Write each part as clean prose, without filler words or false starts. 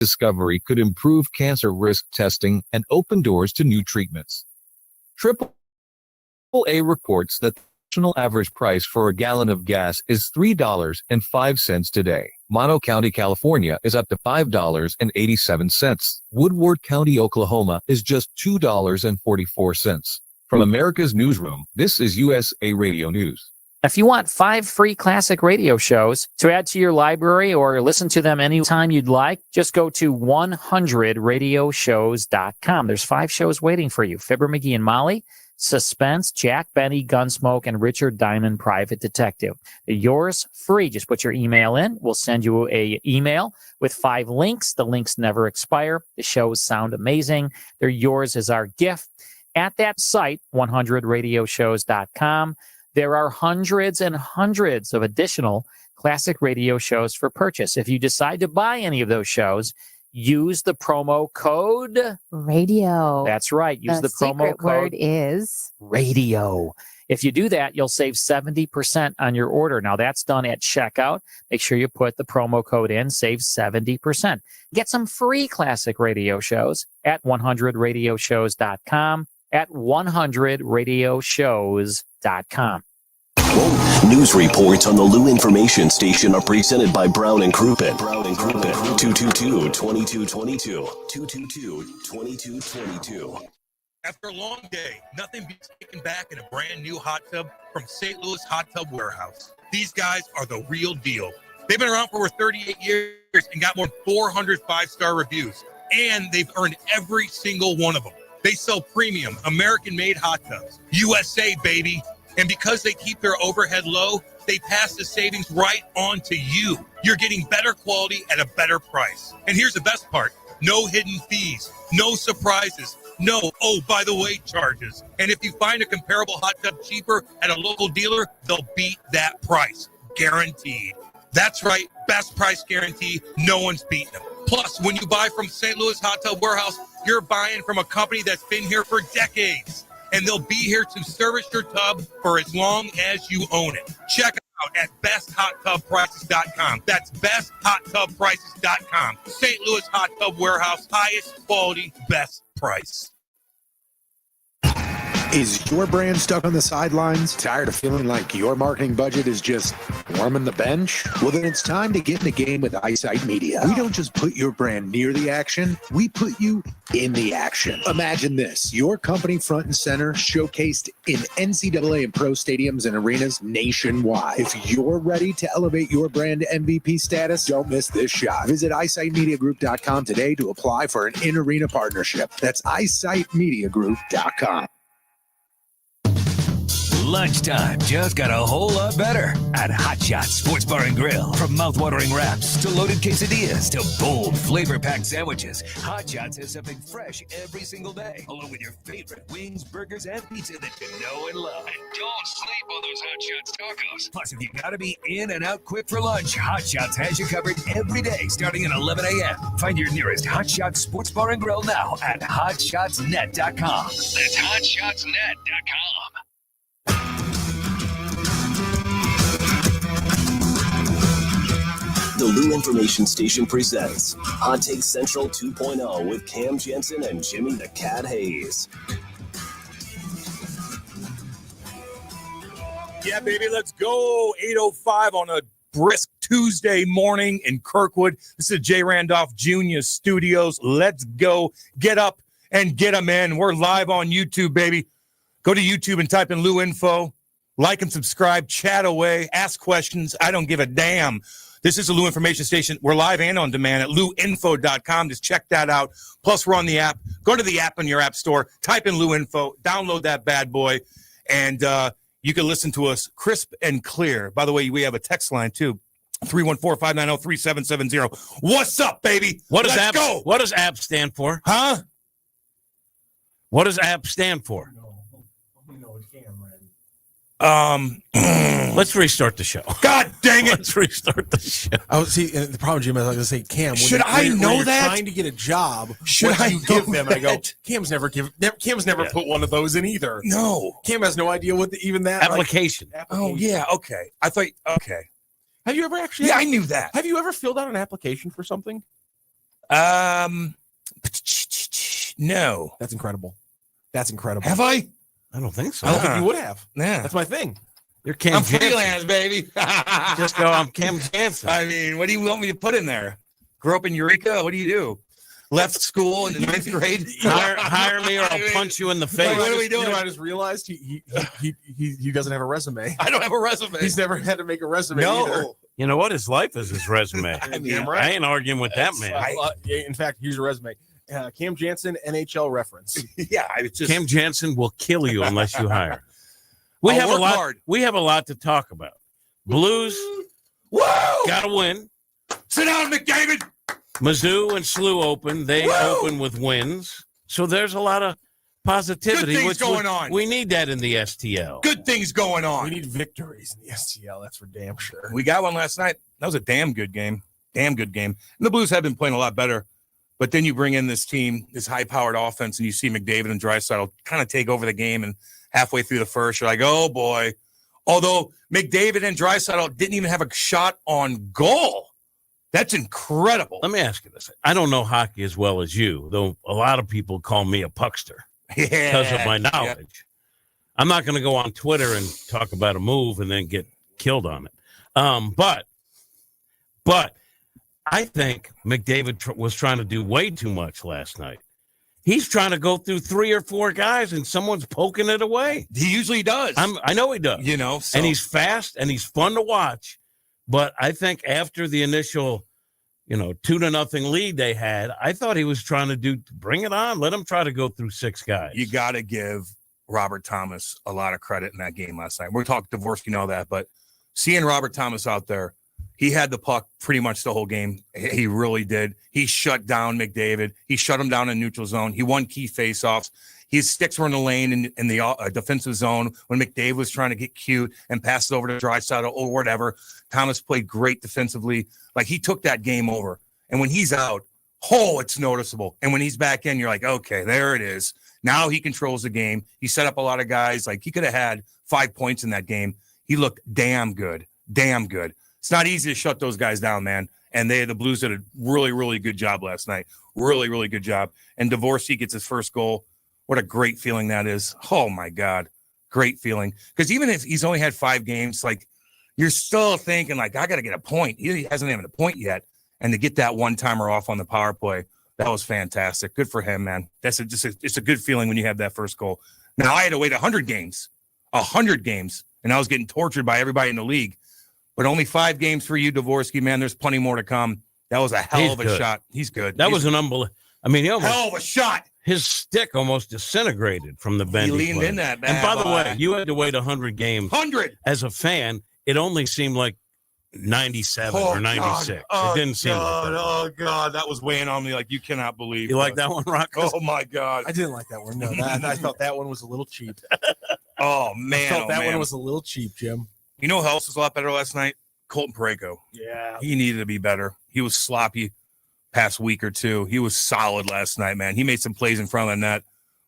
discovery could improve cancer risk testing and open doors to new treatments. AAA reports that the national average price for a gallon of gas is $3.05 today. Mono County, California is up to $5.87. Woodward County, Oklahoma is just $2.44. From America's Newsroom, this is USA Radio News. If you want 5 free classic radio shows to add to your library or listen to them anytime you'd like, just go to 100radioshows.com. There's 5 shows waiting for you. Fibber McGee and Molly, Suspense, Jack Benny, Gunsmoke, and Richard Diamond, Private Detective. They're yours free. Just put your email in. We'll send you an email with 5 links. The links never expire. The shows sound amazing. They're yours as our gift. At that site, 100radioshows.com, there are hundreds and hundreds of additional classic radio shows for purchase. If you decide to buy any of those shows, use the promo code radio. That's right. Use the promo code. Word is radio. If you do that, you'll save 70% on your order. Now, that's done at checkout. Make sure you put the promo code in, save 70%. Get some free classic radio shows at 100radioshows.com, at 100radioshows.com. News reports on the Lou Information Station are presented by Brown and Crouppen. 222-2222. 222-2222. After a long day, nothing beats kicking back in a brand new hot tub from St. Louis Hot Tub Warehouse. These guys are the real deal. They've been around for over 38 years and got more than 400 5-star reviews. And they've earned every single one of them. They sell premium, American-made hot tubs. USA, baby. And because they keep their overhead low, they pass the savings right on to you. You're getting better quality at a better price. And here's the best part. No hidden fees, no surprises, no, oh, by the way, charges. And if you find a comparable hot tub cheaper at a local dealer, they'll beat that price. Guaranteed. That's right. Best price guarantee. No one's beating them. Plus, when you buy from St. Louis Hot Tub Warehouse, you're buying from a company that's been here for decades. And they'll be here to service your tub for as long as you own it. Check it out at besthottubprices.com. That's besthottubprices.com. St. Louis Hot Tub Warehouse, highest quality, best price. Is your brand stuck on the sidelines? Tired of feeling like your marketing budget is just warming the bench? Well, then it's time to get in the game with Eyesight Media. We don't just put your brand near the action, we put you in the action. Imagine this, your company front and center, showcased in NCAA and pro stadiums and arenas nationwide. If you're ready to elevate your brand to MVP status, don't miss this shot. Visit eyesightmediagroup.com today to apply for an in-arena partnership. That's eyesightmediagroup.com. Lunchtime just got a whole lot better at Hot Shots Sports Bar and Grill. From mouth-watering wraps to loaded quesadillas to bold, flavor-packed sandwiches, Hot Shots has something fresh every single day, along with your favorite wings, burgers, and pizza that you know and love. And don't sleep on those Hot Shots tacos. Plus, if you gotta be in and out quick for lunch, Hot Shots has you covered every day starting at 11 a.m. Find your nearest Hot Shots Sports Bar and Grill now at hotshotsnet.com. That's hotshotsnet.com. The Lou Information Station presents Hot Take Central 2.0 with Cam Janssen and Jimmy the Cat Hayes. Yeah, baby, let's go. 8:05 on a brisk Tuesday morning in Kirkwood. This is Jay Randolph Jr. Studios. Let's go. Get up and get them in. We're live on YouTube, baby. Go to YouTube and type in Lou Info. Like and subscribe. Chat away. Ask questions. I don't give a damn. This is the Lou Information Station. We're live and on demand at louinfo.com. Just check that out. Plus, we're on the app. Go to the app in your app store. Type in Lou Info. Download that bad boy. And you can listen to us crisp and clear. By the way, we have a text line, too. 314-590-3770. What's up, baby? Let's go. What does app stand for? Huh? What does app stand for? Let's restart the show. God dang it. Let's restart the show. Oh, see, the problem, Jim, I was going to say, Cam. Should I know that? Trying to get a job, Should I you give know them? that? And I go, Cam's never put one of those in either. No. Cam has no idea what even that Application. Oh, yeah. Okay. I thought, okay. Have you ever actually? Yeah, I knew that. Have you ever filled out an application for something? No. That's incredible. That's incredible. Have I? I don't think so. I don't think you would have. Yeah. That's my thing. You're Cam I'm Janssen. freelance, baby. Just go, I'm Cam Janssen. I mean, what do you want me to put in there? Grew up in Eureka? What do you do? Left school in the 9th grade? Hire me or I'll punch you in the face. What are we doing? You know, I just realized he doesn't have a resume. I don't have a resume. He's never had to make a resume either. You know what? His life is his resume. I mean, I'm right. I ain't arguing with that man. In fact, here's your resume. Cam Janssen, NHL reference. Yeah, it's just Cam Janssen will kill you unless you hire. We I'll have a work lot. hard. We have a lot to talk about. Blues Whoa! got to win. Sit down, McDavid. Mizzou and SLU open. They open with wins. So there's a lot of positivity. Good things going on. We need that in the STL. Good things going on. We need victories in the STL. That's for damn sure. We got one last night. That was a damn good game. Damn good game. And the Blues have been playing a lot better. But then you bring in this team, this high-powered offense, and you see McDavid and Draisaitl kind of take over the game. And halfway through the first, you're like, oh, boy. Although McDavid and Draisaitl didn't even have a shot on goal. That's incredible. Let me ask you this. I don't know hockey as well as you, though a lot of people call me a puckster because of my knowledge. Yeah. I'm not going to go on Twitter and talk about a move and then get killed on it. But I think McDavid was trying to do way too much last night. He's trying to go through 3 or 4 guys and someome's poking it away. He usually does. I know he does. You know, so. And he's fast and he's fun to watch. But I think after the initial, 2-0 lead they had, I thought he was trying to bring it on. Let him try to go through 6 guys. You got to give Robert Thomas a lot of credit in that game last night. We're talking Dvorsky and all that, but seeing Robert Thomas out there, he had the puck pretty much the whole game. He really did. He shut down McDavid. He shut him down in neutral zone. He won key faceoffs. His sticks were in the lane in the defensive zone when McDavid was trying to get cute and pass it over to Draisaitl or whatever. Thomas played great defensively. Like, he took that game over. And when he's out, it's noticeable. And when he's back in, you're like, okay, there it is. Now he controls the game. He set up a lot of guys. Like, he could have had 5 points in that game. He looked damn good. Damn good. It's not easy to shut those guys down, man. And the Blues did a really, really good job last night. Really, really good job. And Dvorsky gets his first goal. What a great feeling that is. Oh, my God. Great feeling. Because even if he's only had 5 games, like, you're still thinking, like, I got to get a point. He hasn't even a point yet. And to get that one-timer off on the power play, that was fantastic. Good for him, man. It's a good feeling when you have that first goal. Now, I had to wait 100 games. 100 games. And I was getting tortured by everybody in the league. But only 5 games for you, Dvorsky, man. There's plenty more to come. That was a hell of a shot. He's good. That was an unbelievable. I mean, hell of a shot. His stick almost disintegrated from the bench. He leaned in that. And by the way, you had to wait 100 games. 100. As a fan, it only seemed like 97 or 96. God. It didn't seem like that. Oh, God. That was weighing on me like you cannot believe. You like that one, Rocco? Oh, my God. I didn't like that one. No, I thought that one was a little cheap. Oh, man. I felt that one was a little cheap, Jim. You know who else was a lot better last night? Colton Parayko. Yeah. He needed to be better. He was sloppy past week or two. He was solid last night, man. He made some plays in front of the net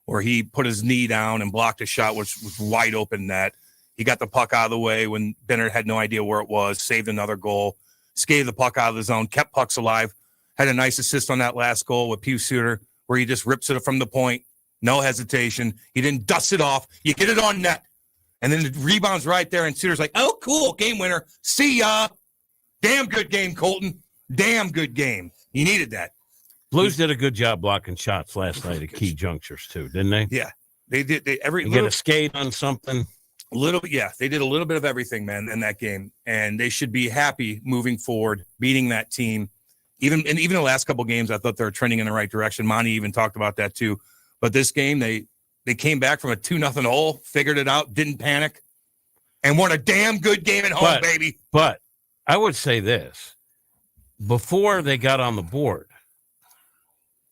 where he put his knee down and blocked a shot, which was wide open net. He got the puck out of the way when Bennett had no idea where it was, saved another goal, skated the puck out of the zone, kept pucks alive, had a nice assist on that last goal with Pius Suter where he just rips it from the point. No hesitation. He didn't dust it off. You get it on net. And then the rebound's right there, and Suter's like, oh, cool, game winner. See ya. Damn good game, Colton. Damn good game. You needed that. Blues did a good job blocking shots last night at key junctures, too, didn't they? Yeah. They did. They get a skate on something. They did a little bit of everything, man, in that game. And they should be happy moving forward, beating that team. Even the last couple games, I thought they were trending in the right direction. Monty even talked about that, too. But this game, they came back from a 2-0 hole, figured it out, didn't panic, and won a damn good game at home, baby. But I would say this. Before they got on the board,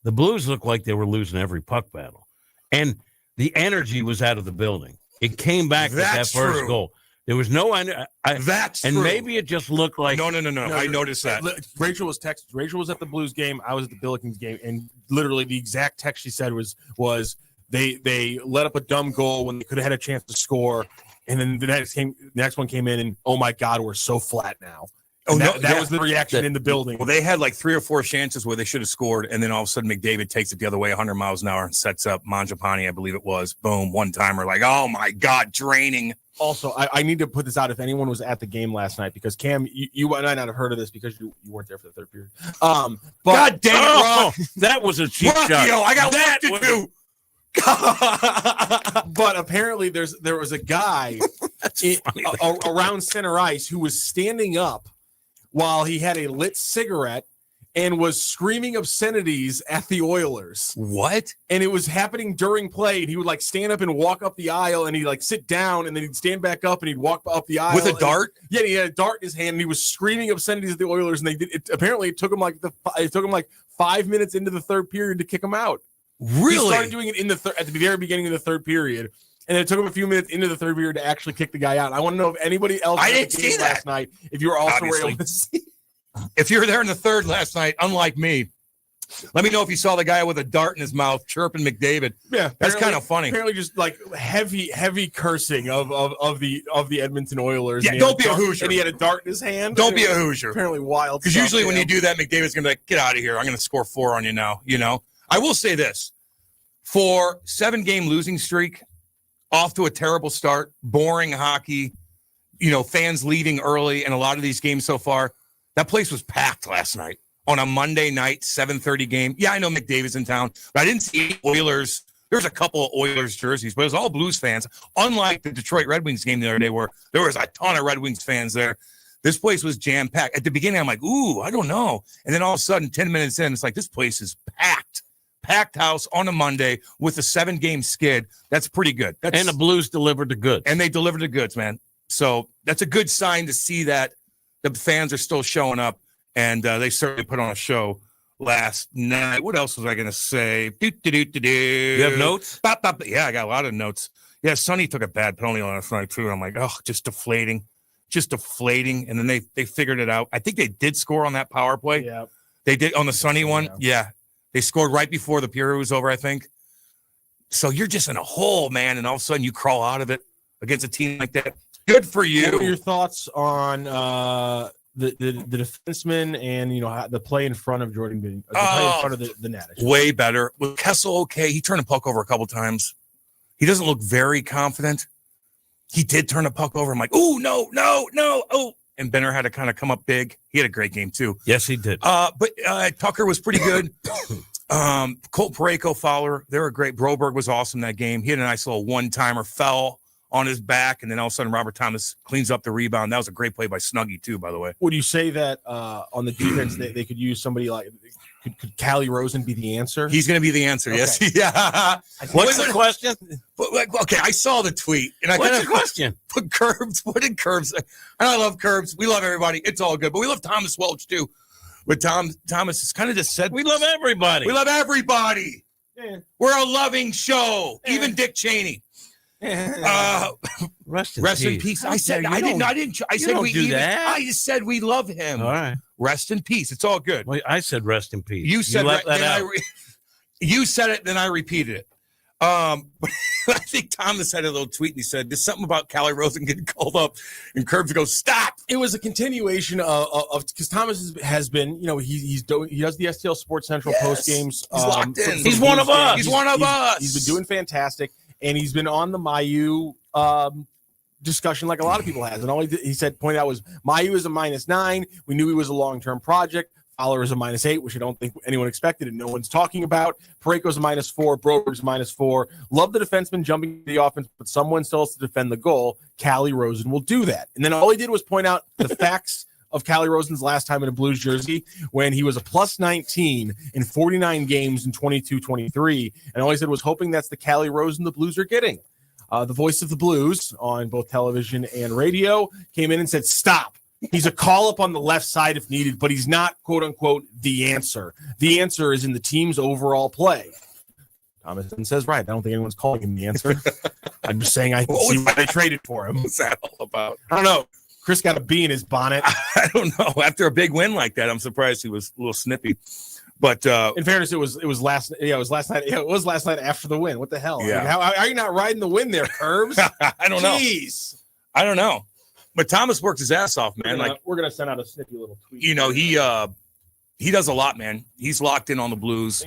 the Blues looked like they were losing every puck battle. And the energy was out of the building. It came back with that first goal. There was no energy. And maybe it just looked like... No. I noticed that. Rachel was texting. Rachel was at the Blues game. I was at the Billikens game. And literally the exact text she said was they let up a dumb goal when they could have had a chance to score. And then the next one came in and, oh, my God, we're so flat now. Oh, no, that was the reaction in the building. Well, they had like 3 or 4 chances where they should have scored, and then all of a sudden McDavid takes it the other way 100 miles an hour and sets up Mangiapane, I believe it was. Boom, one-timer. Like, oh, my God, draining. Also, I need to put this out if anyone was at the game last night, because Cam, you might not have heard of this because you weren't there for the third period. But, God damn it, Rock. That was a cheap shot. I got that work to do. But apparently there was a guy around center ice who was standing up while he had a lit cigarette and was screaming obscenities at the Oilers. What? And it was happening during play. And he would like stand up and walk up the aisle, and he'd like sit down, and then he'd stand back up and he'd walk up the aisle With a dart? Yeah, he had a dart in his hand, and he was screaming obscenities at the Oilers. And they did it. Apparently, it took him like 5 minutes into the third period to kick him out. Really? He started doing it at the very beginning of the third period, and it took him a few minutes into the third period to actually kick the guy out. I want to know if anybody else I didn't see that last night, if you were also Obviously. able to see. If you were there in the third last night, unlike me, let me know if you saw the guy with a dart in his mouth chirping McDavid. Yeah, that's kind of funny. Apparently, just like heavy cursing of the Edmonton Oilers. Yeah, don't be a Hoosier. And he had a dart in his hand. Don't be a Hoosier. Apparently, wild. Because usually when you do that, McDavid's gonna be like, "Get out of here! I'm gonna score 4 on you now." You know. I will say this: for 7-game losing streak, off to a terrible start, boring hockey. Fans leaving early, and a lot of these games so far. That place was packed last night on a Monday night, 7:30 game. Yeah, I know McDavid's in town, but I didn't see Oilers. There's a couple of Oilers jerseys, but it was all Blues fans. Unlike the Detroit Red Wings game the other day where there was a ton of Red Wings fans there. This place was jam-packed. At the beginning, I'm like, ooh, I don't know. And then all of a sudden, 10 minutes in, it's like, this place is packed. Packed house on a Monday with a 7-game skid. That's pretty good. And the Blues delivered the goods. And they delivered the goods, man. So that's a good sign to see that the fans are still showing up, and they certainly put on a show last night. What else was I going to say? You have notes? Yeah, I got a lot of notes. Yeah, Sonny took a bad penalty last night, too. I'm like, oh, just deflating. And then they figured it out. I think they did score on that power play. Yeah. They did on the Sonny one. Yeah. They scored right before the period was over, I think. So you're just in a hole, man, and all of a sudden you crawl out of it against a team like that. Good for you. What are your thoughts on the defenseman and the play in front of Jordan Binnington? The play in front of the net. Way better. Was Kessel okay? He turned the puck over a couple times. He doesn't look very confident. He did turn the puck over. I'm like, oh no. Oh, and Benner had to kind of come up big. He had a great game too. Yes, he did. But Tucker was pretty good. Colt Parayko, Fowler, they were great. Broberg was awesome that game. He had a nice little one-timer, fell on his back, and then all of a sudden Robert Thomas cleans up the rebound. That was a great play by Snuggie too, by the way. Would you say that on the defense they could use somebody like could Callie Rosen be the answer? He's going to be the answer. Okay. Yes. Yeah. What's the question? Okay, I saw the tweet, and what's the question? Put Curbs. What did Curbs? And I love Curbs. We love everybody. It's all good, but we love Thomas Welch too. But Thomas has kind of just said, we love everybody. We love everybody. Yeah. We're a loving show. Yeah. Even Dick Cheney. Rest in peace. I said I didn't. I said we do that. I just said we love him. All right. Rest in peace. It's all good. Well, I said rest in peace. You said that out. You said it, then I repeated it. I think Thomas had a little tweet and he said there's something about Callie Rosen getting called up, and Curbs goes, stop. It was a continuation of because Thomas has been, he does the STL Sports Central post games. He's locked in. He's one of us. He's one of us. He's been doing fantastic. And he's been on the Mayu discussion like a lot of people has. And all he pointed out was Mayu is a -9. We knew he was a long-term project. Fowler is a -8, which I don't think anyone expected and no one's talking about. Parayko's a -4. Broberg's a -4. Love the defenseman jumping to the offense, but someone still has to defend the goal. Callie Rosen will do that. And then all he did was point out the facts of Callie Rosen's last time in a Blues jersey when he was a +19 in 49 games in 22-23. And all he said was hoping that's the Callie Rosen the Blues are getting. The voice of the Blues on both television and radio came in and said, stop. He's a call up on the left side if needed, but he's not, quote unquote, the answer. The answer is in the team's overall play. Thomas says, right. I don't think anyone's calling him the answer. I'm just saying I can see why they traded for him. What's that all about? I don't know. Chris got a bee in his bonnet. I don't know. After a big win like that, I'm surprised he was a little snippy. But in fairness, it was last night. Yeah, it was last night after the win. What the hell? Yeah. How are you not riding the win there, Curbs? I don't know. Jeez. I don't know. But Thomas works his ass off, man. We're gonna send out a snippy little tweet. He does a lot, man. He's locked in on the Blues.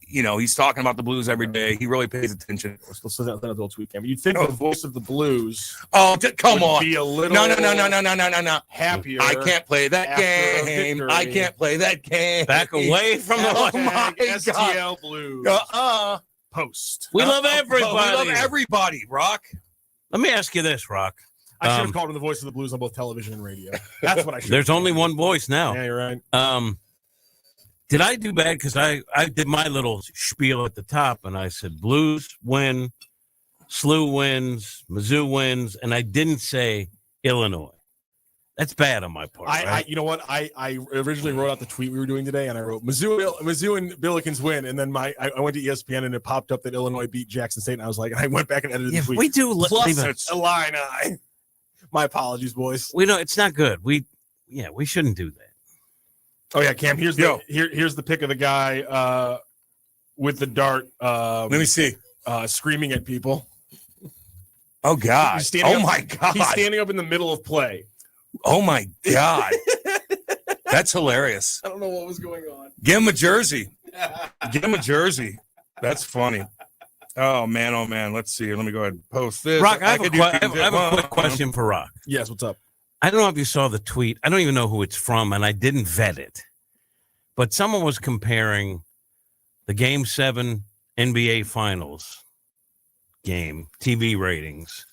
He's talking about the Blues every day. He really pays attention. Let's send out a little tweet, Cam. You'd think the voice of the Blues. Oh, come on! Be a little no. Happier. I can't play that game. I can't play that game. Back away from the STL Blues. Post. We love everybody. We love everybody, Rock. Let me ask you this, Rock. I should have called him the voice of the Blues on both television and radio. That's what I should. There's only one voice now. Yeah, you're right. Did I do bad? Because I did my little spiel at the top, and I said Blues win, SLU wins, Mizzou wins, and I didn't say Illinois. That's bad on my part. Right? You know what? I originally wrote out the tweet we were doing today, and I wrote Mizzou and Billikens win, and then I went to ESPN, and it popped up that Illinois beat Jackson State, and I was like, I went back and edited the tweet. We do Plus Illini. My apologies, boys. We know it's not good. We shouldn't do that. Oh yeah, Cam. Here's the pic of the guy with the dart. Let me see. Screaming at people. Oh God! My God! He's standing up in the middle of play. Oh my God! That's hilarious. I don't know what was going on. Give him a jersey. Give him a jersey. That's funny. Oh man! Let's see. Let me go ahead and post this. Rock, I have a quick question for Rock. Yes, what's up? I don't know if you saw the tweet. I don't even know who it's from, and I didn't vet it. But someone was comparing the Game 7 NBA Finals game TV ratings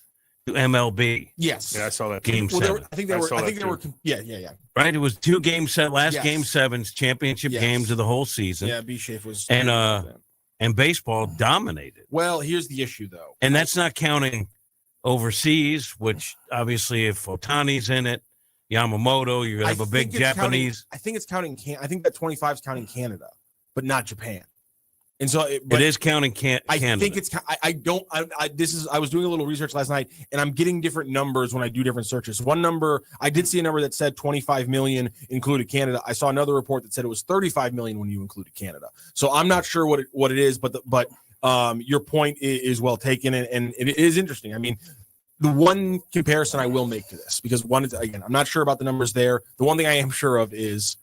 to MLB. Yes. Yeah, I saw that. Game 7. I think they were. Yeah. Right? It was two Game 7s, championship games of the whole season. Yeah, B-Shape was. And baseball dominated. Well, here's the issue, though. And that's not counting overseas, which obviously if Otani's in it, Yamamoto, you're going to have a big Japanese. I think it's counting. I think that 25 is counting Canada, but not Japan. And so it is counting Canada. I think it's. I was doing a little research last night, and I'm getting different numbers when I do different searches. One number, I did see a number that said 25 million included Canada. I saw another report that said it was 35 million when you included Canada. So I'm not sure what it is, but your point is well taken, and it is interesting. I mean, the one comparison I will make to this, because one is, again, I'm not sure about the numbers there. The one thing I am sure of is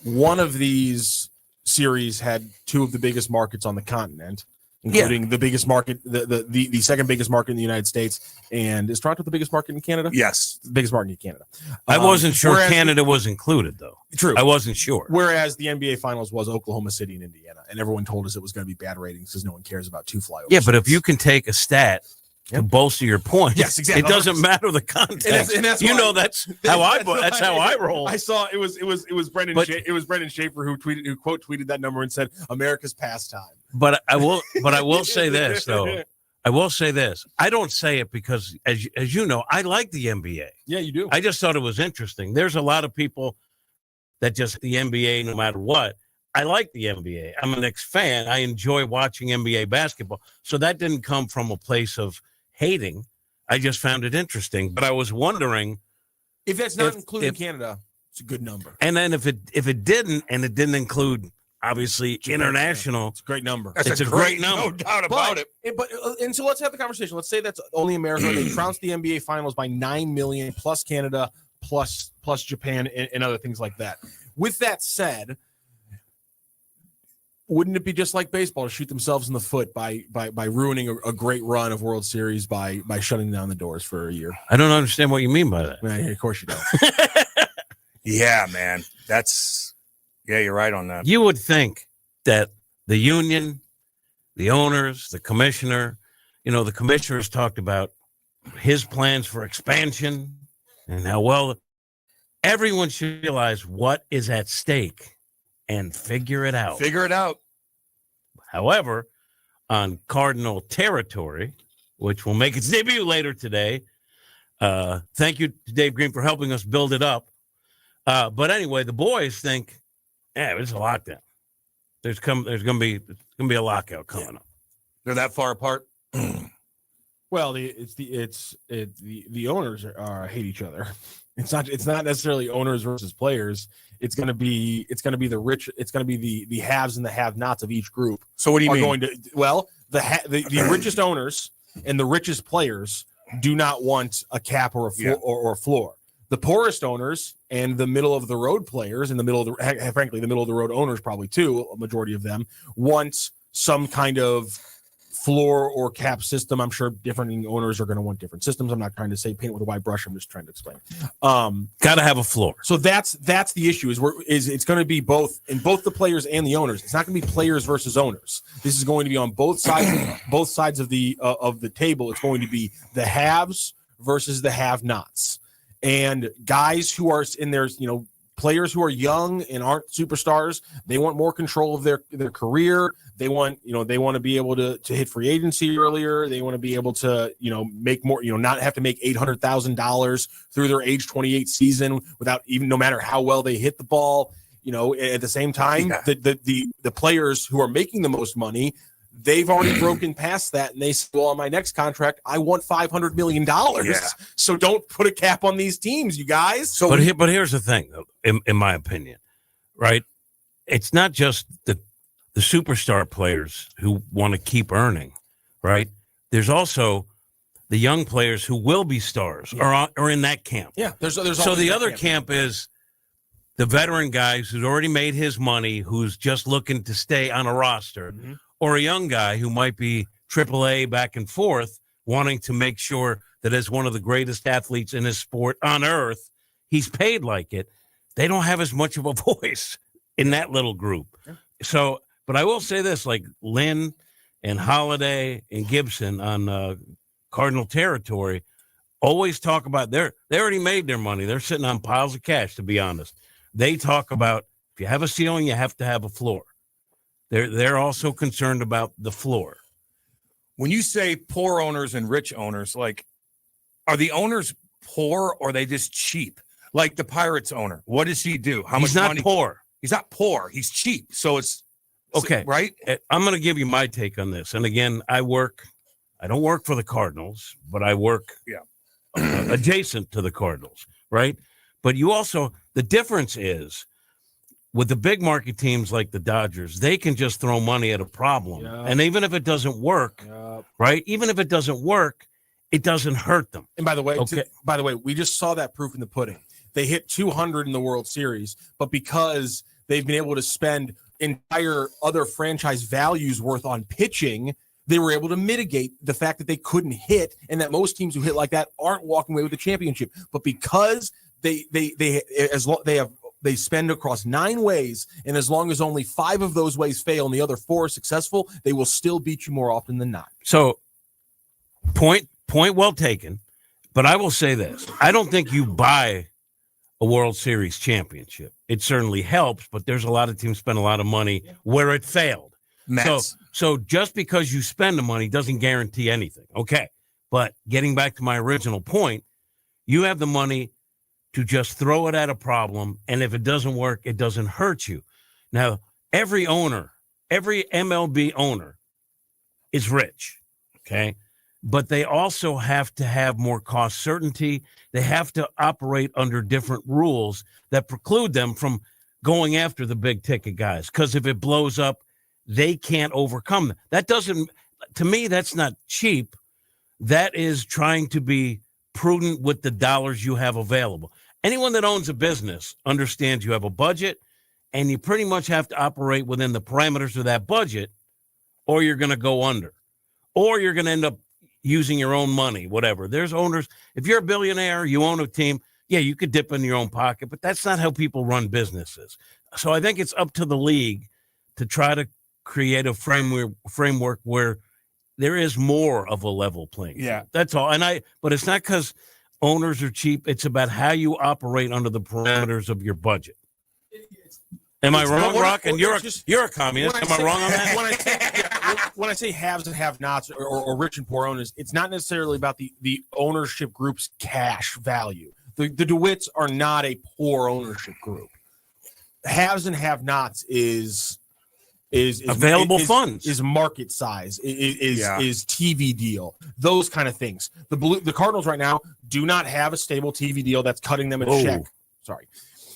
one of these series had two of the biggest markets on the continent, including the biggest market, the second biggest market in the United States. And is Toronto the biggest market in Canada? Yes. The biggest market in Canada. I wasn't sure Canada was included, though. True. I wasn't sure. Whereas the NBA Finals was Oklahoma City and Indiana, and everyone told us it was going to be bad ratings because no one cares about two flyovers. Yeah, but if you can take a stat to bolster your point, yes, exactly. It doesn't matter the context. And that's that's how I roll. I saw it was Brendan. It was Brendan Schaefer who quote tweeted that number and said America's pastime. But I will say this though. I will say this. I don't say it because, as you know, I like the NBA. Yeah, you do. I just thought it was interesting. There's a lot of people that just the NBA, no matter what. I like the NBA. I'm an ex-fan. I enjoy watching NBA basketball. So that didn't come from a place of hating. I just found it interesting. But I was wondering if that's not including Canada, it's a good number. And then if it didn't, and it didn't include obviously international, it's a great number. It's a great number, no doubt about it. And so let's have the conversation. Let's say that's only America. They trounced the NBA Finals by 9 million plus Canada plus Japan and other things like that. With that said, wouldn't it be just like baseball to shoot themselves in the foot by ruining a great run of World Series by shutting down the doors for a year? I don't understand what you mean by that. Man, of course you don't. Yeah, man. You're right on that. You would think that the union, the owners, the commissioner, the commissioner's talked about his plans for expansion and how well everyone should realize what is at stake and figure it out. However, on Cardinal territory, which will make its debut later today, thank you to Dave Green for helping us build it up. But anyway, the boys think, it's a lockdown. There's gonna be a lockout coming up. They're that far apart. Well, the owners hate each other. It's not necessarily owners versus players. It's going to be the rich. It's going to be the haves and the have-nots of each group. So what do you mean? The richest owners and the richest players do not want a cap or a floor, or a floor. The poorest owners and the middle of the road players and the middle of the, frankly, the middle of the road owners probably too, a majority of them want some kind of floor or cap system. I'm sure different owners are going to want different systems. I'm not trying to say paint with a wide brush. I'm just trying to explain. Got to have a floor. So that's the issue is it's going to be both in both the players and the owners. It's not going to be players versus owners. This is going to be on both sides of the table. It's going to be the haves versus the have-nots. And guys who are in their, players who are young and aren't superstars, they want more control of their career. They want to be able to hit free agency earlier. They want to be able to, make more, not have to make $800,000 through their age 28 season without even, no matter how well they hit the ball. At the same time, the players who are making the most money, they've already broken past that, and they say, well, on my next contract, I want $500 million. Yeah. So don't put a cap on these teams, you guys. So, but here's the thing, in my opinion, right? It's not just the superstar players who want to keep earning, right? There's also the young players who will be stars or in that camp. Yeah, there's so the other camp is the veteran guys who's already made his money, who's just looking to stay on a roster. Mm-hmm. Or a young guy who might be AAA back and forth, wanting to make sure that as one of the greatest athletes in his sport on earth, he's paid like it. They don't have as much of a voice in that little group. Yeah. So, but I will say this, like Lynn and Holiday and Gibson on Cardinal territory always talk about they already made their money. They're sitting on piles of cash, to be honest. They talk about if you have a ceiling, you have to have a floor. They're also concerned about the floor. When you say poor owners and rich owners, like, are the owners poor or are they just cheap? Like the Pirates owner, what does he do? How much money? He's not poor. He's not poor. He's cheap. So it's okay, right? I'm going to give you my take on this. And again, I don't work for the Cardinals, but I work adjacent to the Cardinals, right? But the difference is, with the big market teams like the Dodgers, they can just throw money at a problem. Yep. And even if it doesn't work, right? Even if it doesn't work, it doesn't hurt them. And by the way, we just saw that proof in the pudding. They hit 200 in the World Series, but because they've been able to spend entire other franchise values worth on pitching, they were able to mitigate the fact that they couldn't hit, and that most teams who hit like that aren't walking away with the championship. But because they spend across 9 ways, and as long as only 5 of those ways fail and the other 4 are successful, they will still beat you more often than not. So, point well taken. But I will say this: I don't think you buy a World Series championship. It certainly helps, but there's a lot of teams spend a lot of money where it failed. So just because you spend the money doesn't guarantee anything. Okay, but getting back to my original point, you have the money to just throw it at a problem, and if it doesn't work, it doesn't hurt you. Now, every MLB owner is rich, okay? But they also have to have more cost certainty. They have to operate under different rules that preclude them from going after the big ticket guys, because if it blows up, they can't overcome them. That doesn't, to me, that's not cheap. That is trying to be prudent with the dollars you have available. Anyone that owns a business understands you have a budget, and you pretty much have to operate within the parameters of that budget, or you're going to go under, or you're going to end up using your own money, whatever. There's owners. If you're a billionaire, you own a team, yeah, you could dip in your own pocket, but that's not how people run businesses. So I think it's up to the league to try to create a framework where there is more of a level playing field. Yeah. That's all. But it's not because owners are cheap. It's about how you operate under the parameters of your budget. Am I wrong, Rock? And you're a communist. Am I wrong on that? When I say haves and have-nots or rich and poor owners, it's not necessarily about the ownership group's cash value. The DeWitts are not a poor ownership group. Haves and have-nots is available funds, is market size, is TV deal, those kind of things. The Cardinals right now do not have a stable TV deal that's cutting them a check. Sorry.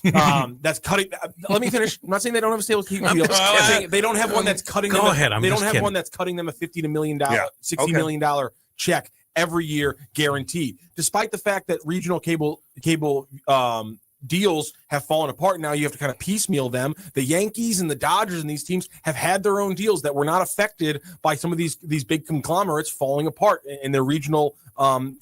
That's cutting. Let me finish. I'm not saying they don't have a stable TV deal. I'm saying they don't have one that's cutting them. They don't have one that's cutting them a $50 million, $60 million check every year, guaranteed. Despite the fact that regional cable deals have fallen apart, now you have to kind of piecemeal them. The Yankees and the Dodgers and these teams have had their own deals that were not affected by some of these big conglomerates falling apart and their regional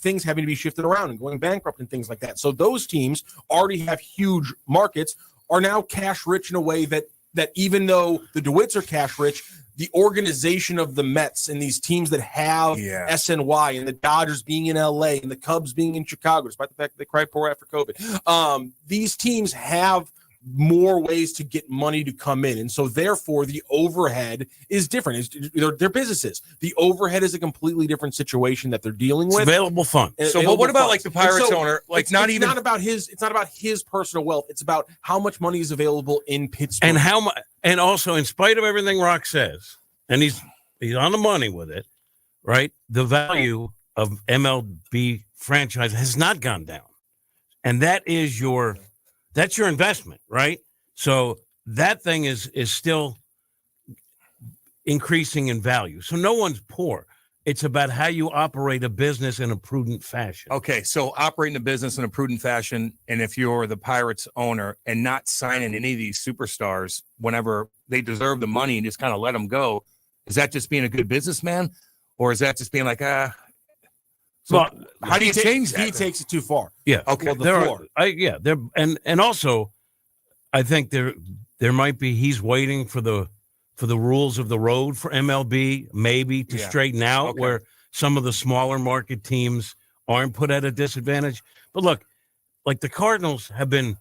things having to be shifted around and going bankrupt and things like that. So those teams already have huge markets, are now cash rich in a way that even though the DeWitts are cash rich, the organization of the Mets and these teams that have SNY and the Dodgers being in LA and the Cubs being in Chicago, despite the fact that they cried poor after COVID, these teams have more ways to get money to come in. And so therefore the overhead is different. They're businesses. The overhead is a completely different situation that they're dealing with. It's available fund. So but what about like the Pirates owner? Like it's not about his personal wealth. It's about how much money is available in Pittsburgh. And how much, and also in spite of everything Rock says, and he's on the money with it, right? The value of MLB franchise has not gone down. And that's your investment, right? So that thing is still increasing in value. So no one's poor. It's about how you operate a business in a prudent fashion. Okay, so operating a business in a prudent fashion, and if you're the Pirates owner and not signing any of these superstars whenever they deserve the money and just kind of let them go, is that just being a good businessman, or is that just being like, So well, how do you change that? He takes it too far. Yeah. Okay. Well, and also, I think there might be he's waiting for the rules of the road for MLB maybe to straighten out where some of the smaller market teams aren't put at a disadvantage. But look, like the Cardinals have been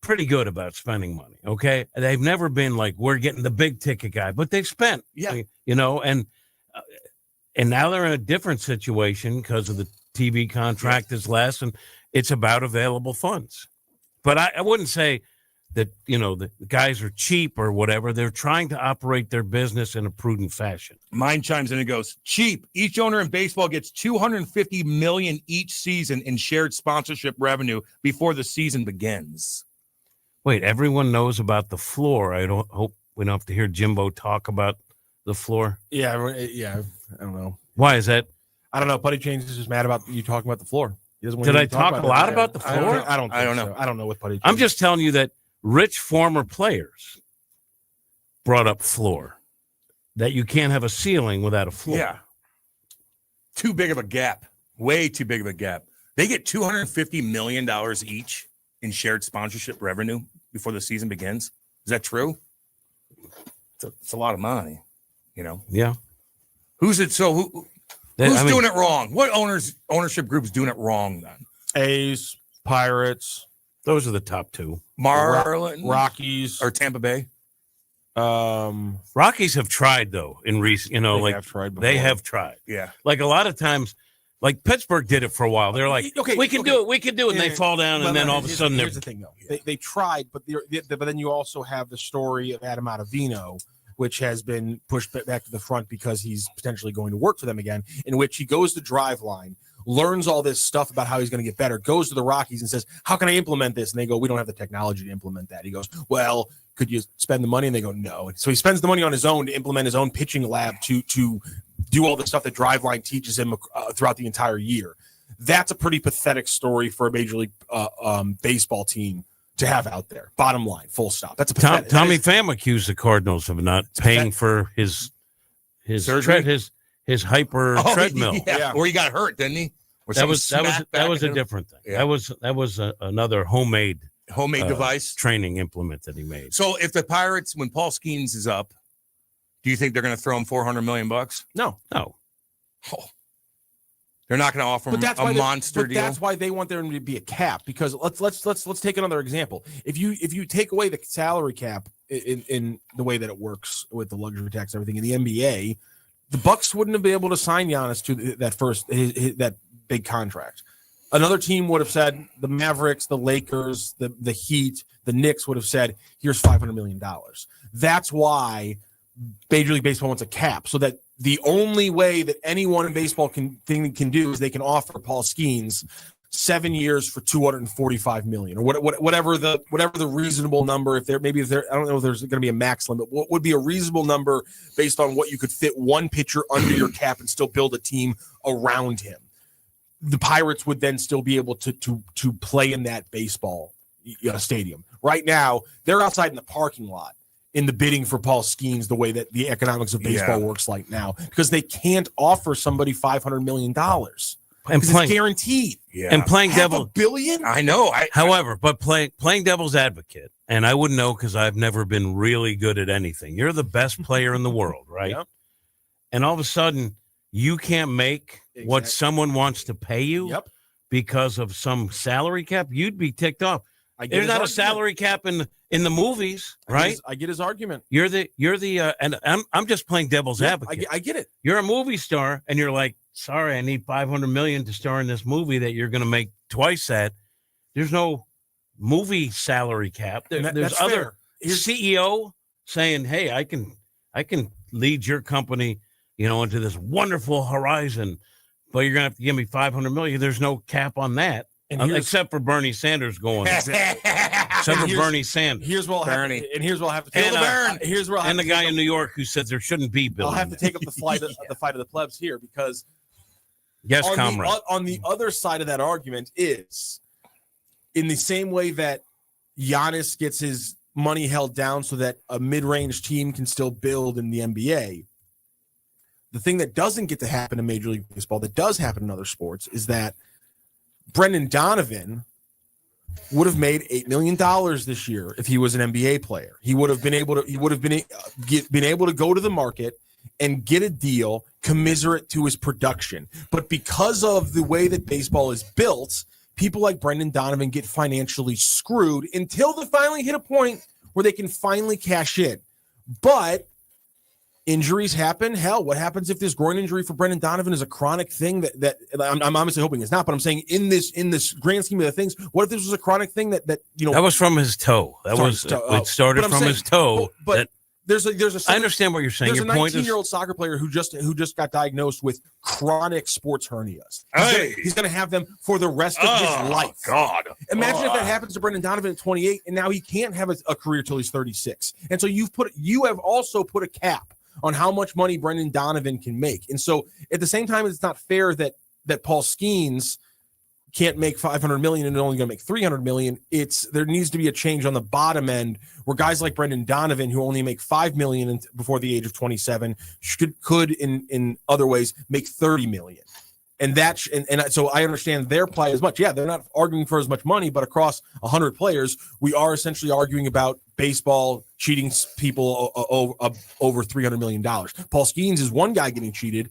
pretty good about spending money. Okay, they've never been like we're getting the big ticket guy, but they've spent. Yeah, and now they're in a different situation because of the TV contract is less, and it's about available funds. But I wouldn't say that, the guys are cheap or whatever. They're trying to operate their business in a prudent fashion. Mine chimes in and goes, cheap. Each owner in baseball gets $250 million each season in shared sponsorship revenue before the season begins. Wait, everyone knows about the floor. I hope we don't have to hear Jimbo talk about the floor. Yeah. I don't know. Why is that? I don't know. Putty Change is just mad about you talking about the floor. He doesn't want Did you I to talk a lot about the floor? I don't know. So. I don't know what Putty Change. I'm just telling you that rich former players brought up floor, that you can't have a ceiling without a floor. Yeah. Too big of a gap. Way too big of a gap. They get $250 million each in shared sponsorship revenue before the season begins. Is that true? It's a lot of money, Yeah. Who's it? So who's doing it wrong? What ownership group's doing it wrong then? A's, Pirates. Those are the top two. Marlins, Rockies, or Tampa Bay. Rockies have tried though in recent, they have tried. Yeah. Like a lot of times, like Pittsburgh did it for a while. They're like, we can do it, and they fall down, and then all of a sudden here's the thing though. They tried, but then you also have the story of Adam Ottavino, which has been pushed back to the front because he's potentially going to work for them again, in which he goes to Driveline, learns all this stuff about how he's going to get better, goes to the Rockies and says, how can I implement this? And they go, we don't have the technology to implement that. He goes, well, could you spend the money? And they go, no. So he spends the money on his own to implement his own pitching lab to do all the stuff that Driveline teaches him throughout the entire year. That's a pretty pathetic story for a Major League Baseball team to have out there. Bottom line, full stop. That's a pathetic. Tommy Pham accused the Cardinals of not paying for his surgery, his hyper treadmill. Yeah. Or he got hurt, didn't he? That was a different thing. Yeah. That was another homemade device training implement that he made. So if the Pirates, when Paul Skeens is up, do you think they're going to throw him $400 million? No. Oh. They're not going to offer him a monster deal. That's why they want there to be a cap. Because let's take another example. If you take away the salary cap in the way that it works with the luxury tax and everything in the NBA, the Bucks wouldn't have been able to sign Giannis to that big contract. Another team would have said, the Mavericks, the Lakers, the Heat, the Knicks would have said, here's $500 million. That's why Major League Baseball wants a cap, so that the only way that anyone in baseball can do is they can offer Paul Skeens 7 years for $245 million, or whatever the reasonable number. If there, I don't know if there's going to be a max limit. What would be a reasonable number based on what you could fit one pitcher under your cap and still build a team around him? The Pirates would then still be able to play in that baseball stadium. Right now, they're outside in the parking lot in the bidding for Paul Skeens, the way that the economics of baseball works like now, because they can't offer somebody $500 million. And it's guaranteed. Yeah. And playing devil $500 million? I know. However, but playing devil's advocate, and I wouldn't know because I've never been really good at anything. You're the best player in the world, right? Yep. And all of a sudden, you can't make what someone wants to pay you because of some salary cap. You'd be ticked off. There's not a salary cap in the movies, right? I get his argument. You're the and I'm just playing devil's advocate. I get it. You're a movie star, and you're like, sorry, I need $500 million to star in this movie that you're going to make twice that. There's no movie salary cap. There's other CEO saying, hey, I can lead your company, into this wonderful horizon, but you're going to have to give me $500 million. There's no cap on that. Except for Bernie Sanders going. Except for Bernie Sanders. Here's what I'll have to take. And the guy in New York who said there shouldn't be billions. I'll have to take up the fight of the plebs here, because comrade. On the other side of that argument is, in the same way that Giannis gets his money held down so that a mid-range team can still build in the NBA, the thing that doesn't get to happen in Major League Baseball, that does happen in other sports, is that Brendan Donovan would have made $8 million this year if he was an NBA player. He would have been able to go to the market and get a deal commiserate to his production. But because of the way that baseball is built, people like Brendan Donovan get financially screwed until they finally hit a point where they can finally cash in. But injuries happen. Hell, what happens if this groin injury for Brendan Donovan is a chronic thing that I'm obviously hoping it's not, but I'm saying in this grand scheme of the things, what if this was a chronic thing that was from his toe? It started from his toe. But there's a I understand what you're saying. There's Your a point 19-year-old soccer player who just got diagnosed with chronic sports hernias. He's going to have them for the rest of his life. God. Imagine if that happens to Brendan Donovan at 28, and now he can't have a career till he's 36. And so you have also put a cap on how much money Brendan Donovan can make. And so at the same time, it's not fair that Paul Skeens can't make $500 million and only going to make $300 million. There needs to be a change on the bottom end where guys like Brendan Donovan, who only make $5 million before the age of 27, could in other ways make $30 million. And so I understand their play as much. Yeah, they're not arguing for as much money, but across 100 players, we are essentially arguing about baseball cheating people over $300 million. Paul Skeens is one guy getting cheated.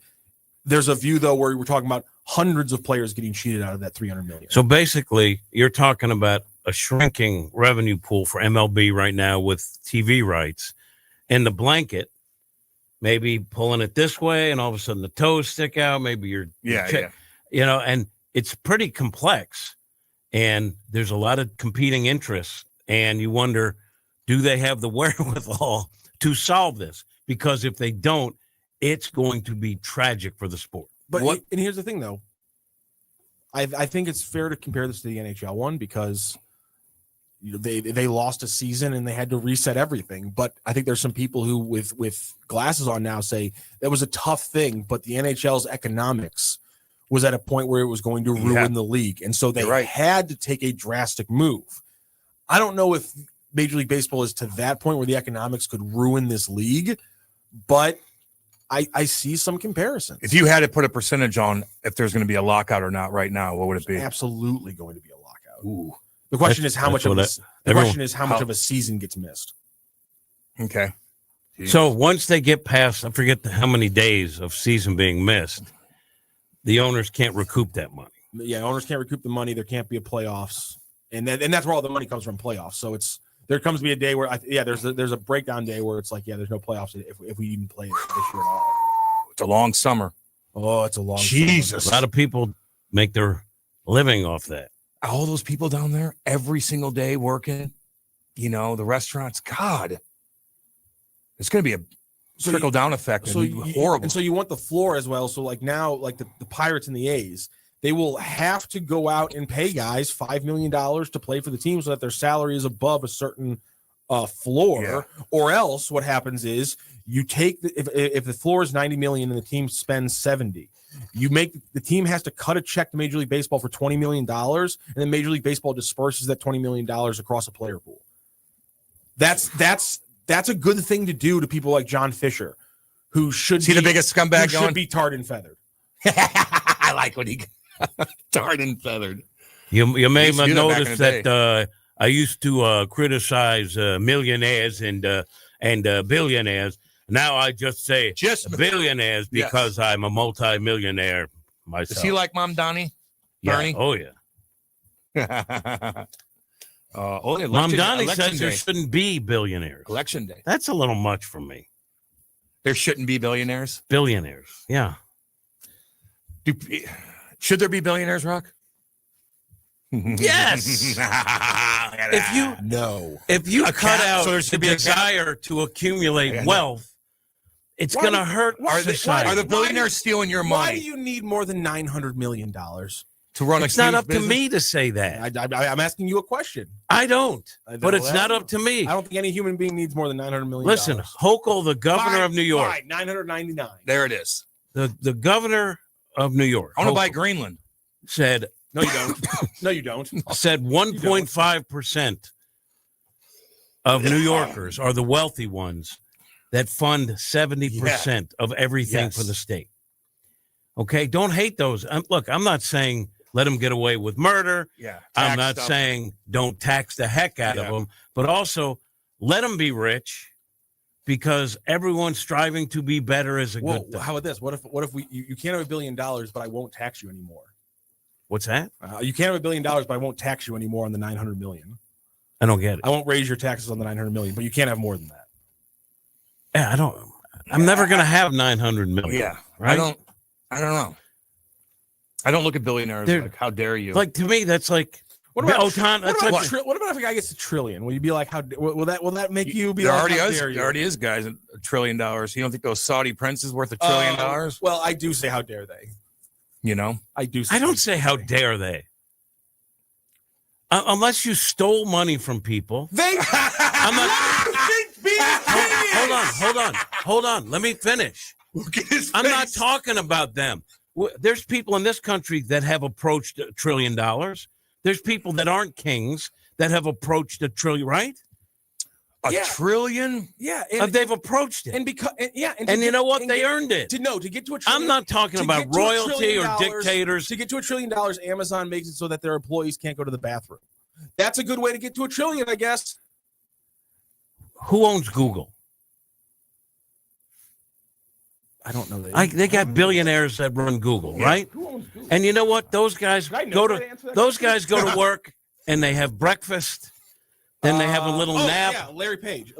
There's a view, though, where we're talking about hundreds of players getting cheated out of that $300 million. So basically, you're talking about a shrinking revenue pool for MLB right now with TV rights, and the blanket maybe pulling it this way, and all of a sudden the toes stick out. Maybe you're and it's pretty complex, and there's a lot of competing interests, and you wonder, do they have the wherewithal to solve this? Because if they don't, it's going to be tragic for the sport. But and here's the thing, though. I think it's fair to compare this to the NHL one, because they lost a season and they had to reset everything. But I think there's some people who with glasses on now say that was a tough thing, but the NHL's economics was at a point where it was going to ruin the league. And so they had to take a drastic move. I don't know if Major League Baseball is to that point where the economics could ruin this league, but I see some comparisons. If you had to put a percentage on if there's going to be a lockout or not right now, what would it be? Absolutely going to be a lockout. Ooh. The question is how much of a season gets missed. Okay. So once they get past, I forget how many days of season being missed, the owners can't recoup that money. Yeah, owners can't recoup the money. There can't be a playoffs, and that's where all the money comes from, playoffs. So there comes to be a day where there's a breakdown day where it's like, there's no playoffs if we even play it this year at all. It's a long summer. Oh, it's a long Jesus. Summer. A lot of people make their living off that. All those people down there every single day working, the restaurants, God, it's going to be a trickle down effect. So horrible. And so you want the floor as well. So like now, like the Pirates and the A's, they will have to go out and pay guys $5 million to play for the team so that their salary is above a certain floor, or else what happens is you take if the floor is 90 million and the team spends 70, the team has to cut a check to Major League Baseball for $20 million, and then Major League Baseball disperses that $20 million across a player pool. That's a good thing to do to people like John Fisher, who should be the biggest scumbag should be tarred and feathered. I like what he tarred and feathered. You may have noticed that I used to criticize millionaires and billionaires. Now I just say billionaires because I'm a multi-millionaire myself. Does he like Mom Donnie? Bernie? Oh, yeah. Mom Donnie says there shouldn't be billionaires. Election day. That's a little much for me. There shouldn't be billionaires? Billionaires, yeah. Should there be billionaires, Rock? Yes. If you cut out the desire to accumulate wealth, it's going to hurt society. Are the billionaires stealing your money? Why do you need more than $900 million to run? It's not up to me to say that. I'm asking you a question. I don't, but it's not up to me. I don't think any human being needs more than $900 million. Listen, Hochul, the governor of New York. Fine, 999. There it is. The governor of New York. I want to buy Greenland. Said no, you don't. No, you don't. Said 1.5% of New Yorkers are the wealthy ones that fund 70% of everything for the state. Okay, don't hate those. Look, I'm not saying let them get away with murder. I'm not saying don't tax the heck out of them, but also let them be rich, because everyone's striving to be better is a good thing. How about this? What if you can't have $1 billion, but I won't tax you anymore? What's that? You can't have $1 billion, but I won't tax you anymore on the $900 million. I don't get it. I won't raise your taxes on the $900 million, but you can't have more than that. Yeah, I'm never going to have 900 million. Yeah, right. I don't know. I don't look at billionaires like, how dare you? Like, to me, that's like, what about if a guy gets $1 trillion? Will you be like, how will that make you be? There like, already is guys $1 trillion. You don't think those Saudi princes worth $1 trillion? Well, I do say, how dare they? You know, I do. I don't say how dare they. Unless you stole money from people. I'm not. Hold on. Let me finish. I'm not talking about them. There's people in this country that have approached $1 trillion. There's people that aren't kings that have approached $1 trillion, right? A trillion? Yeah. They've approached it. And you know what? They earned it. To get to $1 trillion. I'm not talking about royalty or dictators. To get to $1 trillion, Amazon makes it so that their employees can't go to the bathroom. That's a good way to get to $1 trillion, I guess. Who owns Google? I don't know. They got billionaires that run Google, right? Who owns Google? And you know what? Those guys go to work and they have breakfast. Then they have a little nap. Yeah, Larry Page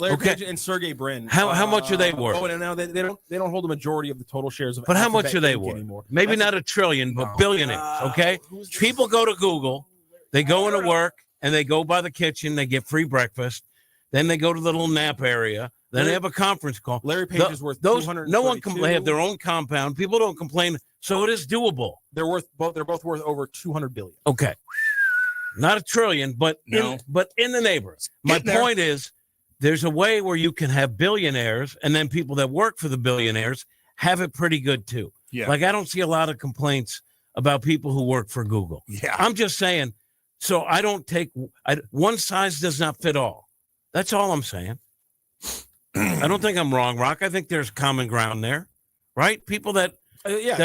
and Sergey Brin. How much are they worth? Oh, and now they don't hold the majority of the total shares of. But how much are they worth? Anymore. Maybe not $1 trillion, but billionaires. Okay, people go to Google, they go into work, and they go by the kitchen. They get free breakfast. Then they go to the little nap area. Then they have a conference call. Larry Page is worth $232. No one can. They have their own compound. People don't complain, so it is doable. They're both worth over $200 billion. Okay. Not $1 trillion, but in the neighborhood. My point is, there's a way where you can have billionaires, and then people that work for the billionaires have it pretty good too. Yeah. Like, I don't see a lot of complaints about people who work for Google. Yeah. I'm just saying. So I don't take one size does not fit all. That's all I'm saying. I don't think I'm wrong, Rock. I think there's common ground there, right? People that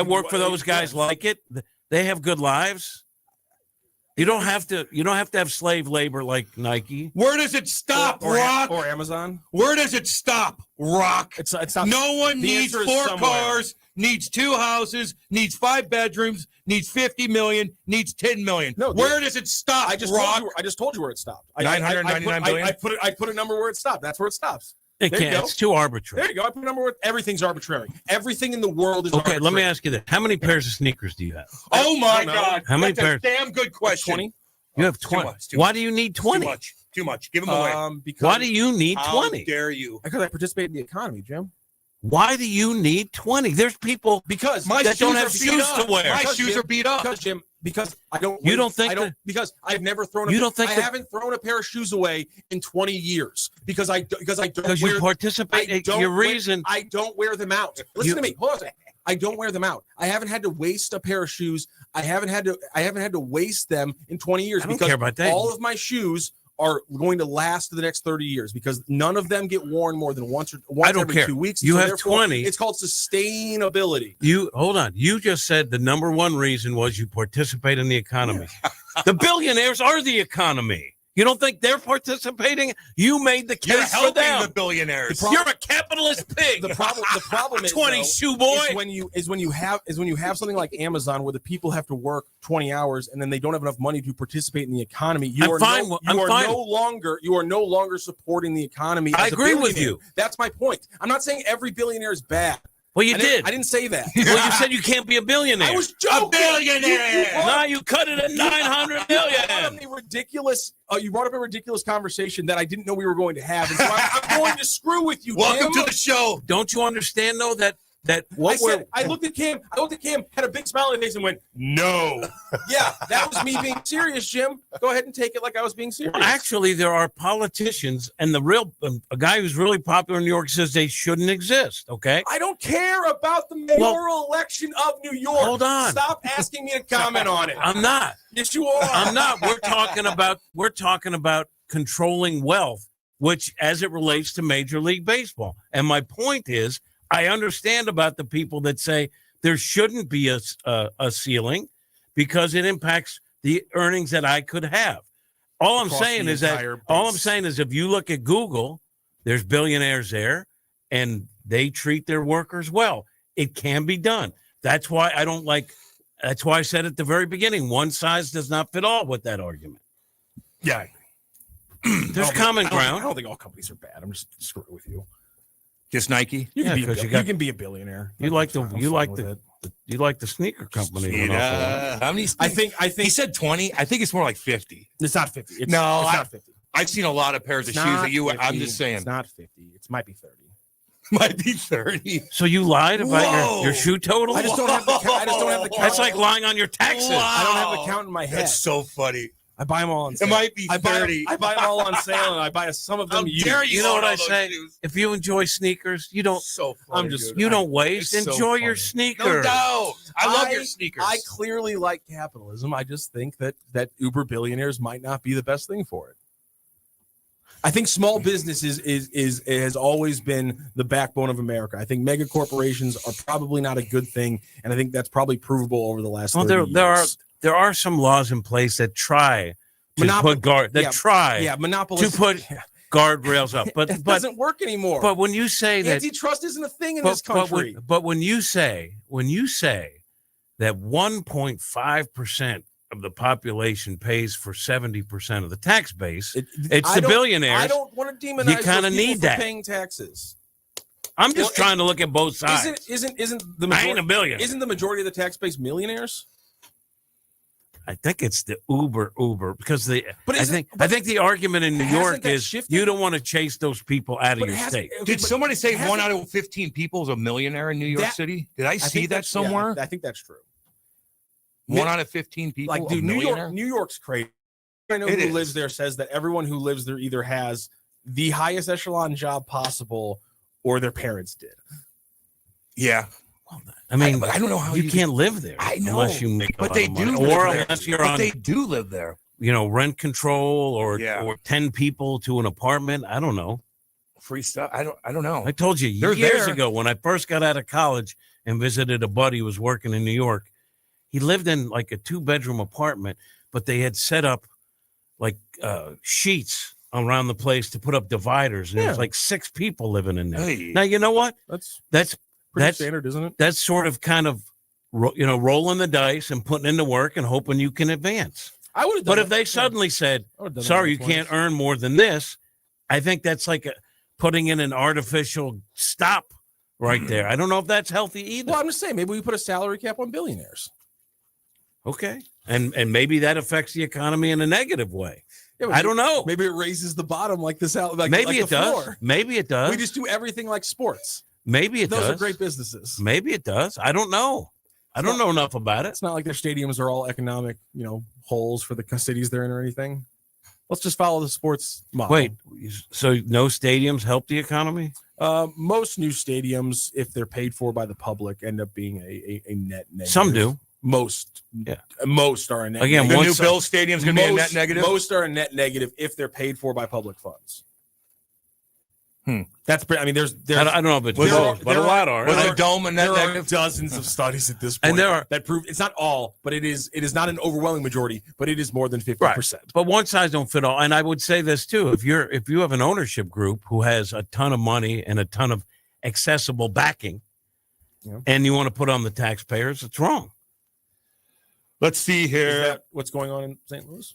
work for those guys like it. They have good lives. You don't have to have slave labor like Nike. Where does it stop, Rock? Or Amazon? Where does it stop, Rock? It's not. No one needs 4 cars, needs 2 houses, needs 5 bedrooms, needs 50 million, needs 10 million. No, where does it stop, I just told you where it stopped. 999 billion? I put a number where it stopped. That's where it stops. It can't. It's too arbitrary. There you go. I put a number where everything's arbitrary. Everything in the world is arbitrary. Let me ask you this. How many pairs of sneakers do you have? Oh, my God. How many pairs? That's a damn good question. 20? You have 20. Why do you need 20? Too much. Give them away. Why do you need 20? How dare you? Because I participate in the economy, Jim. Why do you need 20? There's people because that don't have shoes to wear. My shoes are beat up. Because Jim, because I don't. You don't think because I've never thrown. You don't think I haven't thrown a pair of shoes away in 20 years because I don't. Because you participate. Your reason. I don't wear them out. Listen to me. Hold on a second. I don't wear them out. I haven't had to waste a pair of shoes. I haven't had to waste them in 20 years I don't because care about that. all of my shoes are going to last for the next 30 years because none of them get worn more than once every 2 weeks. You have 20. It's called sustainability. You hold on. You just said the number one reason was you participate in the economy. The billionaires are the economy. You don't think they're participating? You made the You're case for helping them. the billionaires. You're a capitalist pig. The problem is 20 though, shoe boy. is when you have something like Amazon where the people have to work 20 hours and then they don't have enough money to participate in the economy. You are no longer supporting the economy. I as a agree with billionaire. you. That's my point. I'm not saying every billionaire is bad. Well, you did. I didn't say that. Well, you said you can't be a billionaire. I was joking. A billionaire. Now you cut it at 900 million. You brought up a ridiculous conversation that I didn't know we were going to have. And so I'm going to screw with you. Welcome Jim. to the show. Don't you understand though that I looked at Cam, had a big smile on his face and went, no. Yeah, that was me being serious, Jim. Go ahead and take it like I was being serious. Well, actually, there are politicians, and a guy who's really popular in New York says they shouldn't exist. Okay, I don't care about the mayoral election of New York. Hold on. Stop asking me to comment on it. I'm not. Yes, you are. I'm not. We're talking about controlling wealth, which as it relates to Major League Baseball. And my point is, I understand about the people that say there shouldn't be a ceiling because it impacts the earnings that I could have. All I'm saying is if you look at Google, there's billionaires there and they treat their workers well. It can be done. That's why I said at the very beginning, one size does not fit all with that argument. Yeah. There's common ground. I don't think all companies are bad. I'm just screwing with you. Just Nike. You can be a billionaire. You like the sneaker company. How many? I think he said 20. I think it's more like 50. It's not 50. It's not 50. I've seen a lot of pairs of shoes that you. 50. I'm just saying. It's not 50. It might be 30. Might be 30. So you lied about your shoe total? I just don't have the count. That's like lying on your taxes. Wow. I don't have the count in my head. That's so funny. I buy them all on sale. It might be 30. I buy them all on sale, and I buy some of them. You know what I say? If you enjoy sneakers, you don't. So funny, you don't waste. Enjoy your sneakers. No doubt. I love your sneakers. I clearly like capitalism. I just think that Uber billionaires might not be the best thing for it. I think small business has always been the backbone of America. I think mega corporations are probably not a good thing, and I think that's probably provable over the last 30 years. There are some laws in place that try to put guardrails up, but it doesn't work anymore. But when you say that antitrust isn't a thing in this country, but when you say that 1.5% of the population pays for 70% of the tax base, it's the billionaires. I don't want to demonize. You kind of need that paying taxes. I'm just trying to look at both sides. Isn't the majority, I ain't a billionaire. Isn't the majority of the tax base millionaires? I think it's the Uber because I think the argument in New York is you don't want to chase those people out of your state. Did somebody say 1 out of 15 people is a millionaire in New York City? Did I see that somewhere? Yeah, I think that's true. 1 out of 15 people. Like, dude, New York's crazy. I know who lives there says that everyone who lives there either has the highest echelon job possible or their parents did. Yeah. I mean, I don't know how you can't live there. I know, unless you make, but they do, or unless you're on. They do live there. Rent control or 10 people to an apartment. I don't know. Free stuff. I don't know. I told you years ago when I first got out of college and visited a buddy who was working in New York. He lived in like a 2-bedroom apartment, but they had set up like sheets around the place to put up dividers, and there was like 6 people living in there. Hey. Now you know what? That's pretty standard, isn't it? That's sort of kind of rolling the dice and putting into work and hoping you can advance. I would have. But if they suddenly said, "Sorry, you can't earn more than this," I think that's like putting in an artificial stop right there. I don't know if that's healthy either. Well, I'm just saying maybe we put a salary cap on billionaires. Okay, and maybe that affects the economy in a negative way. Yeah, I don't know. Maybe it raises the bottom like this out. Maybe it does. Maybe it does. We just do everything like sports. Maybe it Those does. are great businesses. Maybe it does. I don't know. I don't know enough about it. It's not like their stadiums are all economic, holes for the cities they're in or anything. Let's just follow the sports model. Wait, so no stadiums help the economy? Most new stadiums, if they're paid for by the public, end up being a net negative. Some do. Most are a net Again, negative. The new Bill Stadium's going to be a net negative. Most are a net negative if they're paid for by public funds. That's I mean, there's I don't know if it's most, but a lot are. Was a dome a net there negative? are dozens of studies at this point, And there are- that prove it's not all, but it is not an overwhelming majority, but it is more than 50%. But one size don't fit all. And I would say this too: if you have an ownership group who has a ton of money and a ton of accessible backing, and you want to put on the taxpayers, it's wrong. Let's see Is here. that what's going on in St. Louis?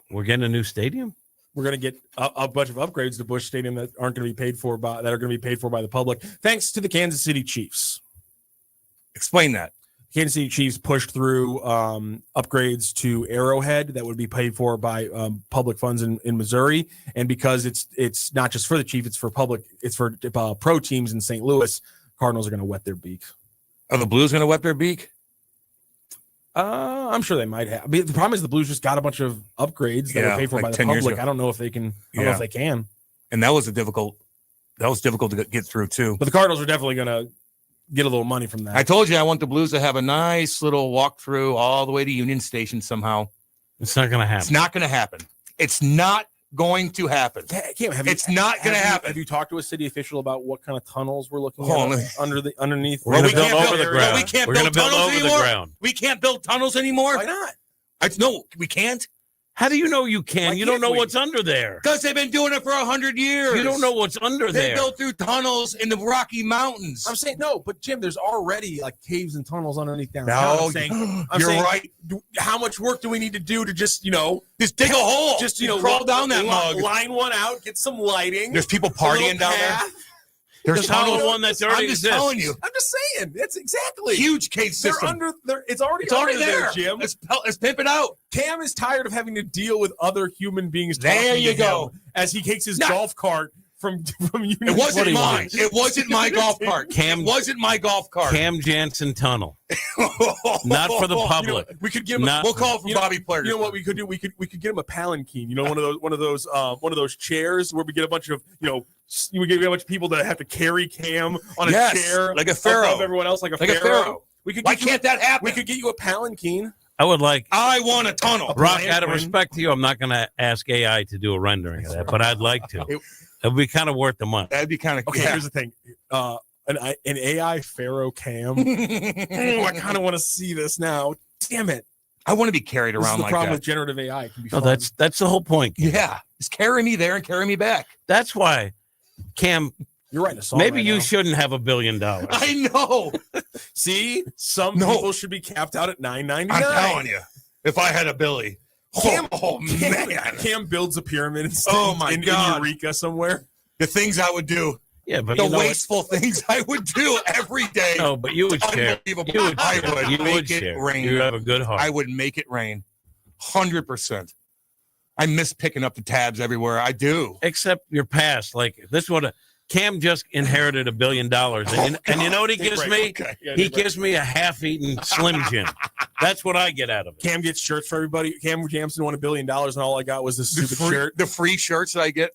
We're getting a new stadium. We're going to get a bunch of upgrades to Busch Stadium that aren't going to be paid for by the public, thanks to the Kansas City Chiefs. Explain that. Kansas City Chiefs pushed through upgrades to Arrowhead that would be paid for by public funds in Missouri, and because it's not just for the Chiefs, it's for pro teams in St. Louis. Cardinals are going to wet their beak. Are the Blues going to wet their beak? I'm sure they might have. I mean, the problem is the Blues just got a bunch of upgrades that were paid for by the 10 years public. ago. I don't know if they can. I don't know if they can. And that was difficult to get through too. But the Cardinals are definitely going to get a little money from that. I told you I want the Blues to have a nice little walk through all the way to Union Station somehow. It's not going to happen. It's not going to happen. It's not going to happen. It's not going to happen. Have you talked to a city official about what kind of tunnels we're looking Hold on, at underneath? We're going to build over the No, ground. we can't We're build going to build tunnels over the anymore. ground. We can't build tunnels anymore. Why not? No, we can't. How do you know you can? Why You don't can't know we? what's under there. Because they've been doing it for 100 years. You don't know what's under They there. built through tunnels in the Rocky Mountains. I'm saying no, but Jim, there's already like caves and tunnels underneath downtown. No, I'm saying, you're right. How much work do we need to do to just dig a hole. Just crawl down that mug. line one out, get some lighting. There's people partying down there. There's There's tunnel tunnels. one that's already I'm just exists. telling you. I'm just saying. That's exactly Huge cave system. It's already It's there, Jim. Let's pimp it out. Cam is tired of having to deal with other human beings. There talking you to go. him as he takes his No. golf cart from Union. It wasn't What do you mine. want? It wasn't my golf cart. Cam- It wasn't my golf cart. Cam Janssen Tunnel. Not for the public. We could give him. Not- We'll call for Bobby Player. You know what we could do? We could get him a palanquin. One of those chairs where we get a bunch of we get a bunch of people that have to carry Cam on a chair, like a pharaoh. above everyone else, like a Like a pharaoh. pharaoh. We could. Why get you- can't that happen? We could get you a palanquin. I would like, I want a tunnel. Rock, out of respect to you, I'm not going to ask AI to do a rendering of that, but I'd like to. It would be kind of worth the money. That'd be kind of Okay, here's the thing. An AI Pharaoh Cam. I kind of want to see this now. Damn it. I want to be carried This is around the like problem that. with generative AI. It can be No, fun. that's the whole point. Yeah, just carry me there and carry me back. That's why, Cam, You're writing a song. maybe right you now. shouldn't have $1 billion. I know. See, some No. people should be capped out at $9.99. I'm telling you, if I had a Billy, Cam, man, Cam builds a pyramid in God. Eureka somewhere. the things I would do, Yeah, but the you know what? wasteful things I would do every day. No, but you would share. Unbelievable. You would I share. would You make would it share. rain. You have a good heart. I would make it rain, 100%. I miss picking up the tabs everywhere. I do. Except your past. Like this one, Cam just inherited $1 billion, and you know what he gives me? Okay. He gives me a half-eaten Slim Jim. That's what I get out of it. Cam gets shirts for everybody. Cam Janssen won $1 billion, and all I got was this stupid shirt. The free shirts that I get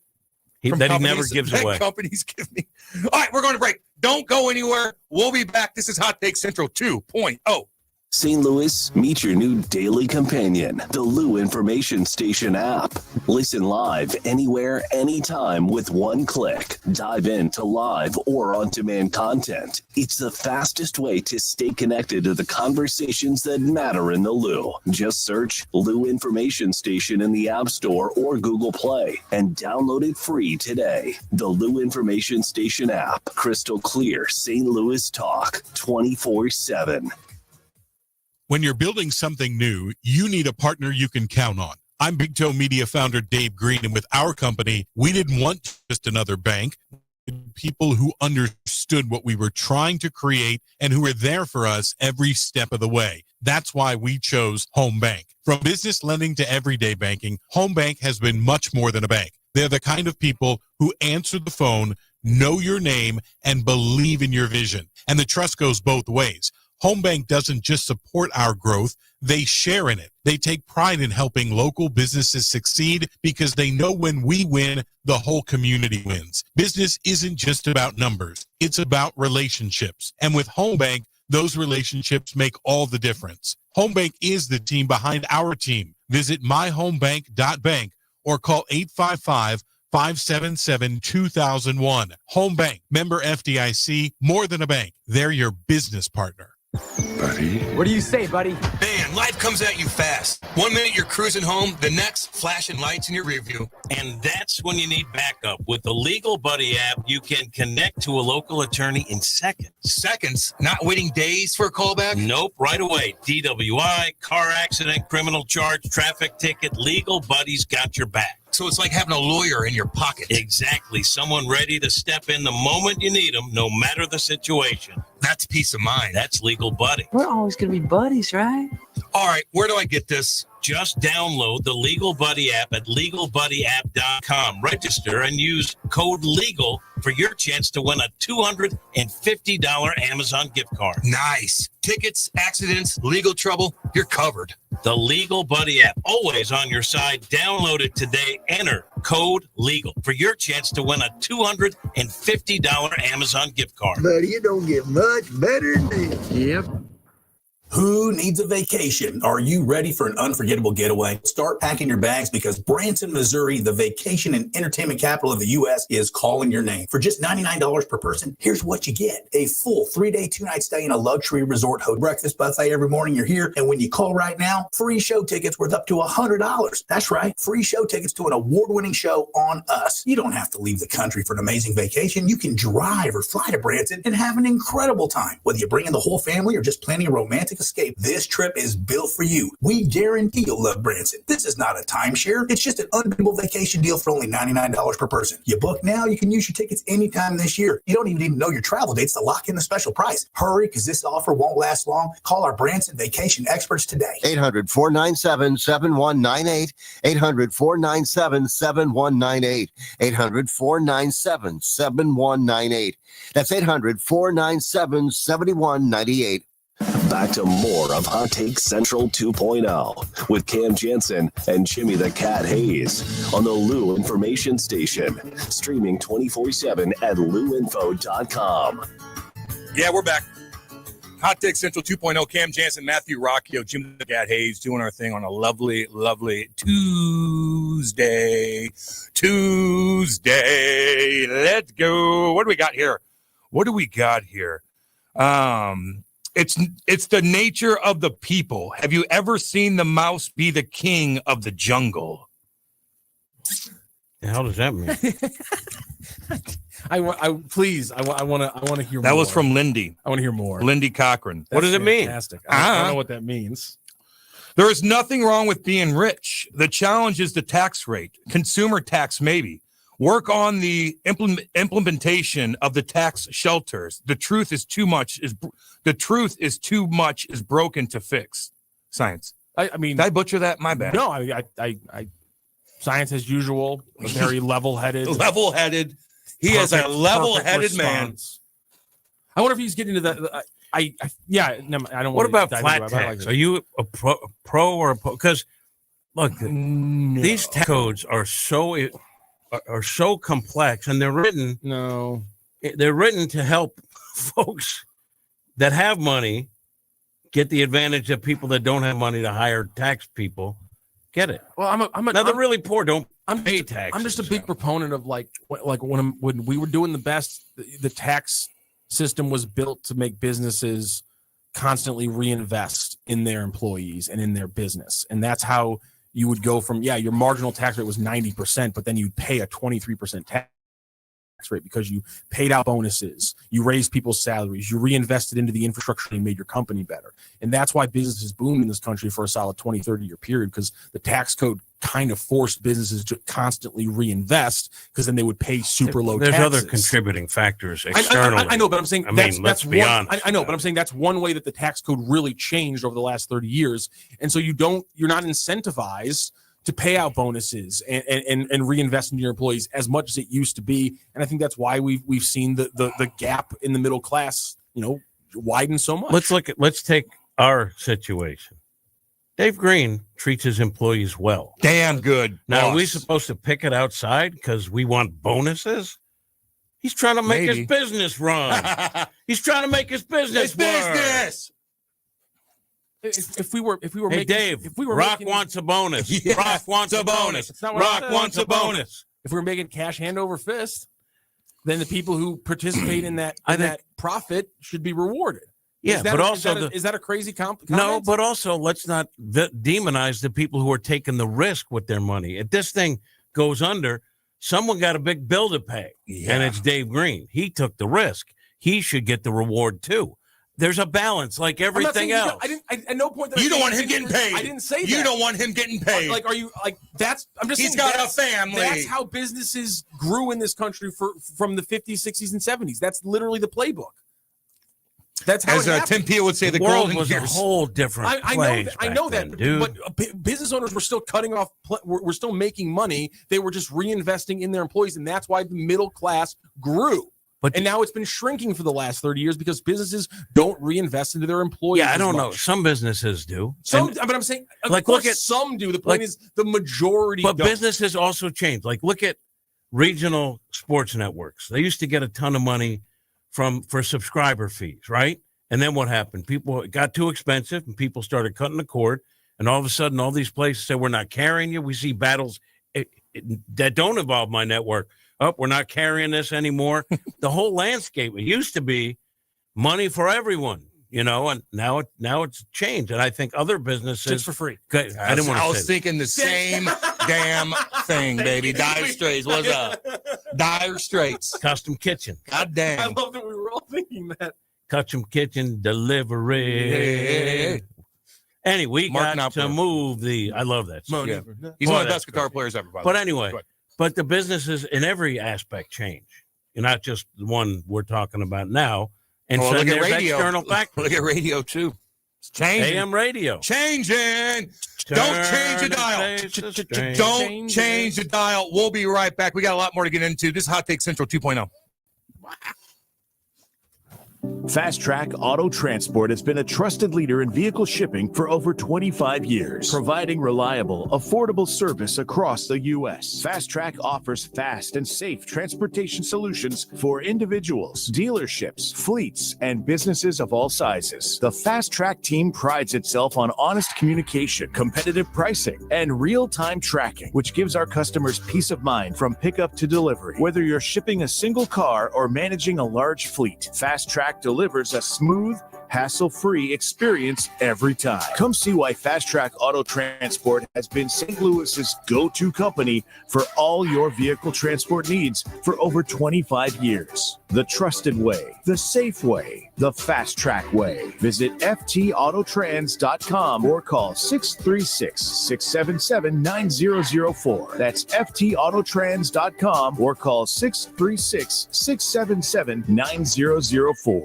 That he never companies- gives that away. Companies give me. All right, we're going to break. Don't go anywhere. We'll be back. This is Hot Take Central 2.0. St. Louis, meet your new daily companion, the Lou Information Station app. Listen live anywhere, anytime with one click. Dive into live or on-demand content. It's the fastest way to stay connected to the conversations that matter in the Lou. Just search Lou Information Station in the App Store or Google Play and download it free today. The Lou Information Station app. Crystal clear St. Louis talk 24/7. When you're building something new, you need a partner you can count on. I'm Big Toe Media founder Dave Green, and with our company, we didn't want just another bank. People who understood what we were trying to create and who were there for us every step of the way. That's why we chose Home Bank. From business lending to everyday banking, Home Bank has been much more than a bank. They're the kind of people who answer the phone know your name, and believe in your vision. And the trust goes both ways. Home Bank doesn't just support our growth, they share in it. They take pride in helping local businesses succeed because they know when we win, the whole community wins. Business isn't just about numbers, it's about relationships. And with Home Bank, those relationships make all the difference. Home Bank is the team behind our team. Visit myhomebank.bank or call 855-577-2001. Home Bank, member FDIC, more than a bank. They're your business partner. Buddy. What do you say, buddy? Man, life comes at you fast. 1 minute you're cruising home, the next flashing lights in your rearview. And that's when you need backup. With the Legal Buddy app, you can connect to a local attorney in seconds. Seconds? Not waiting days for a callback? Nope, right away. DWI, car accident, criminal charge, traffic ticket, Legal Buddy's got your back. So it's like having a lawyer in your pocket. Exactly. Someone ready to step in the moment you need them, no matter the situation. That's peace of mind. That's Legal Buddy. We're always going to be buddies, right? All right, where do I get this? Just download the Legal Buddy app at LegalBuddyApp.com. Register and use code LEGAL for your chance to win a $250 Amazon gift card. Nice. Tickets, accidents, legal trouble, you're covered. The Legal Buddy app, always on your side. Download it today. Enter code LEGAL for your chance to win a $250 Amazon gift card. Buddy, it don't get much better than this. Yep. Who needs a vacation? Are you ready for an unforgettable getaway? Start packing your bags because Branson, Missouri, the vacation and entertainment capital of the U.S., is calling your name. For just $99 per person, here's what you get. A full 3-day, 2-night stay in a luxury resort hotel, breakfast buffet every morning you're here. And when you call right now, free show tickets worth up to $100. That's right. Free show tickets to an award-winning show on us. You don't have to leave the country for an amazing vacation. You can drive or fly to Branson and have an incredible time. Whether you bring in the whole family or just planning a romantic escape, this trip is built for you. We guarantee you'll love Branson. This is not a timeshare. It's just an unbeatable vacation deal for only $99 per person. You book now, you can use your tickets anytime this year. You don't even need to know your travel dates to lock in the special price. Hurry, because this offer won't last long. Call our Branson vacation experts today. 800-497-7198. 800-497-7198. 800-497-7198. That's 800-497-7198. Back to more of Hot Take Central 2.0 with Cam Janssen and Jimmy the Cat Hayes on the Lou Information Station. Streaming 24/7 at louinfo.com. Yeah, we're back. Hot Take Central 2.0. Cam Janssen, Matthew Rocchio, Jimmy the Cat Hayes doing our thing on a lovely, lovely Tuesday. Let's go. What do we got here? It's the nature of the people. Have you ever seen the mouse be the king of the jungle? The hell does that mean? I want to hear more. That was from Lindy. I want to hear more. Lindy Cochran. What does it mean? Fantastic. I don't know what that means. There is nothing wrong with being rich. The challenge is the tax rate. Consumer tax, maybe. Work on the implementation of the tax shelters. The truth is too much is broken to fix. Science. I mean, did I butcher that? My bad. No, I science as usual. Very level-headed. Level-headed. He is a level-headed man. I wonder if he's getting to that. I don't. What about flat tax? Are you a pro or opposed? Because look, these tax codes are so complex, and they're written to help folks that have money get the advantage of people that don't have money to hire tax people. Get it? Well, the really poor don't pay taxes. I'm just a big proponent of like when we were doing the best, the tax system was built to make businesses constantly reinvest in their employees and in their business, and that's how you would go from, your marginal tax rate was 90%, but then you'd pay a 23% tax rate because you paid out bonuses, you raised people's salaries, you reinvested into the infrastructure and made your company better. And that's why businesses boomed in this country for a solid 20, 30-year period, because the tax code kind of forced businesses to constantly reinvest because then they would pay super low taxes. There's other contributing factors externally. I know, but I'm saying let's be honest. I know, but I'm saying that's one way that the tax code really changed over the last 30 years. And so you're not incentivized to pay out bonuses and reinvest into your employees as much as it used to be. And I think that's why we've seen the gap in the middle class, widen so much. Let's take our situation. Dave Green treats his employees well. Damn good. Now, boss. are we supposed to pick it outside because we want bonuses? He's trying to make his business run. He's trying to make his business work. Business. If we were Hey, making, Dave, if we were Rock making, wants a bonus. Yeah, Rock wants a bonus. That's not what I Rock said. wants a bonus. if we were making cash hand over fist, then the people who participate in that that profit should be rewarded. Yeah, but also is that a crazy comment? No, but also let's not demonize the people who are taking the risk with their money. If this thing goes under, someone got a big bill to pay, and it's Dave Green. He took the risk. He should get the reward too. There's a balance, like everything else. I didn't. At no point. You don't want him getting paid. I didn't say that. You don't want him getting paid. Like, are you like that's? I'm just. He's saying got a family. That's how businesses grew in this country from the 50s, 60s, and 70s. That's literally the playbook. That's how. As Tim Peel would say, the world golden was years. a whole different. I know that, then, dude. but business owners were still cutting off. Were still making money. They were just reinvesting in their employees, and that's why the middle class grew. And now it's been shrinking for the last 30 years because businesses don't reinvest into their employees. Yeah, I don't know. Some businesses do. But I'm saying, like, look at some do. The point is, the majority. But don't. businesses also change. Like, look at regional sports networks. They used to get a ton of money for subscriber fees, right? And then what happened? It got too expensive, and people started cutting the cord. And all of a sudden, all these places say, "We're not carrying you." We see battles that don't involve my network. Oh, we're not carrying this anymore. The whole landscape, it used to be money for everyone, and now it's changed. And I think other businesses it's for free. I didn't want to. I was thinking the same damn thing, baby. Dire Straits, what's up? Dire Straits, Custom Kitchen. God damn. I love that we were all thinking that. Custom Kitchen delivery. Anyway, we Mark got to Knopfler. move the. I love that song. Yeah. He's one of the best guitar players ever. By the But way. anyway. Go ahead. But the businesses in every aspect change. You're not just the one we're talking about now. And so look at there's radio. external factors. Look at radio too. It's changing. AM radio. Changing. Don't change the dial. Don't change the dial. We'll be right back. We got a lot more to get into. This is Hot Take Central 2.0. Fast Track Auto Transport has been a trusted leader in vehicle shipping for over 25 years, providing reliable, affordable service across the U.S. Fast Track offers fast and safe transportation solutions for individuals, dealerships, fleets, and businesses of all sizes. The Fast Track team prides itself on honest communication, competitive pricing, and real-time tracking, which gives our customers peace of mind from pickup to delivery. Whether you're shipping a single car or managing a large fleet, Fast Track delivers a smooth, hassle-free experience every time. Come see why Fast Track Auto Transport has been St. Louis's go-to company for all your vehicle transport needs for over 25 years. The trusted way, the safe way, the Fast Track way. Visit ftautotrans.com or call 636-677-9004. That's ftautotrans.com or call 636-677-9004.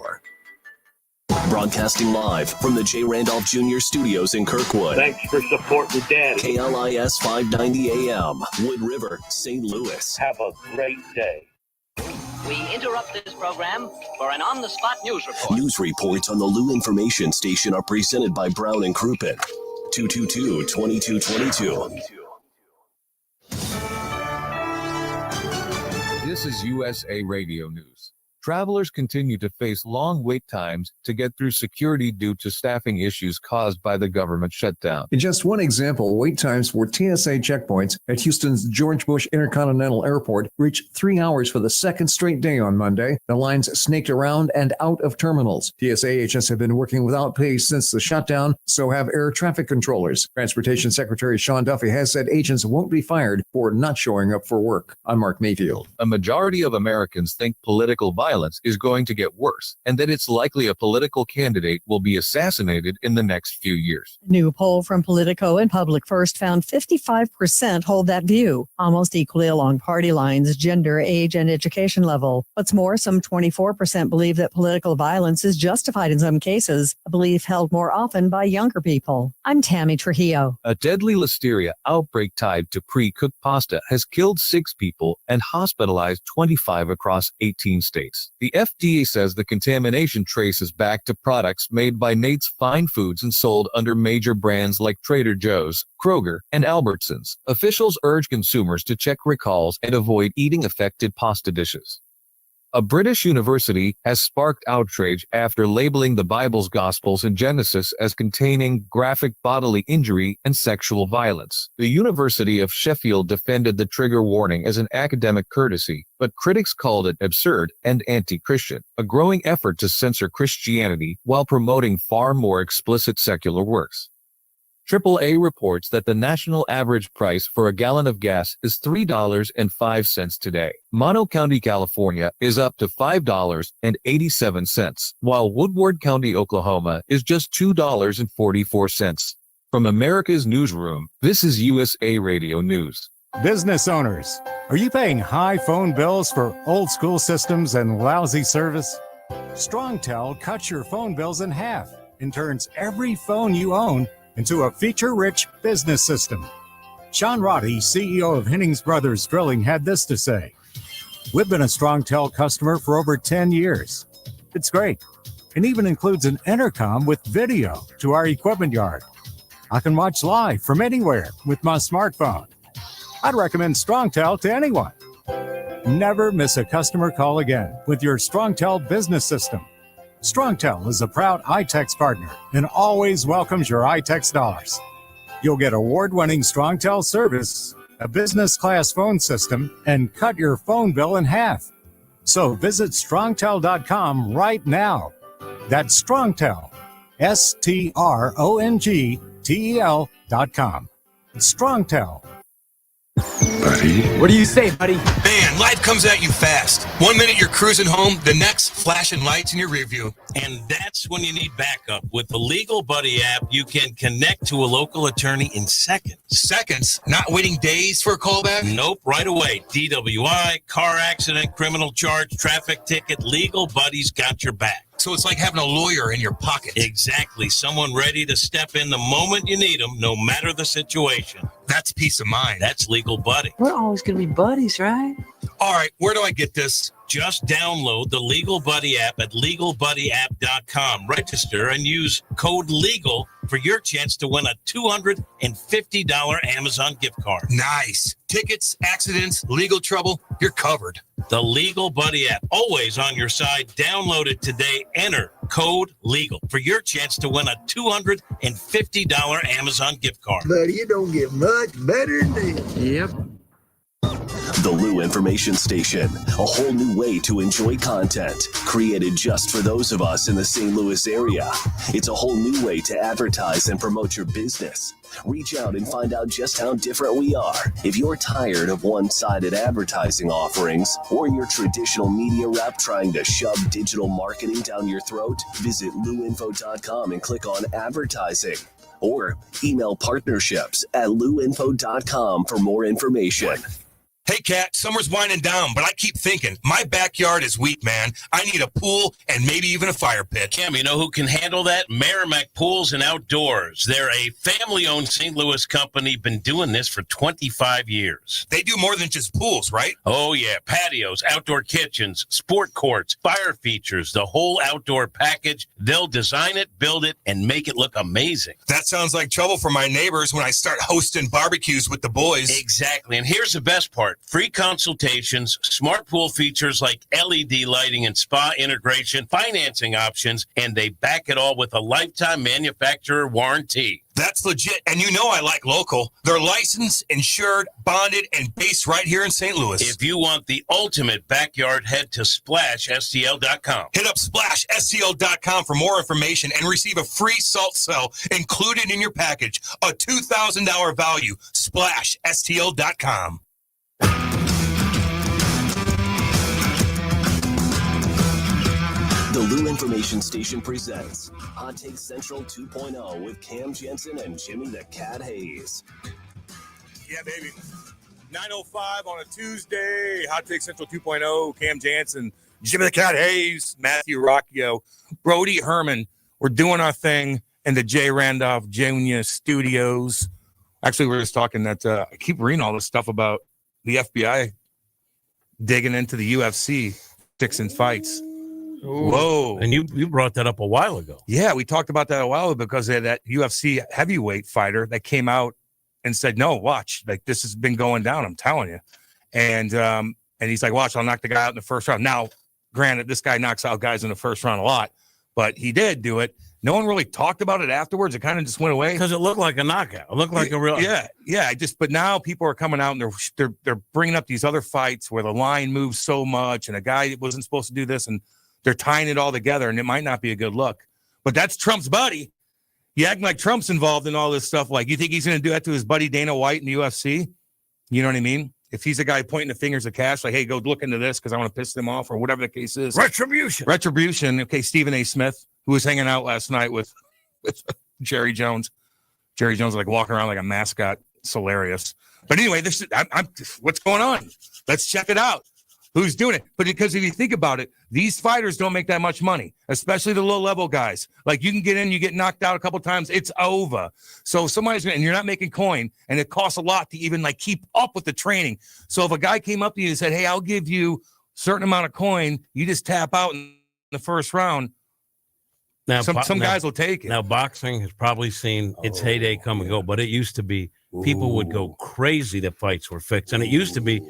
Broadcasting live from the J. Randolph Jr. Studios in Kirkwood. Thanks for supporting Daddy. KLIS 590 AM, Wood River, St. Louis. Have a great day. We interrupt this program for an on-the-spot news report. News reports on the Lou Information Station are presented by Brown and Crouppen. 222-2222. This is USA Radio News. Travelers continue to face long wait times to get through security due to staffing issues caused by the government shutdown. In just one example, wait times for TSA checkpoints at Houston's George Bush Intercontinental Airport reached 3 hours for the second straight day on Monday. The lines snaked around and out of terminals. TSA agents have been working without pay since the shutdown, so have air traffic controllers. Transportation Secretary Sean Duffy has said agents won't be fired for not showing up for work. I'm Mark Mayfield. A majority of Americans think political violence violence is going to get worse, and that it's likely a political candidate will be assassinated in the next few years. A new poll from Politico and Public First found 55% hold that view, almost equally along party lines, gender, age, and education level. What's more, some 24% believe that political violence is justified in some cases, a belief held more often by younger people. I'm Tammy Trujillo. A deadly listeria outbreak tied to pre-cooked pasta has killed 6 people and hospitalized 25 across 18 states. The FDA says the contamination traces back to products made by Nate's Fine Foods and sold under major brands like Trader Joe's, Kroger, and Albertsons. Officials urge consumers to check recalls and avoid eating affected pasta dishes. A British university has sparked outrage after labeling the Bible's Gospels and Genesis as containing graphic bodily injury and sexual violence. The University of Sheffield defended the trigger warning as an academic courtesy, but critics called it absurd and anti-Christian, a growing effort to censor Christianity while promoting far more explicit secular works. AAA reports that the national average price for a gallon of gas is $3.05 today. Mono County, California is up to $5.87, while Woodward County, Oklahoma is just $2.44. From America's newsroom, this is USA Radio News. Business owners, are you paying high phone bills for old school systems and lousy service? StrongTel cuts your phone bills in half and turns every phone you own into a feature-rich business system. Sean Roddy, CEO of Hennings Brothers Drilling, had this to say: "We've been a StrongTel customer for over 10 years. It's great, and even includes an intercom with video to our equipment yard. I can watch live from anywhere with my smartphone. I'd recommend StrongTel to anyone. Never miss a customer call again with your StrongTel business system. StrongTel is a proud iTex partner and always welcomes your iTex dollars. You'll get award-winning StrongTel service, a business-class phone system, and cut your phone bill in half. So visit strongtel.com right now. That's StrongTel, StrongTel.com. StrongTel. Buddy. What do you say, buddy? Man, life comes at you fast. 1 minute you're cruising home, the next flashing lights in your rear view. And that's when you need backup. With the Legal Buddy app, you can connect to a local attorney in seconds. Seconds? Not waiting days for a callback? Nope, right away. DWI, car accident, criminal charge, traffic ticket, Legal Buddy's got your back. So it's like having a lawyer in your pocket. Exactly. Someone ready to step in the moment you need them, no matter the situation. That's peace of mind. That's Legal Buddy. We're always going to be buddies, right? All right, where do I get this? Just download the Legal Buddy app at LegalBuddyApp.com. Register and use code LEGAL for your chance to win a $250 Amazon gift card. Nice. Tickets, accidents, legal trouble, you're covered. The Legal Buddy app, always on your side. Download it today. Enter code LEGAL for your chance to win a $250 Amazon gift card. Buddy, you don't get much better than this. Yep. The Lou Information Station, a whole new way to enjoy content, created just for those of us in the St. Louis area. It's a whole new way to advertise and promote your business. Reach out and find out just how different we are. If you're tired of one-sided advertising offerings or your traditional media rep trying to shove digital marketing down your throat, visit louinfo.com and click on advertising. Or email partnerships@louinfo.com for more information. Hey, Kat, summer's winding down, but I keep thinking, my backyard is weak, man. I need a pool and maybe even a fire pit. Cam, you know who can handle that? Merrimack Pools and Outdoors. They're a family-owned St. Louis company, been doing this for 25 years. They do more than just pools, right? Oh, yeah. Patios, outdoor kitchens, sport courts, fire features, the whole outdoor package. They'll design it, build it, and make it look amazing. That sounds like trouble for my neighbors when I start hosting barbecues with the boys. Exactly. And here's the best part. Free consultations, smart pool features like LED lighting and spa integration, financing options, and they back it all with a lifetime manufacturer warranty. That's legit. And you know I like local. They're licensed, insured, bonded, and based right here in St. Louis. If you want the ultimate backyard, head to SplashSTL.com. Hit up SplashSTL.com for more information and receive a free salt cell included in your package. A $2,000 value. SplashSTL.com. Lou Information Station presents Hot Take Central 2.0 with Cam Janssen and Jimmy the Cat Hayes. Yeah, baby. 9:05 on a Tuesday. Hot Take Central 2.0. Cam Janssen, Jimmy the Cat Hayes, Matthew Rocchio, Brody Herman. We're doing our thing in the J. Randolph Jr. Studios. Actually, we're just talking that I keep reading all this stuff about the FBI digging into the UFC, fixing fights. Whoa. And you brought that up a while ago. Yeah, we talked about that a while ago because of that UFC heavyweight fighter that came out and said, no, watch, like this has been going down, I'm telling you. And he's like, watch, I'll knock the guy out in the first round. Now, granted, this guy knocks out guys in the first round a lot, but he did do it. No one really talked about it afterwards. It kind of just went away because it looked like a knockout. It looked like a real. Yeah. But now people are coming out and they're bringing up these other fights where the line moves so much and a guy wasn't supposed to do this, and they're tying it all together, and it might not be a good look. But that's Trump's buddy. You act like Trump's involved in all this stuff. Like, you think he's going to do that to his buddy Dana White in the UFC? You know what I mean? If he's a guy pointing the fingers at Cash, like, hey, go look into this because I want to piss them off or whatever the case is. Retribution. Okay, Stephen A. Smith, who was hanging out last night with Jerry Jones. Jerry Jones like walking around like a mascot. It's hilarious. But anyway, what's going on? Let's check it out. Who's doing it? But because if you think about it, these fighters don't make that much money, especially the low-level guys. Like, you can get in, you get knocked out a couple times, it's over. So somebody's and you're not making coin, and it costs a lot to even like keep up with the training. So if a guy came up to you and said, hey, I'll give you a certain amount of coin, you just tap out in the first round. Now, some guys will take it. Now, boxing has probably seen its heyday come and go, but it used to be people would go crazy that fights were fixed. And it used to be,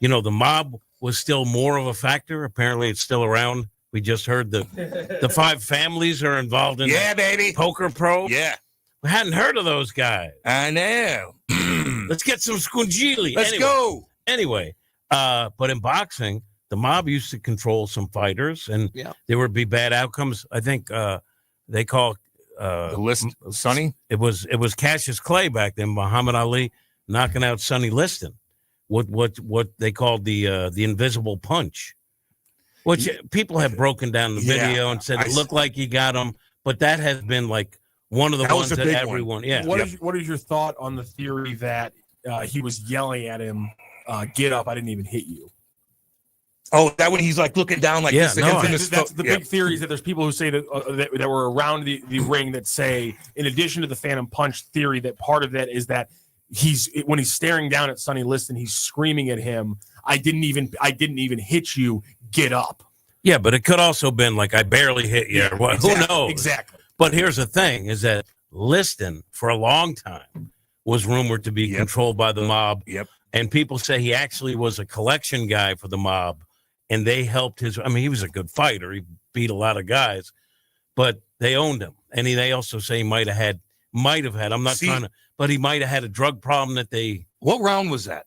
the mob was still more of a factor. Apparently, it's still around. We just heard the 5 families are involved in baby. Poker Pro. Yeah. We hadn't heard of those guys. I know. Let's get some scungili. Let's go. Anyway, but in boxing, the mob used to control some fighters, and there would be bad outcomes. I think they call the list Sonny. It was Cassius Clay back then. Muhammad Ali knocking out Sonny Liston. What they called the invisible punch, which people have broken down the video and said it looked like he got him, but that has been like one of the ones that everyone. Yeah. What is your thought on the theory that he was yelling at him, "Get up! I didn't even hit you." Oh, that when he's like looking down like this. That's the big theory is that there's people who say that were around the ring that say, in addition to the phantom punch theory, that part of that is that when he's staring down at Sonny Liston, he's screaming at him, I didn't even hit you, get up. Yeah, but it could also been like, I barely hit you. Or what? Exactly, who knows? Exactly. But here's the thing, is that Liston, for a long time, was rumored to be controlled by the mob. Yep. And people say he actually was a collection guy for the mob, and they helped he was a good fighter. He beat a lot of guys, but they owned him. And they also say he might have had, I'm not trying to, but he might have had a drug problem that they. What round was that?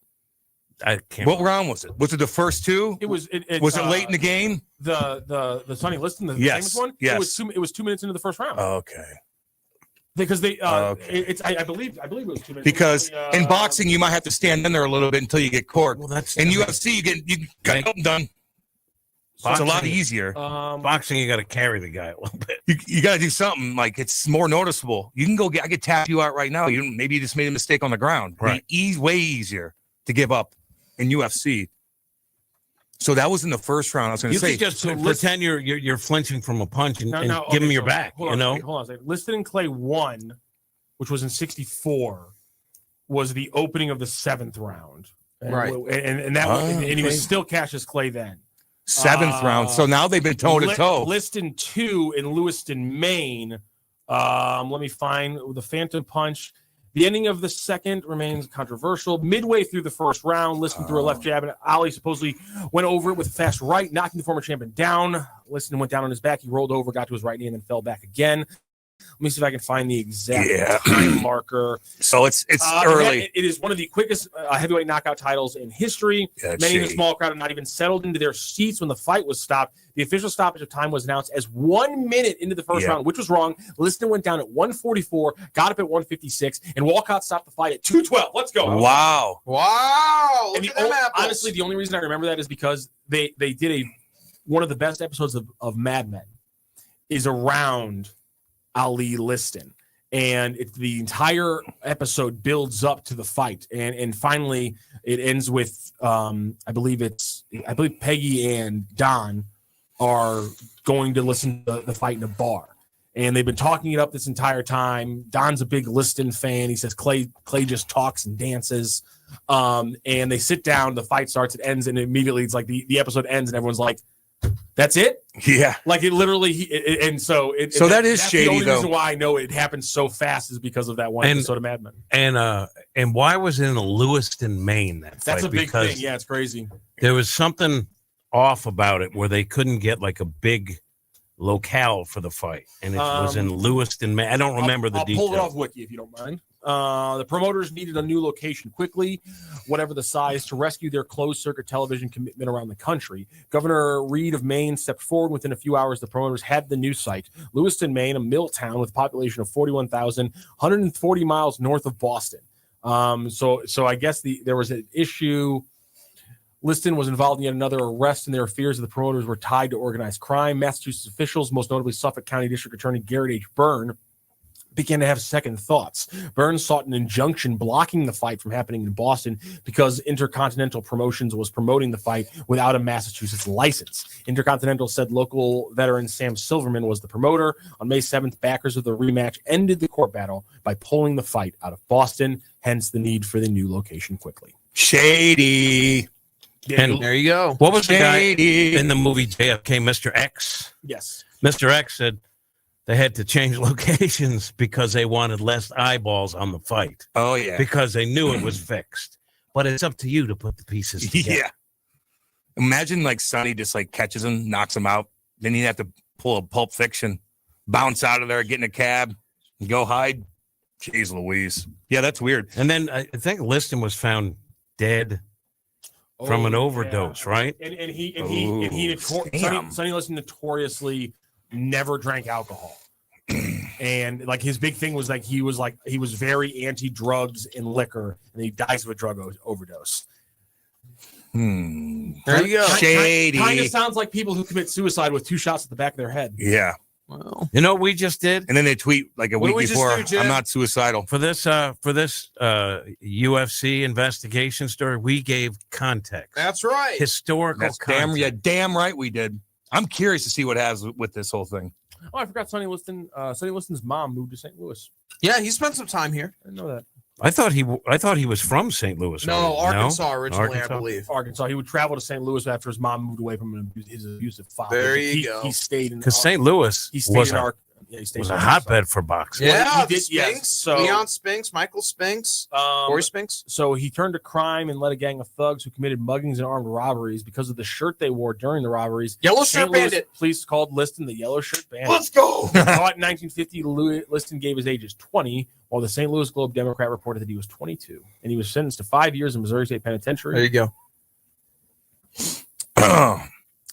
I can't. What round was it? Was it the first two? It was. Was it late in the game? The Sonny Liston, the famous one. Yes. It was 2 minutes into the first round. Okay. Because they, I believe it was 2 minutes. Because in boxing, you might have to stand in there a little bit until you get corked. Well, that's in UFC, you got something done. So it's a lot easier. Boxing, you got to carry the guy a little bit. You got to do something like it's more noticeable. You can go I could tap you out right now. Maybe you just made a mistake on the ground. Right. Way easier to give up in UFC. So that was in the first round. I was going to say, you could just pretend you're flinching from a punch and give him your back. Hold on a second. Liston and Clay won, which was in 1964, was the opening of the 7th round. Right. And that and he was still Cassius Clay then. 7th round. So now they've been toe to toe. Liston 2 in Lewiston, Maine. Let me find the Phantom Punch. The ending of the second remains controversial. Midway through the first round, Liston threw a left jab, and Ali supposedly went over it with a fast right, knocking the former champion down. Liston went down on his back. He rolled over, got to his right knee, and then fell back again. Let me see if I can find the exact time marker. So it's early. It is one of the quickest heavyweight knockout titles in history. Many in the small crowd had not even settled into their seats when the fight was stopped. The official stoppage of time was announced as 1 minute into the first round, which was wrong. Liston went down at 1:44, got up at 1:56, and Walcott stopped the fight at 2:12. Let's go. Wow. And honestly, the only reason I remember that is because they did one of the best episodes of Mad Men. is around Ali Liston. And the entire episode builds up to the fight, and finally it ends with I believe Peggy and Don are going to listen to the fight in a bar, and they've been talking it up this entire time. Don's a big Liston fan. He says Clay just talks and dances, and they sit down. The fight starts, it ends, and immediately it's like the episode ends, and everyone's like, "That's it." Yeah, like it literally. So that is that's shady. The only though. reason why I know it happened so fast is because of that one episode of Mad Men. And why was it in Lewiston, Maine? That's a big because thing. Yeah, it's crazy. There was something off about it where they couldn't get like a big locale for the fight, and it was in Lewiston, Maine. I don't remember the details. I'll pull it off Wiki if you don't mind. The promoters needed a new location quickly, whatever the size, to rescue their closed-circuit television commitment around the country. Governor Reed of Maine stepped forward. Within a few hours, the promoters had the new site. Lewiston, Maine, a mill town with a population of 41,000, 140 miles north of Boston. So I guess there was an issue. Liston was involved in yet another arrest, and their fears of the promoters were tied to organized crime. Massachusetts officials, most notably Suffolk County District Attorney Garrett H. Byrne, began to have second thoughts. Burns sought an injunction blocking the fight from happening in Boston because Intercontinental Promotions was promoting the fight without a Massachusetts license. Intercontinental said local veteran Sam Silverman was the promoter. On May 7th, backers of the rematch ended the court battle by pulling the fight out of Boston, hence the need for the new location quickly. Shady. And there you go. What was the guy in the movie JFK, Mr. X? Yes. Mr. X said they had to change locations because they wanted less eyeballs on the fight. Oh, yeah. Because they knew it was fixed. But it's up to you to put the pieces together. Yeah. Imagine like Sonny just like catches him, knocks him out. Then you have to pull a Pulp Fiction, bounce out of there, get in a cab, and go hide. Jeez Louise. Yeah, that's weird. And then I think Liston was found dead from an overdose, right? Sonny Liston notoriously never drank alcohol. And like his big thing was like he was very anti-drugs and liquor, and he dies of a drug overdose. There you go. Shady. Kind of sounds like people who commit suicide with 2 shots at the back of their head. Yeah. Well, you know what we just did? And then they tweet like a week before, I'm not suicidal. For this UFC investigation story, we gave context. That's right. Historical context. Damn right we did. I'm curious to see what has with this whole thing. Oh, I forgot Sonny Liston. Sonny Liston's mom moved to St. Louis. Yeah, he spent some time here. I didn't know that. I thought he was from St. Louis. No, Arkansas originally, I believe. Arkansas. He would travel to St. Louis after his mom moved away from his abusive father. There you go. He stayed in because St. Louis was a hotbed for boxing. Yeah, he did, Spinks, yes. So, Leon Spinks, Michael Spinks, Corey Spinks. So he turned to crime and led a gang of thugs who committed muggings and armed robberies because of the shirt they wore during the robberies. Yellow St. Shirt Louis Bandit. Police called Liston the Yellow Shirt Bandit. Let's go. Caught in 1950, Liston gave his age as 20, while the St. Louis Globe Democrat reported that he was 22, and he was sentenced to 5 years in Missouri State Penitentiary. There you go.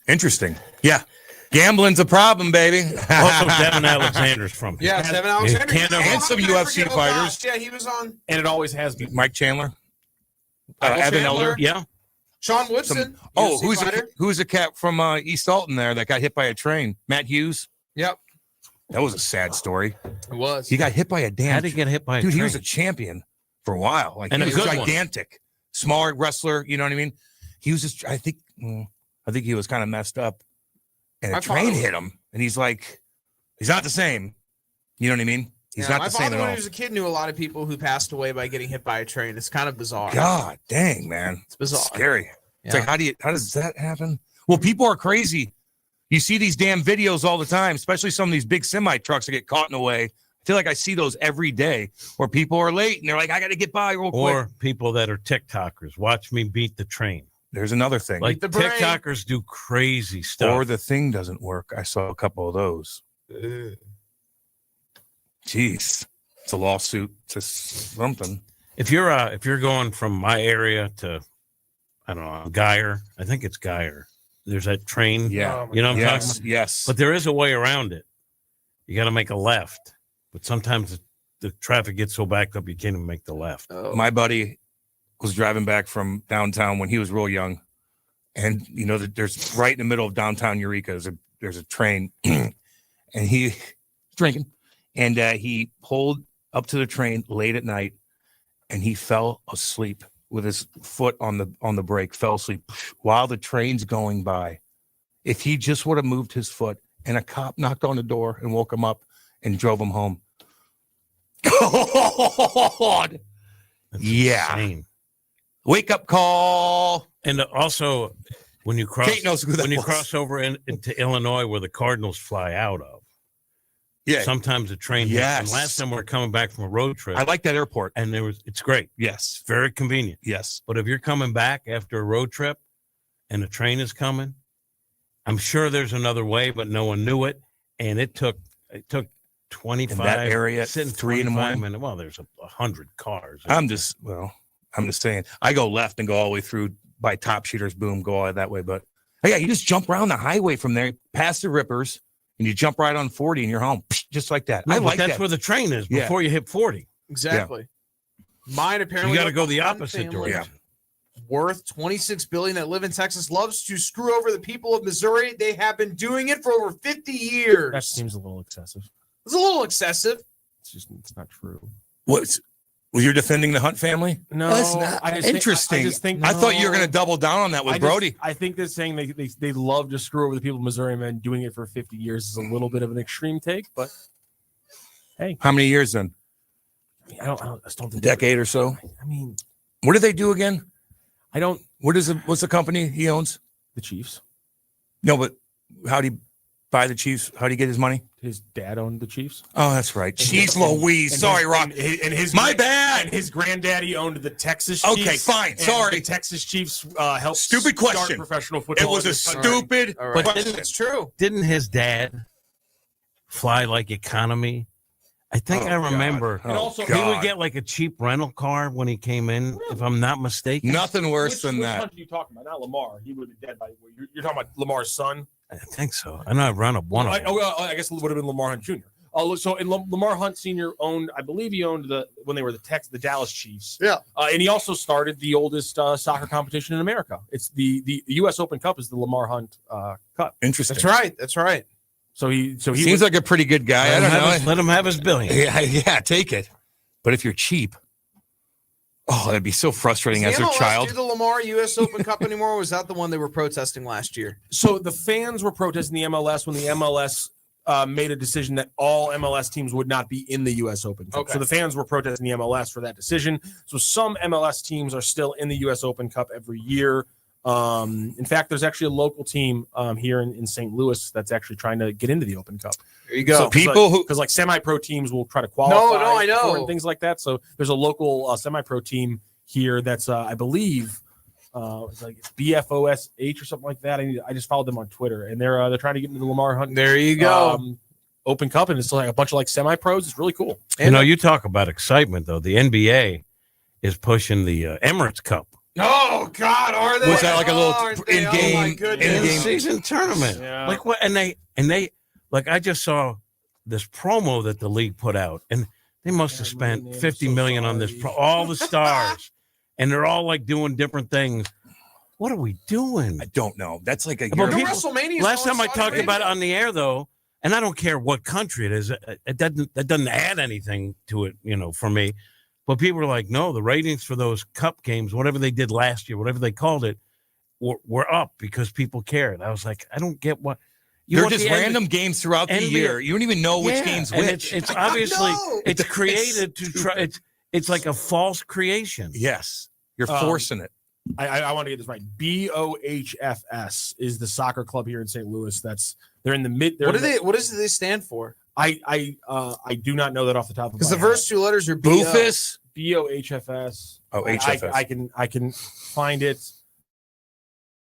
Interesting. Yeah. Gambling's a problem, baby. Also, Devin Alexander's from here. Yeah, Devin Alexander. And some UFC fighters. Yeah, he was on. And it always has been. Mike Chandler. Evan Elder. Yeah. Sean Woodson. Who's a cat from East Alton there that got hit by a train? Matt Hughes. Yep. That was a sad story. It was. He got hit by a damn. How did he get hit by a dude? train? He was a champion for a while. Like, and he a was good gigantic, smaller wrestler. You know what I mean? He was just. I think he was kind of messed up, and a train hit him, and he's like, he's not the same. You know what I mean? He's not the same at My father, all. when he was a kid, knew a lot of people who passed away by getting hit by a train. It's kind of bizarre. God dang, man, it's bizarre. It's scary. It's Yeah. like, how does that happen? Well, people are crazy. You see these damn videos all the time, especially some of these big semi trucks that get caught in the way. I feel like I see those every day where people are late and they're like, I got to get by real quick. Or people that are TikTokers. Watch me beat the train. There's another thing. Like TikTokers do crazy stuff. Or the thing doesn't work. I saw a couple of those. Jeez. It's a lawsuit. It's something. If you're going from my area to, I don't know, Geyer, I think it's Geyer. There's that train. Yeah. You know what I'm talking about? Yes. But there is a way around it. You got to make a left. But sometimes the traffic gets so backed up you can't even make the left. My buddy was driving back from downtown when he was real young. And, you know, there's right in the middle of downtown Eureka, there's a train. and he drinking, and he pulled up to the train late at night, and he fell asleep with his foot on the brake, fell asleep while the train's going by. If he just would have moved his foot, and a cop knocked on the door and woke him up and drove him home. God. Yeah. Insane. Wake up call. And also, when you cross, Kate knows who that was. cross over into Illinois, where the Cardinals fly out of, sometimes the train. Yes. And last time we were coming back from a road trip. I like that airport, and it's great. Yes, very convenient. Yes, but if you're coming back after a road trip, and the train is coming, I'm sure there's another way, but no one knew it, and it took 25 in that area, sitting 3 in the morning. minutes. Well, there's 100 cars. I'm just saying. I go left and go all the way through by Top Shooters, boom, go all that way. But yeah, you just jump around the highway from there, past the Rippers, and you jump right on 40, and you're home, just like that. No, I but like that's that. where the train is before you hit 40. Exactly. Mine apparently. You got to go the Hunt opposite family, direction. Worth $26 billion that live in Texas, loves to screw over the people of Missouri. They have been doing it for over 50 years. That seems a little excessive. It's a little excessive. It's not true. What's well, you're defending the Hunt family? No, That's not I just think- interesting. I just think- I thought you were No. going to double down on that with Brody. I think they're saying they love to screw over the people of Missouri, man. Doing it for 50 years is a little bit of an extreme take, but hey, How many years then? I just don't think Decade or so. I mean, what do they do again? I don't. What's the company he owns? The Chiefs. No, but how do you buy the Chiefs? How do you get his money? His dad owned the Chiefs. Oh, that's right. Jeez Louise. Sorry, Rock. My bad. And his granddaddy owned the Texas Chiefs. Okay, fine. and Sorry. The Texas Chiefs helped Stupid start question. professional football. It was in a this country. stupid All right. question. It's true. Didn't his dad fly like economy? I think I remember. And also- he would God. get like a cheap rental car when he came in, if I'm not mistaken. Nothing worse than Which that. Hunt are you talking about? Not Lamar. He would have been dead by. You're talking about Lamar's son. I think so. I know I run up one of them. I guess it would have been Lamar Hunt Jr. So and Lamar Hunt Sr. owned, I believe he owned when they were the Dallas Chiefs. Yeah. And he also started the oldest soccer competition in America. It's the U.S. Open Cup is the Lamar Hunt Cup. Interesting. That's right. So he Seems like a pretty good guy. I don't know. Let him have his billion. Yeah, take it. But if you're cheap, oh, that'd be so frustrating as Does a the MLS child. do the Lamar U.S. Open Cup anymore? Or was that the one they were protesting last year? So the fans were protesting the MLS when the MLS made a decision that all MLS teams would not be in the U.S. Open Cup. Okay. So the fans were protesting the MLS for that decision. So some MLS teams are still in the U.S. Open Cup every year. In fact, there's actually a local team here in St. Louis that's actually trying to get into the Open Cup. There you go. So People because like semi-pro teams will try to qualify No, I know. for and things like that. So there's a local semi-pro team here that's I believe it's like BFOSH or something like that. I just followed them on Twitter, and they're trying to get into the Lamar Hunt. There you go. Open Cup, and it's like a bunch of like semi-pros. It's really cool. You know, you talk about excitement, though. The NBA is pushing the Emirates Cup. Oh God, are they? Was that like a little Aren't they? in-game- Oh, my goodness. in-game- season tournament. Yeah. Like what? And they like I just saw this promo that the league put out, and they must have spent $50 million on this. All the stars, and they're all like doing different things. What are we doing? I don't know. That's like a But year. people- WrestleMania is last on time I Saudi talked about it Arabia. on the air, though, and I don't care what country it is, that doesn't add anything to it, for me. But people are like, no, the ratings for those cup games, whatever they did last year, whatever they called it, were up because people cared. I was like, I don't get what. They're want just the random games throughout the NBA year. You don't even know which game's and which. It's obviously know. it's created to try. It's like a false creation. Yes, you're forcing it. I want to get this right. BOHFS is the soccer club here in St. Louis. They're in the mid. What does they stand for? I do not know that off the top of my Because the head. first two letters are BO. Boofus. BOHFS. Oh, HFS. I can find it.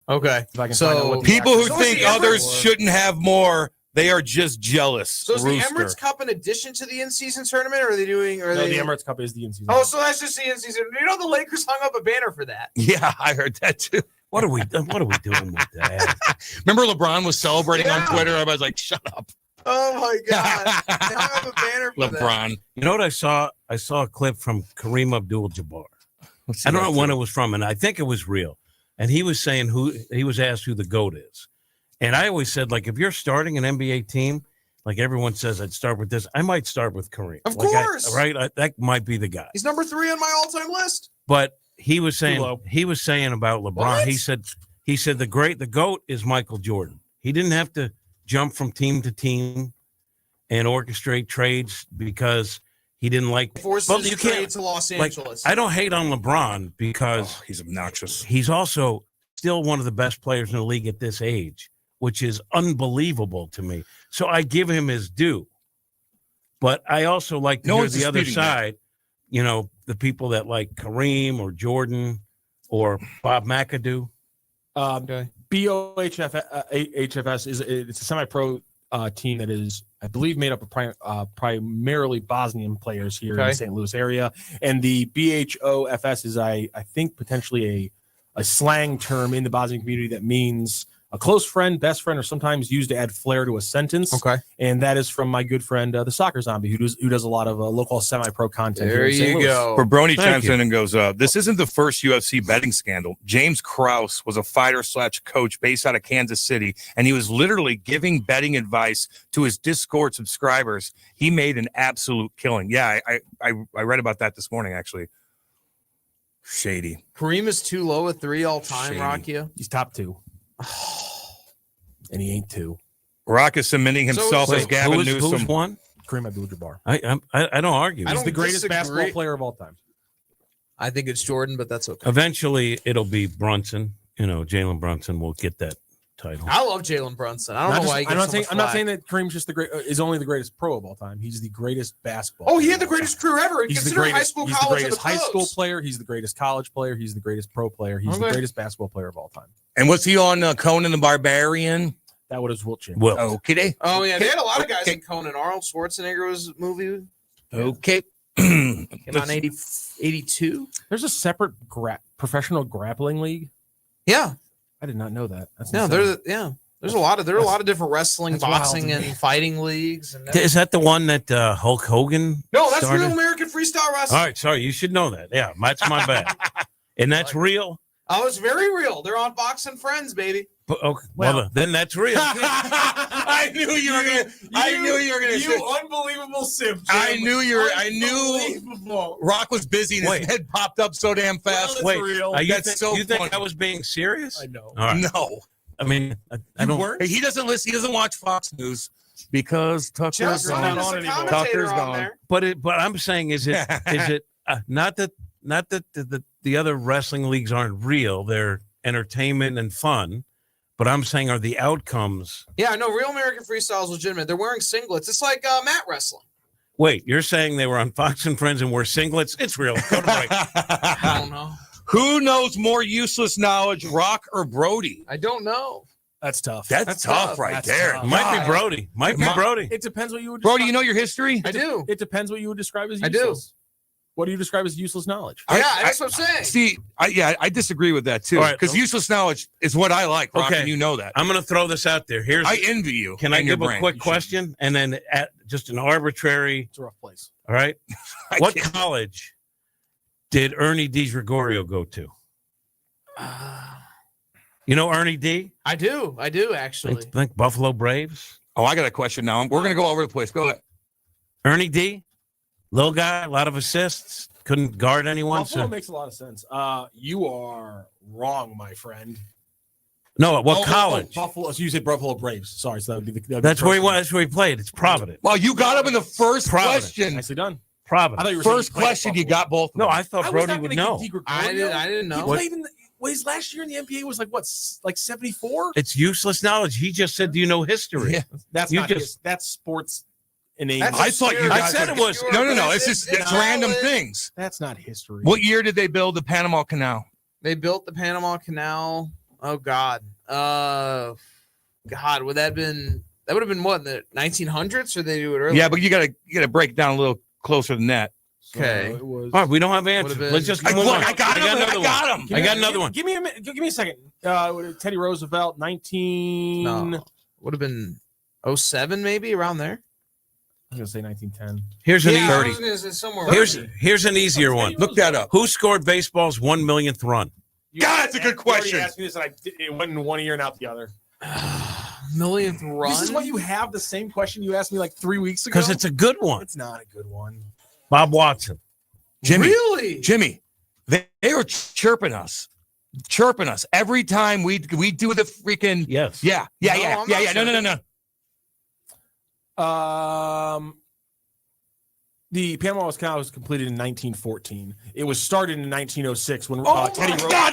Okay. If I can So- find out what the People who So is think the others Emirates- shouldn't have more, they are just jealous. So is Rooster. the Emirates Cup in addition to the in-season tournament, or are they doing? Or are No, they? the Emirates Cup is the in-season. Oh, so that's just the in-season. You know, the Lakers hung up a banner for that. Yeah, I heard that too. What are we doing with that? Remember LeBron was celebrating on Yeah. Twitter? Everybody's like, shut up. Oh my God! They hung up a banner for that. LeBron. You know what I saw? I saw a clip from Kareem Abdul-Jabbar. I don't know when it was from, and I think it was real. And he was saying he was asked who the GOAT is. And I always said, like, if you're starting an NBA team, like everyone says, I'd start with this. I might start with Kareem. Of Like course. that might be the guy. He's number 3 on my all-time list. But he was low. saying about LeBron. What? He said the GOAT is Michael Jordan. He didn't have to jump from team to team and orchestrate trades because he didn't like. Forces trade to Los Angeles. I don't hate on LeBron because he's obnoxious. He's also still one of the best players in the league at this age, which is unbelievable to me. So I give him his due. But I also like to hear the other side, the people that like Kareem or Jordan or Bob McAdoo. BOHFS it's a semi-pro team that is, I believe, made up of primarily Bosnian players here in the St. Louis area. And the BHOFS is, I think, potentially a slang term in the Bosnian community that means a close friend, best friend, or sometimes used to add flair to a sentence. Okay. And that is from my good friend, the Soccer Zombie, who does a lot of local semi-pro content. There here in St. you Louis. go. Brony chimes in and goes, this isn't the first UFC betting scandal. James Krause was a fighter/coach based out of Kansas City, and he was literally giving betting advice to his Discord subscribers. He made an absolute killing. Yeah, I read about that this morning, actually. Shady. Kareem is too low at 3 all-time, Rakia. He's top 2. And he ain't 2. Rock is submitting himself as Gavin Newsom. Who's one? Kareem Abdul-Jabbar. I don't argue. He's the greatest basketball player of all time. I think it's Jordan, but that's okay. Eventually, it'll be Brunson. Jalen Brunson will get that title. I love Jalen Brunson. I don't know why. I'm not saying that Kareem's just is only the greatest pro of all time. He's the greatest basketball. Oh, he had the greatest career ever. He's the greatest high school player. He's the greatest college player. He's the greatest pro player. He's the greatest basketball player of all time. And was he on Conan the Barbarian? That was Wilt Chamberlain. Well, okay. Oh yeah, they had a lot of guys in Conan. Arnold Schwarzenegger was a movie. Okay. Came out in 82. There's a separate professional grappling league. Yeah, I did not know that. There's a lot of different wrestling, boxing, and fighting leagues. And Is that the one that Hulk Hogan? No, that's started? Real American Freestyle Wrestling. All right, sorry, you should know that. Yeah, that's my bad. And that's real. Oh, it's very real. They're on Fox and Friends, baby. But, okay, well, then that's real. I knew you were gonna. You unbelievable simp. I knew. Rock was busy and his head popped up so damn fast. Wait, real. You funny. think I was being serious? I know. All right. No. I mean, I don't. Hey, he doesn't listen. He doesn't watch Fox News because Tucker's not on anymore. Tucker's gone. But I'm saying, is it not that the other wrestling leagues aren't real? They're entertainment and fun. But I'm saying, are the outcomes? Yeah, no, Real American Freestyle is legitimate. They're wearing singlets. It's like mat wrestling. Wait, you're saying they were on Fox and Friends and wore singlets? It's real. Go to break. I don't know. Who knows more useless knowledge, Rock or Brody? I don't know. That's tough. That's tough right there. Tough. Might be Brody. Might be Brody. It depends what you would. Brody, you know your history? I do. It depends what you would describe as I useless. do. What do you describe as useless knowledge? Yeah, that's what I'm saying. See, I disagree with that too. Because useless knowledge is what I like, Rock, and you know that. I'm going to throw this out there. I envy you. Can I give a quick question? And then just an arbitrary. It's a rough place. All right. What college did Ernie DiGregorio go to? You know Ernie D? I do actually. I think Buffalo Braves. Oh, I got a question now. We're going to go all over the place. Go ahead. Ernie D? Little guy, a lot of assists, couldn't guard anyone. Buffalo makes a lot of sense. You are wrong, my friend. No, what college? Buffalo. So you said Buffalo Braves. Sorry, so that would be That's where he was. That's where he played. It's Providence. Well, you got him in the first question. Nicely done. Providence. I thought you were first question, you got both. No, I thought Brody would know. I didn't know. He played in his last year in the NBA was like 74. It's useless knowledge. He just said, "Do you know history?" Yeah, that's you not that's sports. I thought you. I said it was. No. It's random things. That's not history. What year did they build the Panama Canal? They built the Panama Canal. Oh God. God, would that have been what, in the 1900s, or they do it earlier? Yeah, but you gotta break it down a little closer than that. Okay. All right, we don't have answers. Let's just move on. I got him. I got another one. Give me a second. Teddy Roosevelt, 19. No, would have been 07, maybe around there. I'm gonna say 1910. Here's an I was gonna say somewhere. Here's an easier one. Look that up. Who scored baseball's 1 millionth run? God, that's a good question. You asked me this, and it went in one ear and out the other. Millionth run. This is why you have the same question you asked me like 3 weeks ago. Because it's a good one. It's not a good one. Bob Watson. Jimmy. Really? Jimmy. They were chirping us every time we do the freaking. Yes. Yeah. No. The Panama Canal was completed in 1914. It was started in 1906 when God,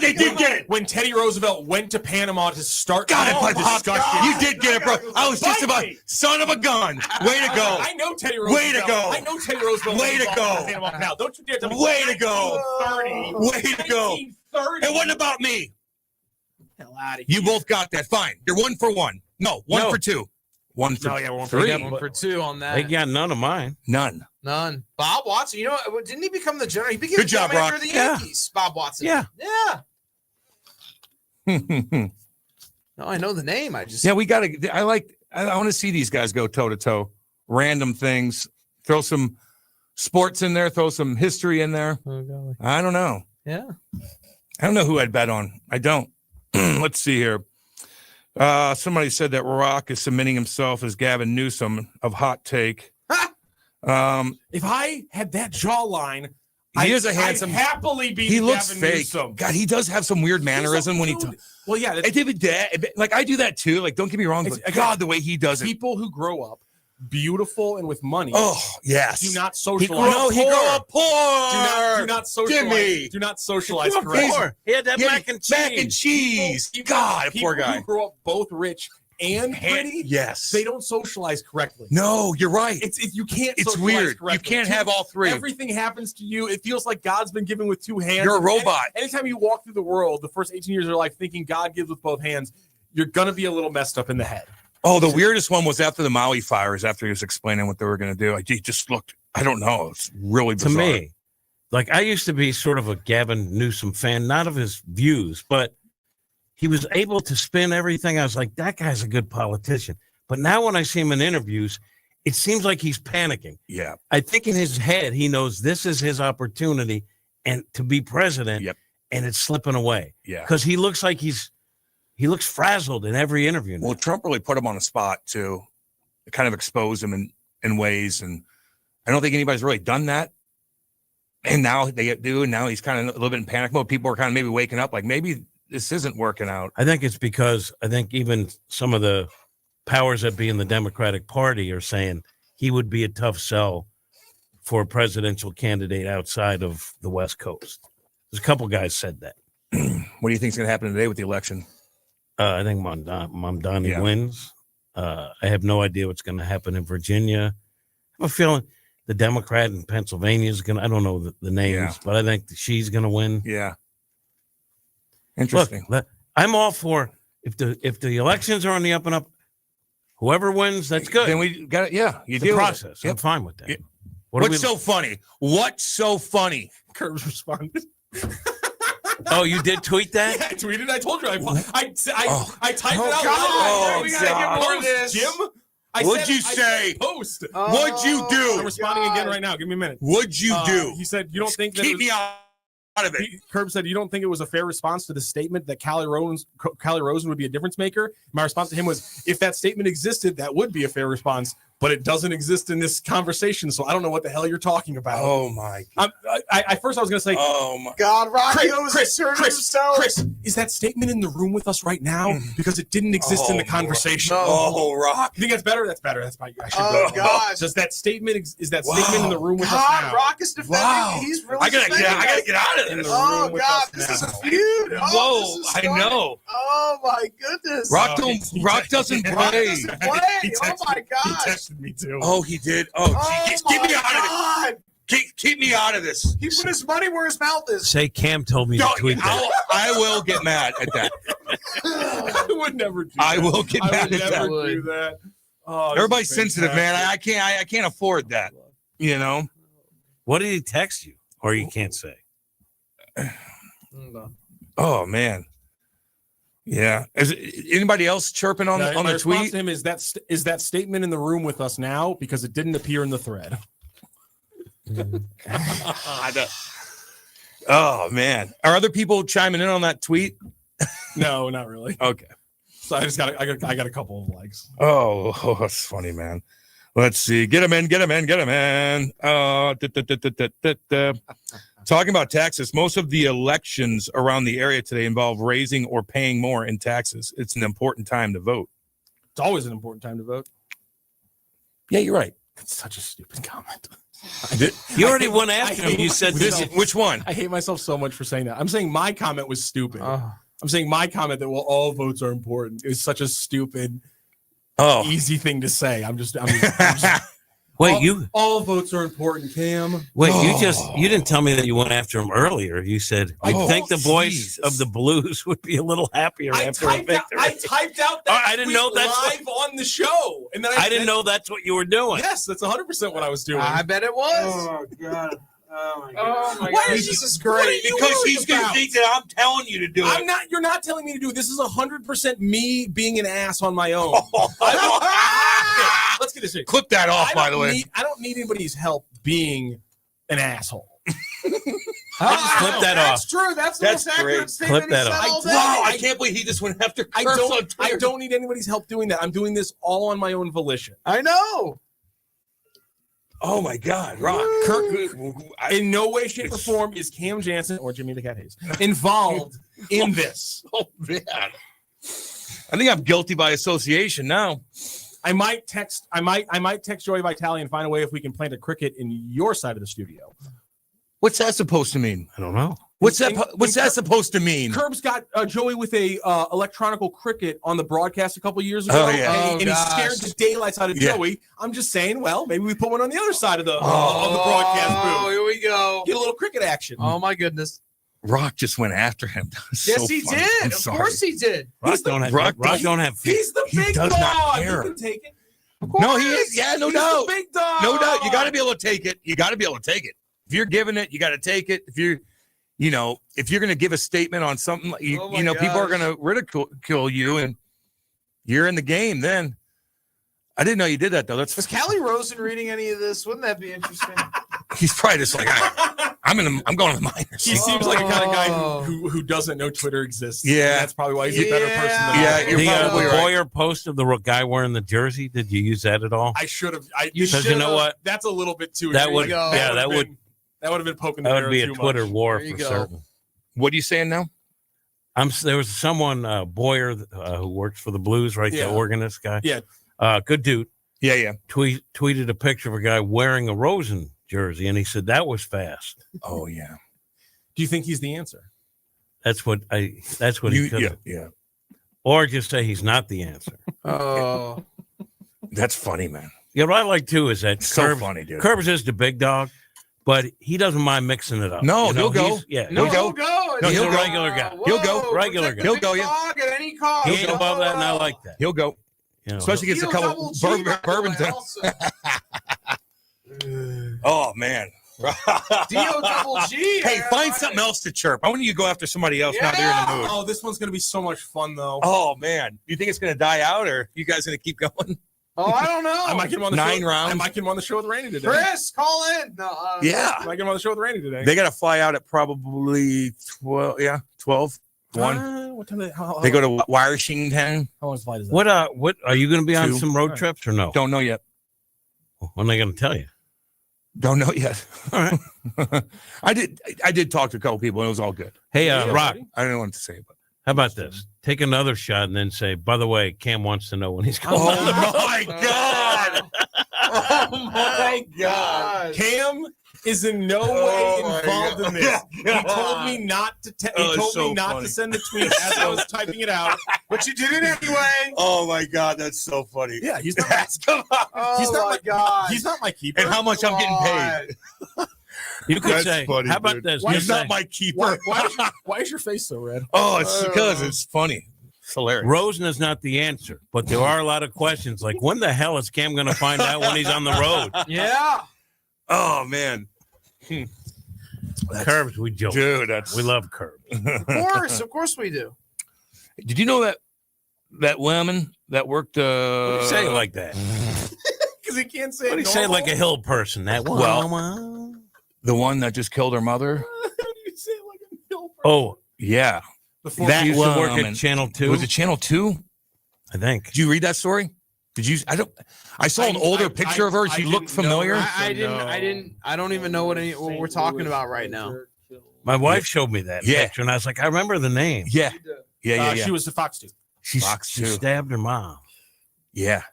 they did get it. When Teddy Roosevelt went to Panama to start Got it, the buddy. discussion. You did get it, bro. I was just about son of a gun. Way to go. I know Teddy Roosevelt. Way to go. I know Teddy Roosevelt. Way to go. Panama Canal. Don't you dare tell me. Way to go. 1930. Way to go. 1930. It wasn't about me. Hell out of here. You both got that. Fine. You're 1 for 1. No, 1 for 2. 1 for 1 for 3. 1 for 2 on that. They got none of mine. None. Bob Watson. You know what? Didn't he become the general? He became Good the job, general manager Rock. of the Yeah. Yankees. Bob Watson. Yeah. No, I know the name. I just. Yeah, we got to. I want to see these guys go toe to toe. Random things. Throw some sports in there. Throw some history in there. Oh, golly. I don't know. Yeah. I don't know who I'd bet on. I don't. Let's see here. Somebody said that Rock is submitting himself as Gavin Newsom of Hot Take. If I had that jawline, He is a handsome. I'd happily be. He looks Gavin fake. Newsom. God, he does have some weird mannerism when he. Well, yeah. I did that. Like I do that too. Like don't get me wrong, but God, the way he does it. People who grow up beautiful and with money. Oh yes. Do not He socialize. grew up poor. Do not socialize. Jimmy. Do not socialize. He grew up correctly. poor. He had that Yeah, mac and cheese. Mac and cheese. God, People poor guy. who grow up both rich and pretty. Yes. They don't socialize correctly. No, you're right. You can't. It's socialize weird. correctly. You can't have all three. Everything happens to you. It feels like God's been given with two hands. You're a robot. Anytime you walk through the world, the first 18 years of your life, thinking God gives with both hands, you're gonna be a little messed up in the head. Oh, the weirdest one was after the Maui fires. After he was explaining what they were going to do, he just looked. I don't know. It's really bizarre. To me, like I used to be sort of a Gavin Newsom fan, not of his views, but he was able to spin everything. I was like, that guy's a good politician. But now when I see him in interviews, it seems like he's panicking. Yeah. I think in his head, he knows this is his opportunity and to be president, and it's slipping away. Yeah. Because he looks like he looks frazzled in every interview now. Well, Trump really put him on the spot too, kind of expose him in ways, and I don't think anybody's really done that. And now they do, and now he's kind of a little bit in panic mode. People are kind of maybe waking up, like maybe this isn't working out. I think it's because I think even some of the powers that be in the Democratic Party are saying he would be a tough sell for a presidential candidate outside of the West Coast. There's a couple guys said that. What do you think is going to happen today with the election? I think Mamdani wins. I have no idea what's going to happen in Virginia. I have a feeling the Democrat in Pennsylvania is going to, I don't know the names, but I think she's going to win. Yeah. Interesting. Look, I'm all for if the elections are on the up and up, whoever wins, that's good. Then we got it. Yeah. You the deal with it. process. I'm fine with that. Yeah. What's so funny? What's so funny? Curbs responded. Oh, you did tweet that? Yeah, I tweeted. I told you. I typed it out. God. We gotta get more of this, Jim. What'd you say? Post. What'd you do? I'm responding again right now. Give me a minute. What'd you do? He said, "You don't think that keep me out of it." Curb said, "You don't think it was a fair response to the statement that Callie Rosen would be a difference maker?" My response to him was, "If that statement existed, that would be a fair response, but it doesn't exist in this conversation, so I don't know what the hell you're talking about." Oh my! I first I was going to say, "Oh my God, Rocky Chris, is that statement in the room with us right now? Because it didn't exist in the conversation." Oh, Rock! You think that's better? That's better. That's probably. I should Oh, go. God. Does that statement is that statement in the room with us God, now? Rock is defending. Wow. He's really. I gotta get out of In this. the Oh room with God, us this now. is a feud. Whoa, Oh, this is I starting. know. Oh my goodness. Rock Rock doesn't play. doesn't play. Oh my He God. texted me too. Oh, he did. Oh, keep me out of it. Keep me out of this. He put his money where his mouth is. Say Cam told me to tweet that. I will get mad at that. I would never do that. I will get I mad would at never that. do that. Oh, this Everybody's is sensitive, man. fantastic. I can't afford that. You know. What did he text you? Or you can't say. Oh man. Yeah. Is anybody else chirping on My the response tweet? to him is that statement in the room with us now because it didn't appear in the thread. Oh man. Are other people chiming in on that tweet? No, not really. Okay. So I got a couple of likes. Oh, that's funny, man. Let's see. Get him in. Talking about taxes, most of the elections around the area today involve raising or paying more in taxes. It's an important time to vote. It's always an important time to vote. Yeah, you're right. That's such a stupid comment. You already went after him. You said this. Which one? I hate myself so much for saying that. I'm saying my comment was stupid. I'm saying my comment that all votes are important is such a stupid, easy thing to say. I'm just Wait, all votes are important, Cam. Wait, you didn't tell me that you went after him earlier. You said I think the voice of the Blues would be a little happier after a victory. I typed out that I didn't know that's live on the show, and then I didn't know that's what you were doing. Yes, that's 100% what I was doing. I bet it was. Oh god. Oh my god! This is great because he's going to think that I'm telling you to do it. You're not telling me to do it. This is 100% me being an ass on my own. Let's get this in. Clip that off, by the way. I don't need anybody's help being an asshole. I just clip that off. That's true. That's the most accurate statement. Clip that off. Wow, I can't believe he just went after I don't need anybody's help doing that. I'm doing this all on my own volition. I know. Oh my God, Rock! In no way, shape, or form is Cam Janssen or Jimmy the Cat Hayes involved in this. Oh man, I think I'm guilty by association now. I might text Joey Vitale and find a way if we can plant a cricket in your side of the studio. What's that supposed to mean? I don't know. What's that supposed to mean? Curbs got Joey with a electronical cricket on the broadcast a couple years ago, and he scared the daylights out of Joey. I'm just saying, well, maybe we put one on the other side of the broadcast booth. Oh, here we go. Get a little cricket action. Oh my goodness. Rock just went after him. Yes, he did. Of course he did. Rock don't have feet. He's the big dog. You can take it. No, he is. Yeah, no doubt. Big dog. No doubt. You got to be able to take it. If you're giving it, you got to take it. If you're going to give a statement on something, people are going to ridicule you, and you're in the game. Then I didn't know you did that though. Was Callie Rosen reading any of this? Wouldn't that be interesting? He's probably just like I'm going to the minors. He seems like a kind of guy who doesn't know Twitter exists. Yeah, that's probably why he's a better person than you're the Boyer post of the guy wearing the jersey. Did you use that at all? I should have. Because you know what? That's a little bit too. That would have been poking. That would be a Twitter much. war for certain. What are you saying now? There was someone Boyer who works for the Blues, right? The organist guy. Yeah. Good dude. Yeah. Tweeted a picture of a guy wearing a Rosen jersey, and he said that was fast. Oh yeah. Do you think he's the answer? That's what he could. Yeah. Or just say he's not the answer. Oh, that's funny, man. Yeah, what I like too is that so funny, dude. Curbs is the big dog, but he doesn't mind mixing it up. No, he'll go. he'll go. No, he's a regular guy. He'll go. Regular guy. He'll go. Dog at any cost. He ain't above that, and I like that. He'll go. Especially gets a couple bourbon. Oh man. D-O-double-G. Hey, find something else to chirp. I want you to go after somebody else now they're in the mood. Oh, this one's going to be so much fun, though. Oh, man. You think it's going to die out, or you guys going to keep going? Oh, I don't know. I might get him on the 9 show. rounds. I might get him on the show with Randy today. Chris, call in. No, I might get him on the show with Randy today. They got to fly out at probably 12. Yeah, 12. 1. What time? They go to Washington. How long is the flight? Is that? What are you going to be on 2. some road trips or no? Don't know yet. When are they going to tell you? Don't know yet. All right. I did talk to a couple people, and it was all good. Hey, Rock. I don't know what to say, but how about this? Take another shot and then say, by the way, Cam wants to know when he's going. Oh my God. Oh my God. Cam is in no way involved in this. He told me not to to send the tweet as I was typing it out, but you did it anyway. Oh my God, that's so funny. Yeah, he's not. He's not my keeper. And how much I'm getting paid? You could say, funny, how about dude. this? He's not my keeper. Why is your face so red? Oh, it's because it's funny. It's hilarious. Rosen is not the answer, but there are a lot of questions like, when the hell is Cam going to find out when he's on the road? Yeah. Oh, man. Curbs, we joke. Dude, we love Curbs. Of course we do. Did you know that woman that worked? What do you say it like that? Because he can't say. What do you say it like a hill person? That one. Well, the one that just killed her mother. How do you say it like a hill person? Oh, yeah. That used to work at Channel 2. Was it Channel 2? I think. Did you read that story? Did you? I saw an older picture of her. She looked familiar. I don't even know what we're talking about right now. My wife showed me that picture, and I was like, I remember the name. Yeah. She was the Fox 2. She stabbed her mom. Yeah.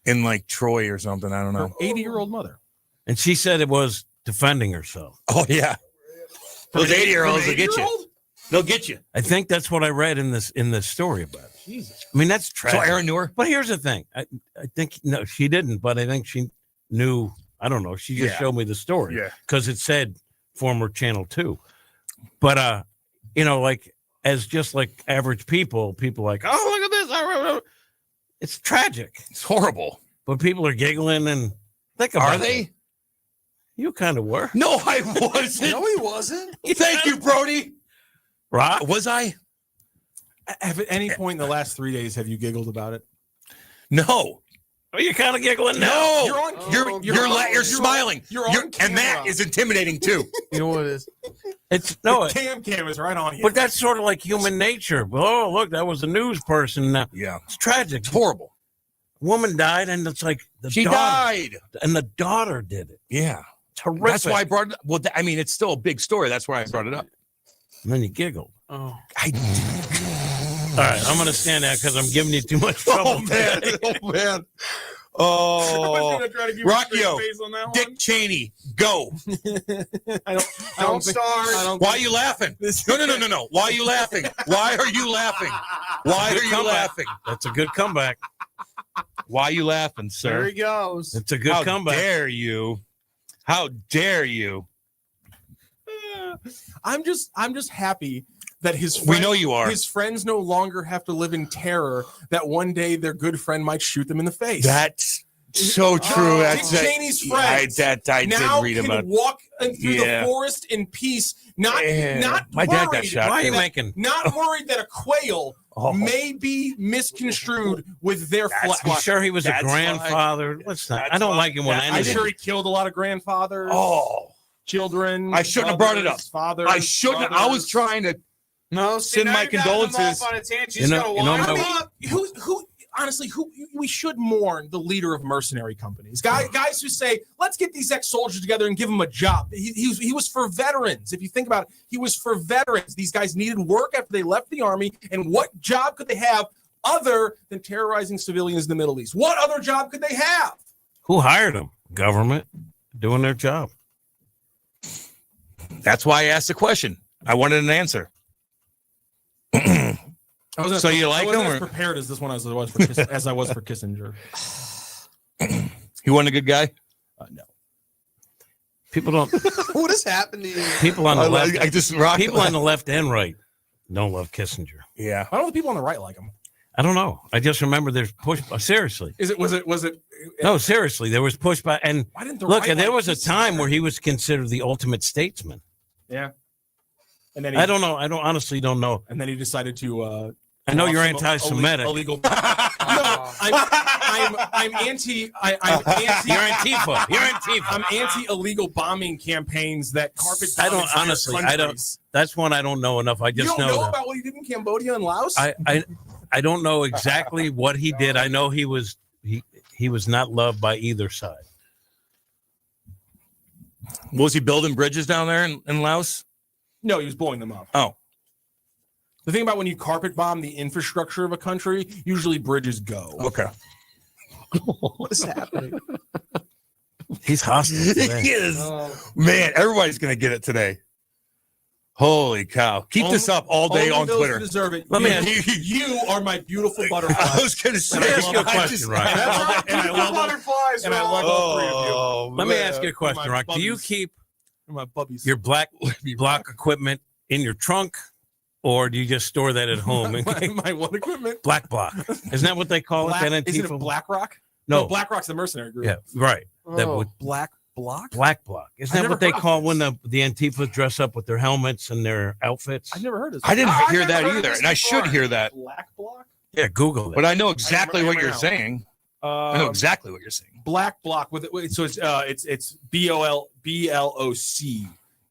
In like Troy or something. I don't know. 80-year-old mother. And she said it was defending herself. Oh, yeah. Those 80-year-olds will get you. They'll get you. I think that's what I read in this story about it. Jesus. I mean, that's tragic. So Aaron knew her? But here's the thing. I think, no, she didn't, but I think she knew. I don't know. She just showed me the story. Yeah. Because it said former Channel 2. But, like, as just like average people like, oh, look at this. It's tragic. It's horrible. But people are giggling and think about it. Are they? You kind of were. No, I wasn't. No, he wasn't. Thank you, Brody. Rock? Was I? At any point in the last 3 days, have you giggled about it? No. Are you kind of giggling now? No. You're on. You're smiling. You're on camera. And that is intimidating too. You know what it is? It's no. Cam is right on you. But that's sort of like human nature. Oh, look, that was a news person. Now, yeah, it's tragic. It's horrible. A woman died, and it's like she died, and the daughter did it. Yeah, it's horrific. That's why I brought it up. Well, I mean, it's still a big story. That's why I brought it up. And then you giggled. Oh, all right, I'm gonna stand out because I'm giving you too much trouble. Oh man. Oh, Rockio, Dick Cheney, go. Don't start. Why are you laughing? No. Why are you laughing? Why are you laughing? Why are you laughing? That's a good comeback. Why are you laughing, sir? There he goes. It's a good comeback. How dare you? How dare you? I'm just happy that we know you are. His friends no longer have to live in terror that one day their good friend might shoot them in the face. That's so true. That's Dick Cheney's friends. I now did read can about. Walk through the forest in peace. Not my dad got shot. Why are you making? Not worried that a quail may be misconstrued with their flesh. I'm sure he was a grandfather. Let's not. I don't like him when I'm sure he killed a lot of grandfathers. Children. I shouldn't have brought it up. Fathers. I shouldn't. I was trying to. No, send my condolences. Honestly, we should mourn the leader of mercenary companies. Guys who say, let's get these ex-soldiers together and give them a job. He was for veterans. If you think about it, he was for veterans. These guys needed work after they left the army. And what job could they have other than terrorizing civilians in the Middle East? What other job could they have? Who hired them? Government doing their job. That's why I asked the question. I wanted an answer. So you like him? I wasn't as prepared as this one as I was for Kissinger. He wasn't a good guy? No. People don't. What is happening? People on the left. People on the left and right don't love Kissinger. Yeah. I don't know the people on the right like him. I don't know. I just remember there's pushback. Seriously. Was it? No, seriously. There was pushback. And why didn't the look, right there like was a Kissinger? time where he was considered the ultimate statesman. Yeah. And then I don't know. I honestly don't know. And then he decided to. I know you're anti-Semitic. Illegal. No, I'm anti. I'm anti. You're Antifa. You're Antifa. I'm anti illegal bombing campaigns that carpet. I don't honestly. I don't. That's one I don't know enough. I just you don't know that. about what he did in Cambodia and Laos. I don't know exactly what he did. I know he was not loved by either side. Was he building bridges down there in Laos? No, he was blowing them up. Oh. The thing about when you carpet bomb the infrastructure of a country, usually bridges go. Okay. What is happening? He's hostile today. He is. Man, everybody's going to get it today. Holy cow. Keep this up all day on those Twitter. Who deserve it. Let me ask you are my beautiful butterfly. I was going to say, ask you a question, Rock. And I love butterflies. And I love all three of you. Let me ask you a question, Rock. Do you keep your black block equipment in your trunk, or do you just store that at home? my what equipment? Black block. Isn't that what they call it? That Isn't Antifa? it Black Rock? No, Black Rock's the mercenary group. Yeah, right. That would Black Block? Black block. Isn't that what they call when the Antifa dress up with their helmets and their outfits? I've never heard of this. I didn't hear that either, and I should hear that. Black Block? Yeah, Google it. But I know exactly what you're saying. I know exactly what you're saying. Black Block with it. So it's BLOC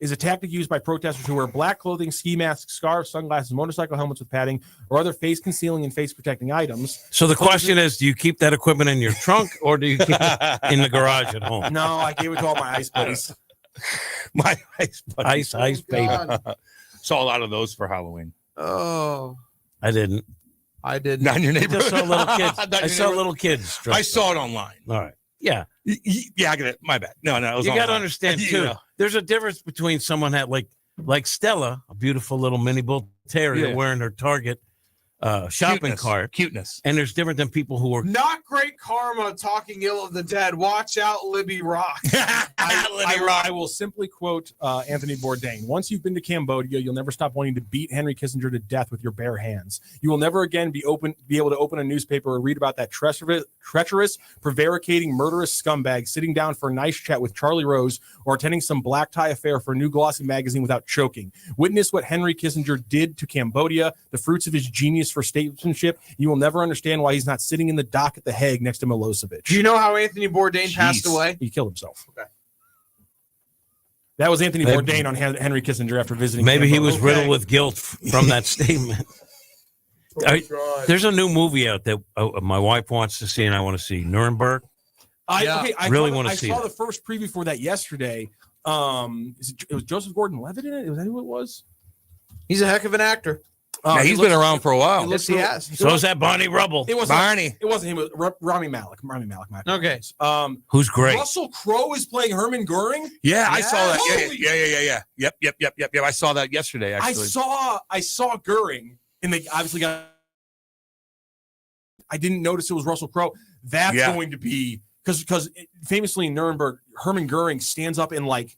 is a tactic used by protesters who wear black clothing, ski masks, scarves, sunglasses, motorcycle helmets with padding, or other face-concealing and face-protecting items. So the question is, do you keep that equipment in your trunk or do you keep it in the garage at home? No, I gave it to all my ice buddies. My ice buddies. Ice, baby. Saw a lot of those for Halloween. Oh, I didn't. I didn't. Not in your I neighborhood. just saw little kids. Not in I your saw neighborhood. little kids. I saw it online. All right. Yeah. Yeah, I get it. My bad. No, it was You got to online. understand You too. know. There's a difference between someone that like Stella, a beautiful little mini bull terrier Yeah. wearing her Target shopping Cuteness. cart. Cuteness. And there's different than people who are Not great karma talking ill of the dead. Watch out, Libby Rock. I will simply quote Anthony Bourdain. Once you've been to Cambodia, you'll never stop wanting to beat Henry Kissinger to death with your bare hands. You will never again be able to open a newspaper or read about that treacherous, prevaricating, murderous scumbag sitting down for a nice chat with Charlie Rose or attending some black tie affair for a new glossy magazine without choking. Witness what Henry Kissinger did to Cambodia, the fruits of his genius for statesmanship. You will never understand why he's not sitting in the dock at the Hague next to Milosevic. Do you know how Anthony Bourdain passed away? He killed himself. Okay. That was Anthony Maybe- Bourdain on Henry Kissinger after visiting. maybe he was Cambodia. riddled with guilt from that statement. There's a new movie out that my wife wants to see and I want to see. Nuremberg. I really want to see I saw it. the first preview for that yesterday. It was Joseph Gordon-Levitt in it? Was that who it was? He's a heck of an actor. Yeah, he's been around for a while. Yes, he has. So is that Barney Rubble. It wasn't Barney. It wasn't him. It was Rami Malek. Rami Malek. Okay. Who's great? Russell Crowe is playing Herman Goering. Yeah, I saw that. Holy- Yeah. Yep. I saw that yesterday, actually. I saw Goering, and they obviously got. I didn't notice it was Russell Crowe. That's Yeah. going to be because famously in Nuremberg, Herman Goering stands up and like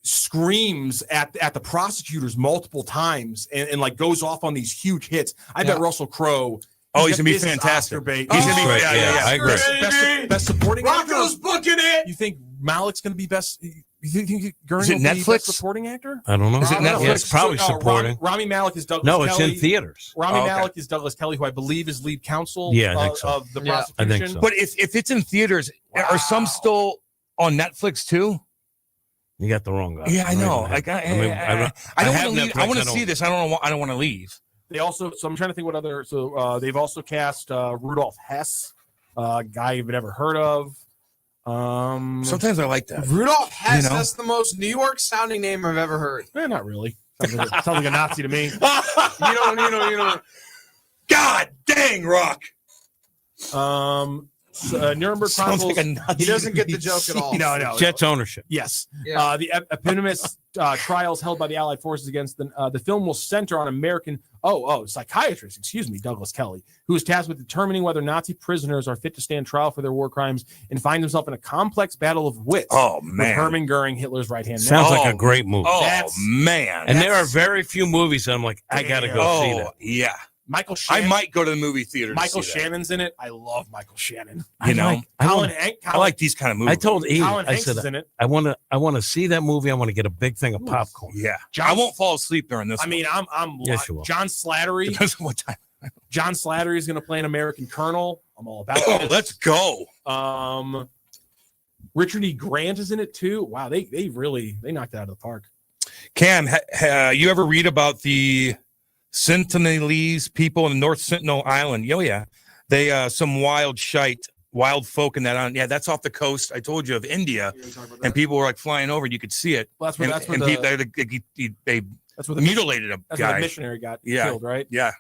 screams at the prosecutors multiple times and like goes off on these huge hits. I bet Russell Crowe. He's gonna be this is fantastic. Oscar bait. He's gonna be great. yeah. I agree. Best supporting Rocco's actor. booking it. You think Malik's going to be best? You think Goering Is it will be Netflix? best supporting actor? I don't know. Is it Netflix? Yeah, it's probably supporting. Rami Malek is Douglas No, it's Kelly. in theaters. Rami Oh, okay. Malek is Douglas Kelly, who I believe is lead counsel Yeah, I think so. of the Yeah, prosecution. I think so. But if it's in theaters, are some still on Netflix too? You got the wrong guy. Yeah, I know. I I have don't want to leave. Netflix, I want I to see don't- this. I don't want to leave. They also, so I'm trying to think what other. So they've also cast Rudolph Hess, a guy you've never heard of. Sometimes I like that. Rudolph Hess. You know? That's the most New York sounding name I've ever heard. Not really. Sounds like a Nazi to me. You know. God dang, Rock. Nuremberg Sounds Chronicles. like a Nazi. He doesn't get the joke at all. No. Jets ownership. Yes. Yeah. The eponymous trials held by the Allied forces against the film will center on American psychiatrist, Douglas Kelly, who is tasked with determining whether Nazi prisoners are fit to stand trial for their war crimes and finds himself in a complex battle of wits. Oh, with man. Herman Goering, Hitler's right hand man. Sounds like a great movie. Oh, man. And there are very few movies that I'm like, I got to go see that. Yeah. Michael Shannon. I might go to the movie theater. Michael to see that. Shannon's in it. I love Michael Shannon. You know, I like these kind of movies. I told Ian, Colin I Hanks said, is in it. I want to see that movie. I want to get a big thing of popcorn. Yeah. I won't fall asleep during this. I mean, I'm Yes, you will. John Slattery. Depends on what time. John Slattery is going to play an American colonel. I'm all about Oh, it. let's go. Richard E. Grant is in it too. Wow, they knocked it out of the park. Cam, you ever read about the Sentinelese people in North Sentinel Island? Oh, yeah. They, some wild folk in that island. Yeah, that's off the coast. I told you of India. And people were like flying over. You could see it. Well, that's where they mutilated a That's where guy. the missionary got Yeah. killed, right? Yeah.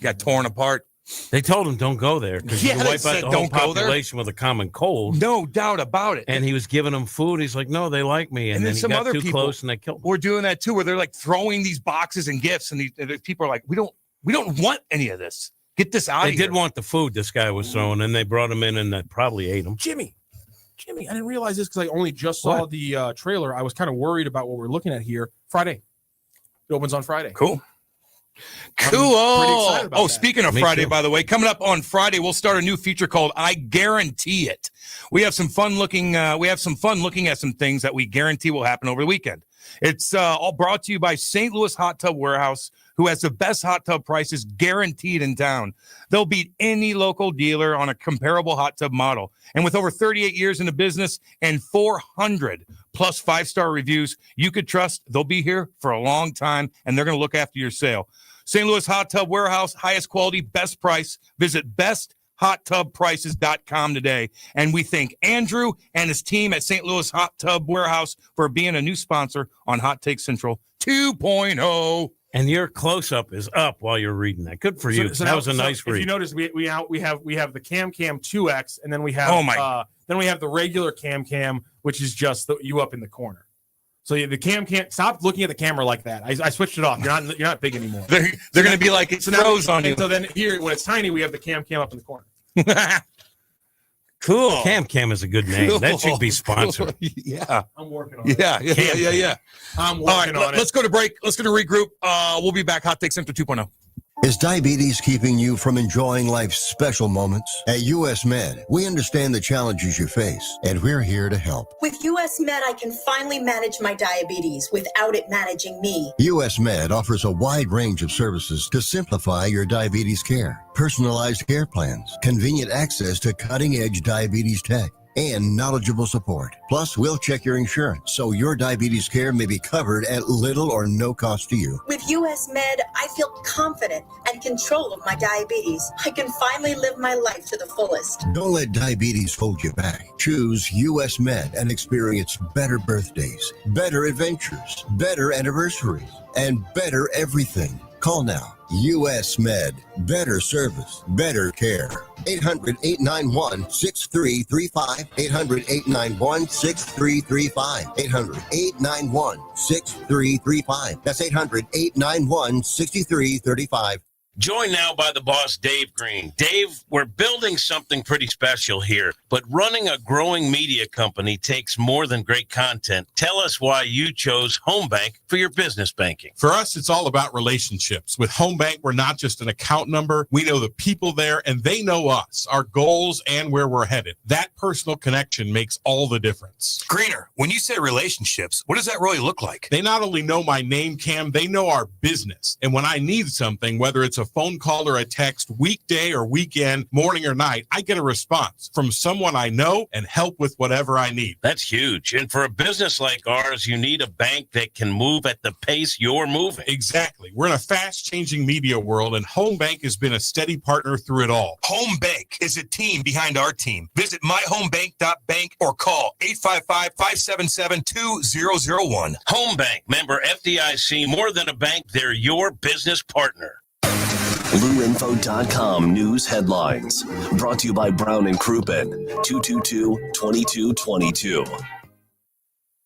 Got torn apart. They told him don't go there because Yeah, you they wipe out said the whole don't go there. population with a common cold. No doubt about it. And he was giving them food. He's like, no, they like me. And, And then then he some got other too people close and they killed him. We're doing that too, where they're like throwing these boxes and gifts, and these people are like, we don't want any of this. Get this out They of here. did want the food this guy was throwing, and they brought him in and they probably ate him. Jimmy, I didn't realize this because I only just saw the trailer. I was kind of worried about what we're looking at here. Friday. It opens on Friday. Cool. I'm Cool. pretty excited about that. Speaking of Me Friday, too. by the way, coming up on Friday, we'll start a new feature called I Guarantee It. We have some fun looking at some things that we guarantee will happen over the weekend. It's all brought to you by St. Louis Hot Tub Warehouse, who has the best hot tub prices guaranteed in town. They'll beat any local dealer on a comparable hot tub model. And with over 38 years in the business and 400 plus 5-star reviews you could trust. They'll be here for a long time, and they're going to look after your sale. St. Louis Hot Tub Warehouse, highest quality, best price. Visit besthotTubPrices.com today. And we thank Andrew and his team at St. Louis Hot Tub Warehouse for being a new sponsor on Hot Take Central 2.0. And your close-up is up while you're reading that. Good for you. That was a nice read. If you notice, we have the Cam 2X, and then we have the regular Cam, which is just you up in the corner. So the Cam stop looking at the camera like that. I switched it off. You're not big anymore. They're going to be like it froze on you. So then here, when it's tiny, we have the Cam up in the corner. Cool. Cam is a good name. Cool. That should be sponsored. Yeah. I'm working on it. Yeah. I'm working on it. Let's go to break. Let's go to regroup. We'll be back. Hot Take Central 2.0. Is diabetes keeping you from enjoying life's special moments? At US Med, we understand the challenges you face, and we're here to help. With US Med, I can finally manage my diabetes without it managing me. US Med offers a wide range of services to simplify your diabetes care. Personalized care plans, convenient access to cutting-edge diabetes tech, and knowledgeable support. Plus, we'll check your insurance so your diabetes care may be covered at little or no cost to you. With US Med, I feel confident and control of my diabetes. I can finally live my life to the fullest. Don't let diabetes hold you back. Choose US Med and experience better birthdays, better adventures, better anniversaries, and better everything. Call now. US Med. Better service, better care. 800-891-6335. 800-891-6335. 800-891-6335. That's 800-891-6335. Joined now by the boss, Dave Green. Dave, we're building something pretty special here, but running a growing media company takes more than great content. Tell us why you chose Home Bank for your business banking. For us, it's all about relationships. With Home Bank, we're not just an account number. We know the people there, and they know us, our goals, and where we're headed. That personal connection makes all the difference. Greener, when you say relationships, what does that really look like? They not only know my name, Cam, they know our business. And when I need something, whether it's a phone call or a text, weekday or weekend, morning or night, I get a response from someone I know and help with whatever I need. That's huge. And for a business like ours, you need a bank that can move at the pace you're moving. Exactly. We're in a fast-changing media world, and Home Bank has been a steady partner through it all. Home Bank is a team behind our team. Visit myhomebank.bank or call 855-577-2001. Home Bank, member FDIC, more than a bank, they're your business partner. LouInfo.com news headlines. Brought to you by Brown & Crouppen, 222-2222.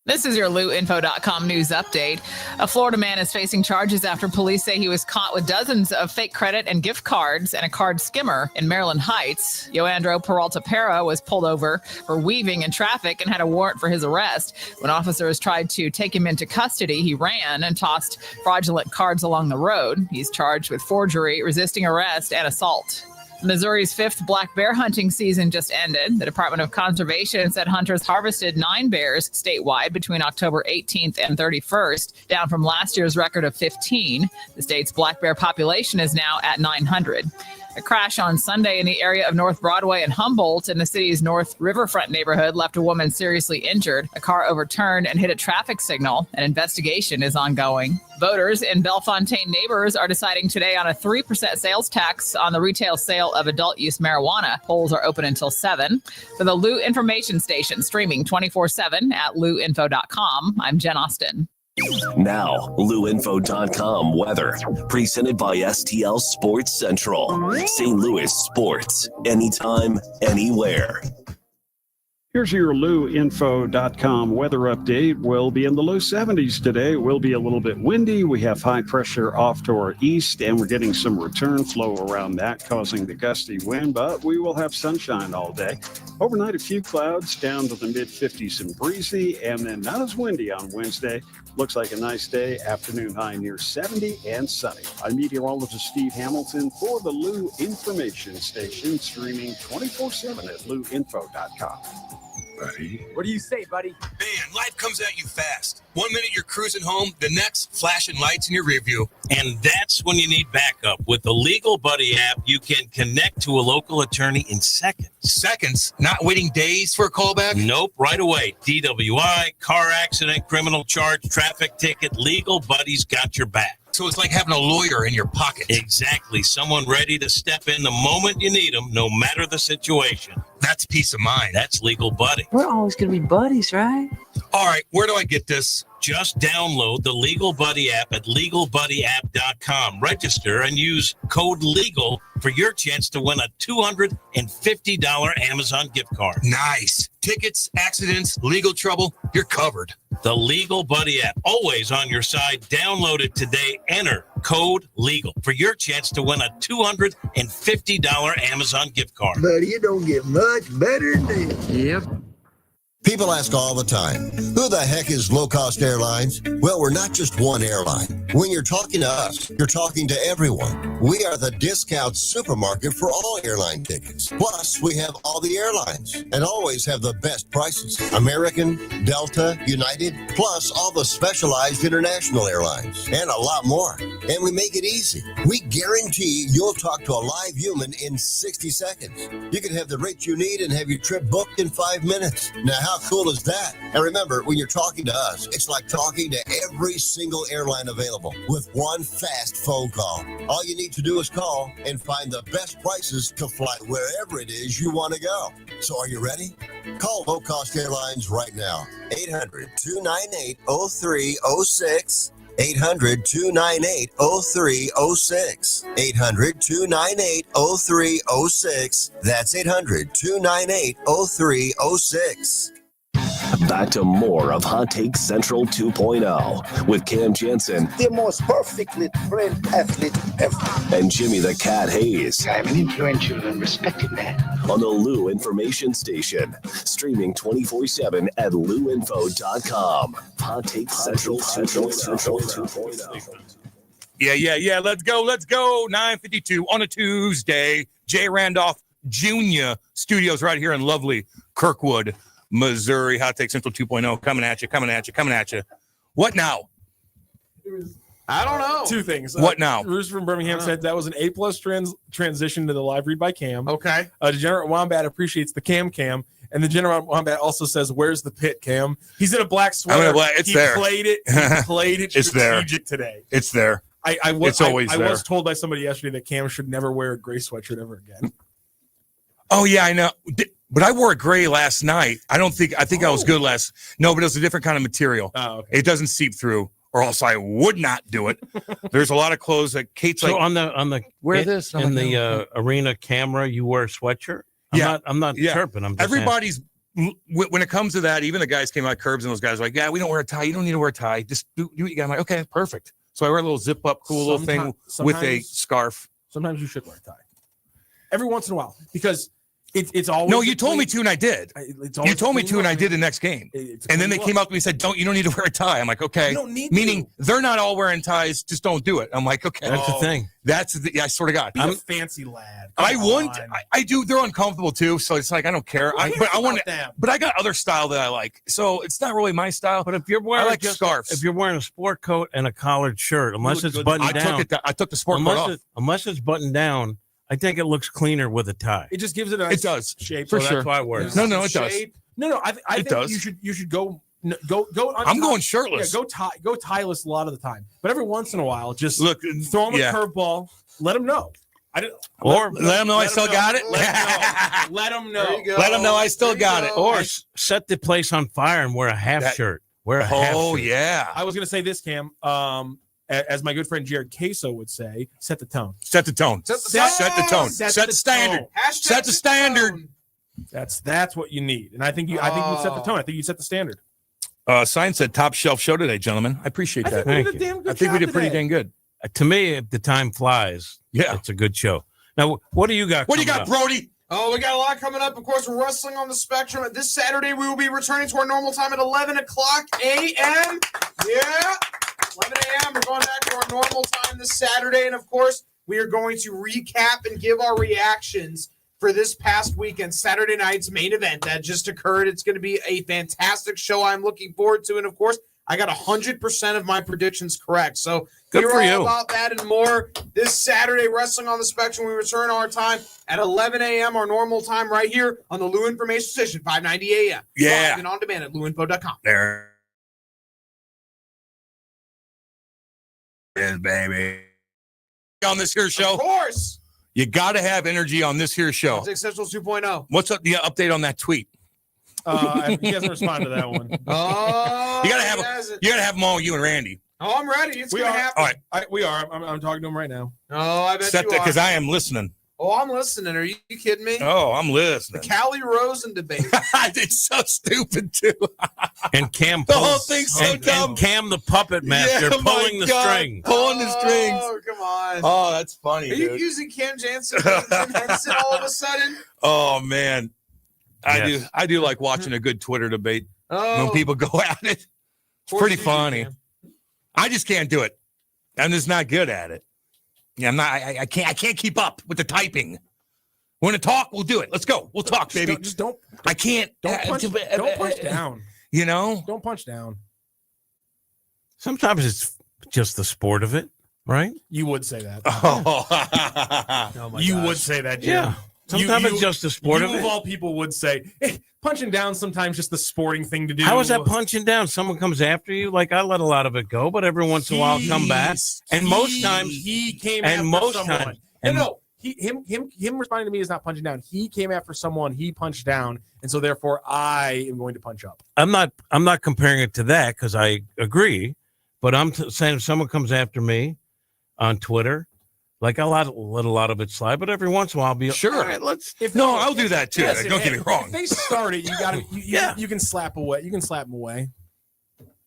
This is your LouInfo.com news update. A Florida man is facing charges after police say he was caught with dozens of fake credit and gift cards and a card skimmer in Maryland Heights. Yoandro Peralta Pera was pulled over for weaving in traffic and had a warrant for his arrest. When officers tried to take him into custody, he ran and tossed fraudulent cards along the road. He's charged with forgery, resisting arrest, and assault. Missouri's 5th black bear hunting season just ended. The Department of Conservation said hunters harvested 9 bears statewide between October 18th and 31st, down from last year's record of 15. The state's black bear population is now at 900. A crash on Sunday in the area of North Broadway and Humboldt in the city's North Riverfront neighborhood left a woman seriously injured. A car overturned and hit a traffic signal. An investigation is ongoing. Voters in Bellefontaine neighbors are deciding today on a 3% sales tax on the retail sale of adult-use marijuana. Polls are open until 7. For the Lou Information Station, streaming 24/7 at louinfo.com, I'm Jen Austin. Now, LouInfo.com weather. Presented by STL Sports Central. St. Louis sports. Anytime, anywhere. Here's your LouInfo.com weather update. We'll be in the low 70s today. We'll be a little bit windy. We have high pressure off to our east, and we're getting some return flow around that, causing the gusty wind, but we will have sunshine all day. Overnight, a few clouds down to the mid-50s and breezy, and then not as windy on Wednesday. Looks like a nice day. Afternoon high near 70 and sunny. I'm meteorologist Steve Hamilton for the Lou Information Station, streaming 24/7 at louinfo.com. Buddy. What do you say, buddy? Man, life comes at you fast. 1 minute you're cruising home, the next flashing lights in your rear view. And that's when you need backup. With the Legal Buddy app, you can connect to a local attorney in seconds. Seconds? Not waiting days for a callback? Nope, right away. DWI, car accident, criminal charge, traffic ticket, Legal Buddy's got your back. So it's like having a lawyer in your pocket. Exactly. Someone ready to step in the moment you need them, no matter the situation. That's peace of mind. That's Legal Buddy. We're always going to be buddies, right? All right, where do I get this? Just download the Legal Buddy app at LegalBuddyApp.com. Register and use code LEGAL for your chance to win a $250 Amazon gift card. Nice. Tickets, accidents, legal trouble, you're covered. The Legal Buddy app, always on your side. Download it today. Enter code LEGAL for your chance to win a $250 Amazon gift card. Buddy, you don't get much better than this. Yep. People ask all the time, who the heck is Low Cost Airlines? Well, we're not just one airline. When you're talking to us, you're talking to everyone. We are the discount supermarket for all airline tickets. Plus, we have all the airlines and always have the best prices. American, Delta, United, plus all the specialized international airlines and a lot more. And we make it easy. We guarantee you'll talk to a live human in 60 seconds. You can have the rate you need and have your trip booked in 5 minutes. Now, how cool is that? And remember, when you're talking to us, it's like talking to every single airline available with one fast phone call. All you need to do is call and find the best prices to fly wherever it is you want to go. So are you ready? Call Low Cost Airlines right now. 800-298-0306. 800-298-0306. 800-298-0306. That's 800-298-0306. Back to more of Hot Take Central 2.0 with Cam Janssen. The most perfectly trained athlete ever. And Jimmy the Cat Hayes. I'm an influential and respected man. On the Lou Information Station. Streaming 24/7 at louinfo.com. Hot Take Central 2.0. Yeah. Let's go. 9:52 on a Tuesday. Jay Randolph Jr. Studios right here in lovely Kirkwood, Missouri. Hot Take Central 2.0 coming at you. What now? I don't know. Two things. What now? Bruce from Birmingham said that was an A+ transition to the live read by Cam. Okay. Degenerate Wombat appreciates the Cam. And the Degenerate Wombat also says, "Where's the pit, Cam?" He's in a black sweater. It's there. Played it. It's strategic today. It's there. I was told by somebody yesterday that Cam should never wear a gray sweatshirt ever again. Oh yeah, I know. But I wore a gray last night. I think I was good last. No, but it was a different kind of material. Oh, okay. It doesn't seep through, or else I would not do it. There's a lot of clothes that Kate's so like. on the wear this in the arena camera. You wear a sweatshirt. I'm not chirping. I'm just everybody's when it comes to that. Even the guys came out Curbs and those guys are like, yeah, we don't wear a tie. You don't need to wear a tie. Just do what you got. I'm like, okay, perfect. So I wear a little zip up, cool little thing with a scarf. Sometimes you should wear a tie. Every once in a while, because it's always. No, you told me to, and I did. You told me to, and I did the next game. And then they came up to me and said, you don't need to wear a tie. I'm like, okay. You don't need Meaning they're not all wearing ties. Just don't do it. I'm like, okay. That's the thing. I swear to God. I'm a fancy lad. I wouldn't. I do. They're uncomfortable too. So it's like, I don't care. But I got other style that I like. So it's not really my style. But if you're wearing scarves. If you're wearing a sport coat and a collared shirt, unless it's buttoned down. I took the sport coat off. Unless it's buttoned down, I think it looks cleaner with a tie. It just gives it a nice shape. For sure. That's why it works. No, it does. No, I think you should go. I'm going shirtless. Yeah, go tieless a lot of the time, but every once in a while, just throw them a curveball. Let them know. Let them know I still got it. Let them know. Let them know I still got it. Or set the place on fire and wear a half shirt. Wear a half shirt. Yeah. I was going to say this, Cam. As my good friend Jared Queso would say, set the tone. Set the tone. Set the standard. Set the standard. That's what you need, and I think you set the tone. I think you set the standard. Sign said top shelf show today, gentlemen. I appreciate that. I think we did pretty dang good. To me, if the time flies, it's a good show. Now, what do you got? What do you got, Brody? Oh, we got a lot coming up. Of course, Wrestling on the Spectrum. This Saturday, we will be returning to our normal time at 11 o'clock a.m. Yeah. 11 a.m. We're going back to our normal time this Saturday. And, of course, we are going to recap and give our reactions for this past weekend, Saturday night's main event that just occurred. It's going to be a fantastic show I'm looking forward to. And, of course, I got 100% of my predictions correct. So Good hear for all you. about that and more this Saturday, Wrestling on the Spectrum. We return our time at 11 a.m., our normal time, right here on the Lou Information Station, 590 a.m. Yeah. Live and on demand at louinfo.com. There it is, baby. On this here show, Of course. you got to have energy on this here show. It's Essentials 2.0. What's up? The update on that tweet? He hasn't responded to that one. Oh, You gotta have them all, you and Randy. Oh, I'm ready. It's going to happen. All right, We are. I'm talking to him right now. Oh, I bet set you that are. because I am listening. Oh, I'm listening. Are you kidding me? Oh, I'm The listening. Callie Rosen debate. It's so stupid too. And Cam, The whole thing's so dumb. And Cam, the puppet master, Yeah, my pulling the God. string. Pulling the strings. Oh, come on. Oh, that's funny, Are you dude. accusing Cam Janssen and Jim Henson all of a sudden? Oh man, Yes. I do like watching a good Twitter debate Oh, when people go at it. It's course pretty you do, funny. Cam. I just can't do it. I'm just not good at it. Yeah, I'm not. I can't keep up with the typing. We're gonna talk. We'll do it. Let's go. We'll talk, baby. Don't I can't. don't punch down. You know. Don't punch down. Sometimes it's just the sport of it, right? You would say that. Oh, You would say that, Jim. Yeah. Sometimes it's just the sport of you it. of all people would say, punching down sometimes just the sporting thing to do. How is that punching down? Someone comes after you. Like I let a lot of it go, but every once in a while I'll come back. And most times he came and after most someone. times- and- No. Him responding to me is not punching down. He came after someone. He punched down, and so therefore I am going to punch up. I'm not comparing it to that because I agree, but I'm saying if someone comes after me on Twitter, like let a lot of it slide, but every once in a while I'll be Sure. all right, let's. I'll do that too. Yes, Don't get me wrong. If they start it, you got to. Yeah. You can slap away. You can slap them away.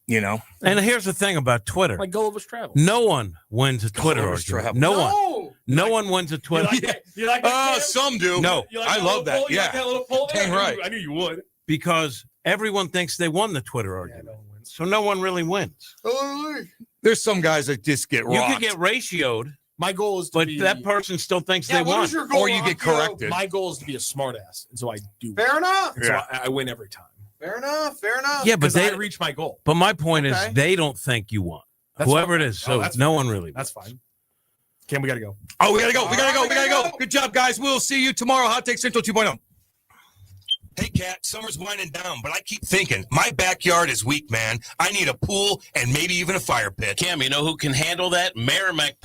You know. And here's the thing about Twitter: Like Gulliver's Travel. no one wins a Twitter Gulliver's argument. Travel. No one wins a Twitter. You like that? Cam? Some do. No. You like I that love little that. poll? You Yeah. like that little poll? Dang right. I knew you would. because everyone thinks they won the Twitter argument. no one wins. So no one really wins. There's some guys that just get rocked. You could get ratioed, My goal is to but be. that person still thinks Yeah, they what won. is your goal, or you get Rockio? corrected. My goal is to be a smartass, and so I do. Fair enough. And so I win every time. Fair enough. Fair enough. Yeah, but Because I they reach my goal. But my point Okay. is they don't think you won. That's Whoever fine. it is. Oh, So that's no fine. one really. That's fine. Cam, we got to go. Oh, we gotta go. We gotta All go. right, We gotta go. Good job, guys. We'll see you tomorrow. Hot Take Central 2.0. Hey, Kat, summer's winding down, but I keep thinking, my backyard is weak, man. I need a pool and maybe even a fire pit. Cam, you know who can handle that? Merrimack